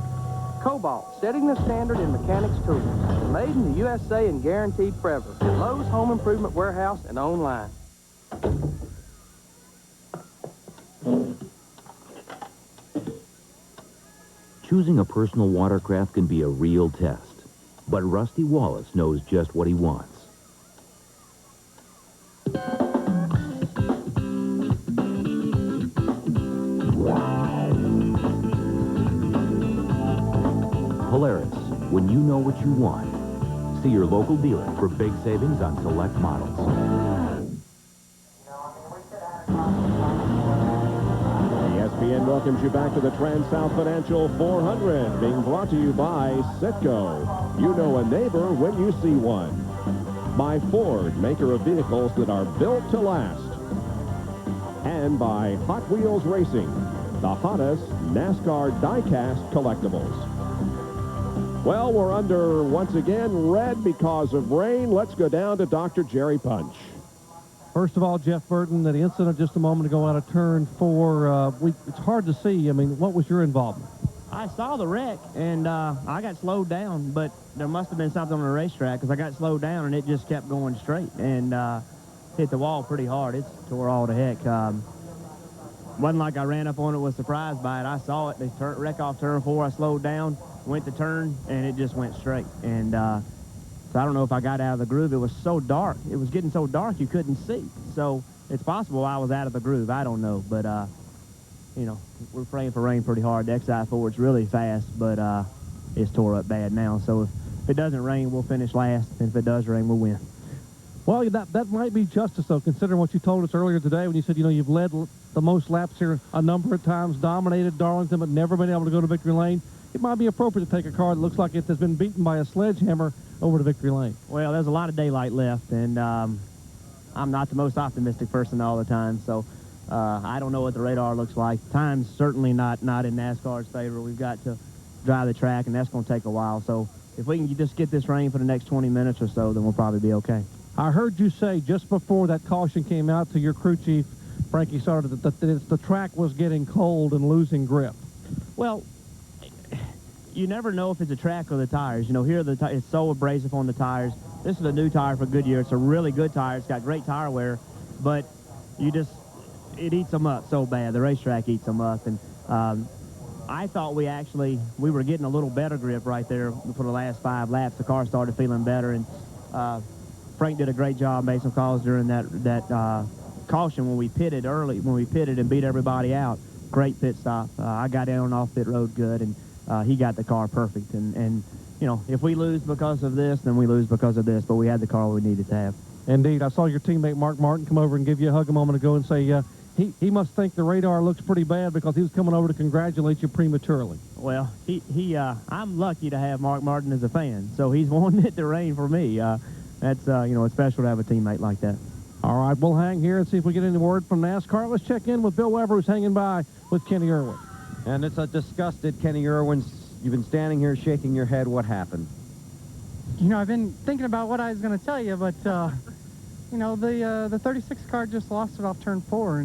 Cobalt, setting the standard in mechanics tools. Made in the USA and guaranteed forever. At Lowe's Home Improvement Warehouse and online. Choosing a personal watercraft can be a real test, but Rusty Wallace knows just what he wants. Polaris, when you know what you want. See your local dealer for big savings on select models. ESPN welcomes you back to the Transouth Financial 400, being brought to you by Citgo. You know a neighbor when you see one. By Ford, maker of vehicles that are built to last. And by Hot Wheels Racing, the hottest NASCAR die-cast collectibles. Well, we're under, once again, red because of rain. Let's go down to Dr. Jerry Punch. First of all, Jeff Burton, that incident just a moment ago out of turn 4, it's hard to see. I mean, what was your involvement? I saw the wreck, and I got slowed down, but there must have been something on the racetrack because I got slowed down, and it just kept going straight and hit the wall pretty hard. It tore all to heck. Wasn't like I ran up on it, was surprised by it. I saw it. They wreck off turn 4. I slowed down, went to turn, and it just went straight. And so I don't know if I got out of the groove. It was so dark. It was getting so dark you couldn't see. So it's possible I was out of the groove. I don't know. But, you know, we're praying for rain pretty hard. The XI4 is really fast, but it's tore up bad now. So if it doesn't rain, we'll finish last. And if it does rain, we'll win. Well, that might be justice, though, considering what you told us earlier today when you said, you know, you've led the most laps here a number of times, dominated Darlington, but never been able to go to victory lane. It might be appropriate to take a car that looks like it has been beaten by a sledgehammer over to victory lane. Well, there's a lot of daylight left, and I'm not the most optimistic person all the time, so I don't know what the radar looks like. Time's certainly not in NASCAR's favor. We've got to drive the track, and that's going to take a while. So if we can just get this rain for the next 20 minutes or so, then we'll probably be okay. I heard you say just before that caution came out to your crew chief, Frankie Sauter, that the track was getting cold and losing grip. Well, you never know if it's a track or the tires. You know, here it's so abrasive on the tires. This is a new tire for Goodyear. It's a really good tire. It's got great tire wear, but it eats them up so bad. The racetrack eats them up, and I thought we were getting a little better grip right there for the last 5 laps. The car started feeling better, and Frank did a great job, made some calls during that caution when we pitted and beat everybody out. Great pit stop. I got in on off pit road good, and he got the car perfect. And you know, if we lose because of this, then we lose because of this, but we had the car we needed to have. Indeed. I saw your teammate Mark Martin come over and give you a hug a moment ago and say he must think the radar looks pretty bad because he was coming over to congratulate you prematurely. Well, I'm lucky to have Mark Martin as a fan, so he's wanting it to rain for me. That's, you know, it's special to have a teammate like that. All right, we'll hang here and see if we get any word from NASCAR. Let's check in with Bill Weber, who's hanging by with Kenny Irwin. And it's a disgusted Kenny Irwin. You've been standing here shaking your head. What happened? You know, I've been thinking about what I was going to tell you, but, you know, the 36 car just lost it off turn 4,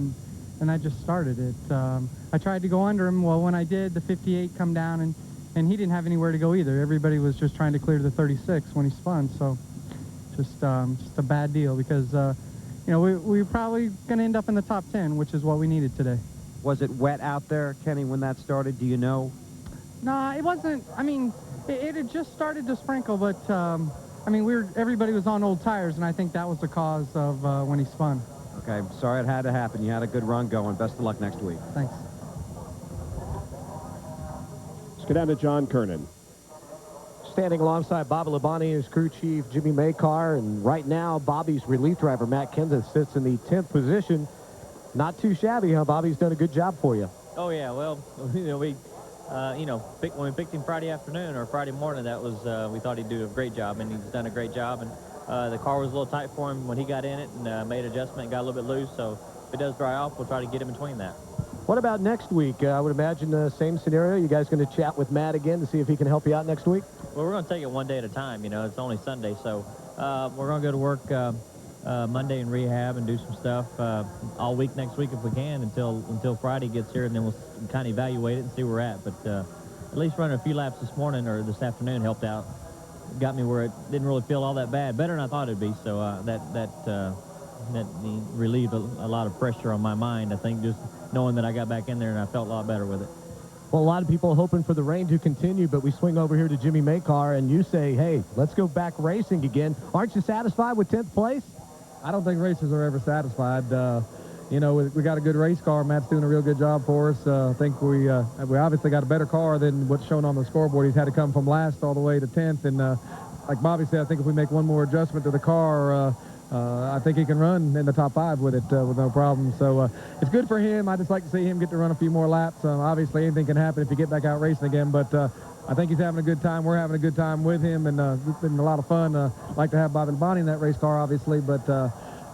and I just started it. I tried to go under him. Well, when I did, the 58 come down, and he didn't have anywhere to go either. Everybody was just trying to clear the 36 when he spun, so just a bad deal because, you know, we were probably going to end up in the top 10, which is what we needed today. Was it wet out there, Kenny, when that started? Do you know? No, it wasn't. I mean, it had just started to sprinkle, but, I mean, everybody was on old tires, and I think that was the cause of when he spun. Okay, sorry it had to happen. You had a good run going. Best of luck next week. Thanks. Let's get down to John Kernan. Standing alongside Bobby Labonte, his crew chief, Jimmy Maycar, and right now, Bobby's relief driver, Matt Kenseth, sits in the 10th position. Not too shabby, huh? Bobby's done a good job for you. Oh, yeah. Well, you know, when we picked him Friday afternoon or Friday morning, that was, we thought he'd do a great job, and he's done a great job. And the car was a little tight for him when he got in it and made an adjustment and got a little bit loose. So if it does dry off, we'll try to get him between that. What about next week? I would imagine the same scenario. You guys going to chat with Matt again to see if he can help you out next week? Well, we're going to take it one day at a time. You know, it's only Sunday, so we're going to go to work Monday in rehab and do some stuff all week next week if we can until Friday gets here, and then we'll kind of evaluate it and see where we're at. But at least running a few laps this morning or this afternoon helped out. Got me where it didn't really feel all that bad. Better than I thought it'd be. So that relieved a lot of pressure on my mind. I think just knowing that I got back in there and I felt a lot better with it. Well, a lot of people are hoping for the rain to continue, but we swing over here to Jimmy Makar, and you say, hey, let's go back racing again. Aren't you satisfied with 10th place? I don't think racers are ever satisfied. You know, we got a good race car. Matt's doing a real good job for us. I think we obviously got a better car than what's shown on the scoreboard. He's had to come from last all the way to 10th, and like Bobby said, I think if we make one more adjustment to the car, I think he can run in the top 5 with it with no problem. So it's good for him. I just like to see him get to run a few more laps. Obviously, anything can happen if you get back out racing again, but I think he's having a good time. We're having a good time with him, and it's been a lot of fun. Like to have Bobby Labonte in that race car, obviously, but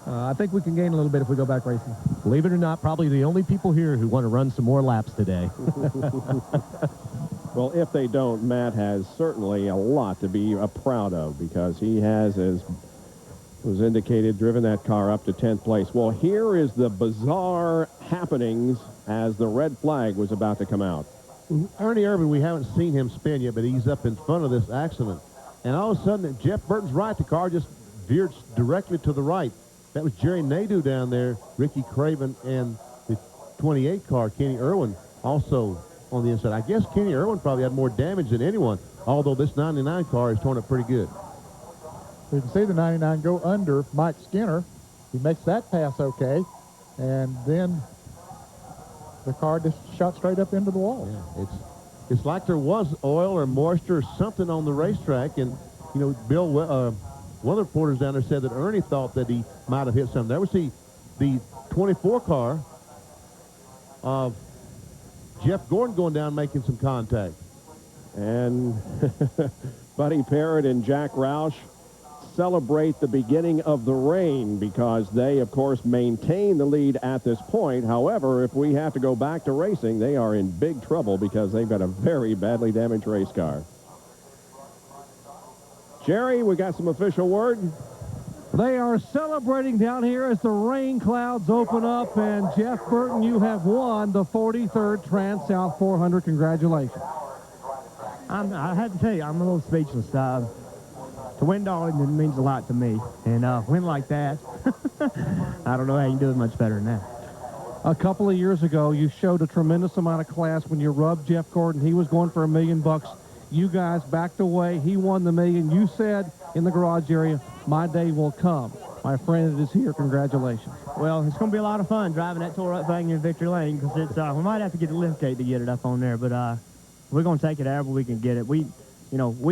I think we can gain a little bit if we go back racing. Believe it or not, probably the only people here who want to run some more laps today. Well, if they don't, Matt has certainly a lot to be proud of, because he has, as was indicated, driven that car up to 10th place. Well, here is the bizarre happenings as the red flag was about to come out. Ernie Irvin, we haven't seen him spin yet, but he's up in front of this accident. And all of a sudden, Jeff Burton's right. The car just veered directly to the right. That was Jerry Nadeau down there, Ricky Craven, and the 28 car, Kenny Irwin, also on the inside. I guess Kenny Irwin probably had more damage than anyone, although this 99 car is torn up pretty good. You can see the 99 go under Mike Skinner. He makes that pass okay, and then the car just shot straight up into the wall. Yeah, it's like there was oil or moisture or something on the racetrack, and you know, Bill, one of the reporters down there said that Ernie thought that he might have hit something. There was the 24 car of Jeff Gordon going down making some contact. And Buddy Parrott and Jack Roush celebrate the beginning of the rain, because they, of course, maintain the lead at this point. However, if we have to go back to racing, they are in big trouble because they've got a very badly damaged race car. Jerry, we got some official word. They are celebrating down here as the rain clouds open up, and Jeff Burton, you have won the 43rd Trans-South 400. Congratulations. I had to tell you, I'm a little speechless. To win Darlington means a lot to me, and win like that, I don't know how you can do it much better than that. A couple of years ago, you showed a tremendous amount of class when you rubbed Jeff Gordon. He was going for $1 million. You guys backed away. He won the $1 million. You said in the garage area, my day will come. My friend, it is here. Congratulations. Well, it's going to be a lot of fun driving that tore up thing in Victory Lane, because it's we might have to get a lift gate to get it up on there, but we're going to take it however we can get it. We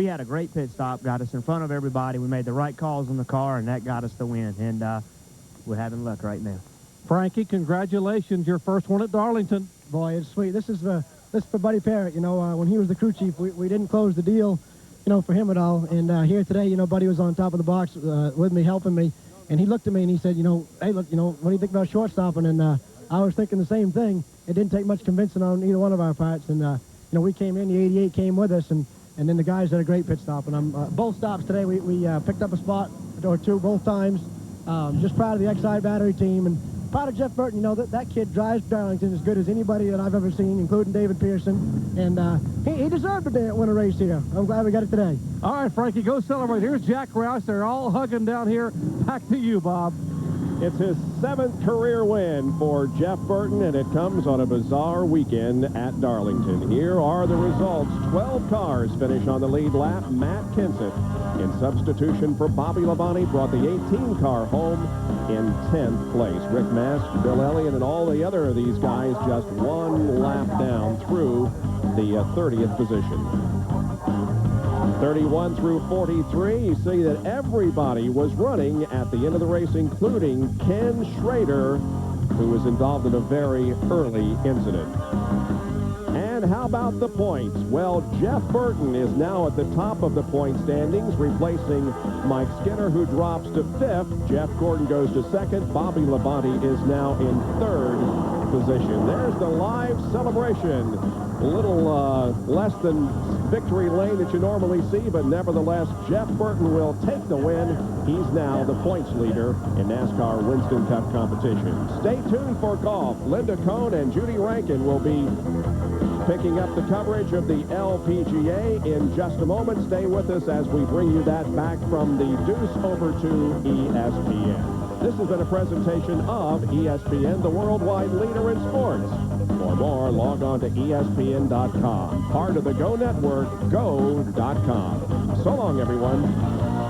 had a great pit stop, got us in front of everybody. We made the right calls in the car, and that got us the win. And we're having luck right now. Frankie, congratulations. Your first one at Darlington. Boy, it's sweet. This is for Buddy Parrott. You know, when he was the crew chief, we didn't close the deal, you know, for him at all. And here today, you know, Buddy was on top of the box with me, helping me. And he looked at me and he said, you know, hey, look, you know, what do you think about shortstopping? And I was thinking the same thing. It didn't take much convincing on either one of our parts. And, you know, we came in, the 88 came with us, and then the guys did a great pit stop. And both stops today, we picked up a spot or two both times. Just proud of the Exide battery team, and proud of Jeff Burton. You know, that kid drives Darlington as good as anybody that I've ever seen, including David Pearson. And he deserved to win a race here. I'm glad we got it today. All right, Frankie, go celebrate. Here's Jack Roush. They're all hugging down here. Back to you, Bob. It's his 7th career win for Jeff Burton, and it comes on a bizarre weekend at Darlington. Here are the results. 12 cars finish on the lead lap. Matt Kenseth, in substitution for Bobby Labonte, brought the 18-car home in 10th place. Rick Mast, Bill Elliott, and all the other of these guys just one lap down through the 30th position. 31 through 43, you see that everybody was running at the end of the race, including Ken Schrader, who was involved in a very early incident. And how about the points? Well, Jeff Burton is now at the top of the point standings, replacing Mike Skinner, who drops to 5th. Jeff Gordon goes to 2nd. Bobby Labonte is now in 3rd position. There's the live celebration. A little less than victory lane that you normally see, but nevertheless, Jeff Burton will take the win. He's now the points leader in NASCAR Winston Cup competition. Stay tuned for golf. Linda Cohn and Judy Rankin will be picking up the coverage of the LPGA in just a moment. Stay with us as we bring you that back from the Deuce over to ESPN. This has been a presentation of ESPN, the worldwide leader in sports. For more, log on on to ESPN.com. Part of the Go Network, go.com. So long, everyone.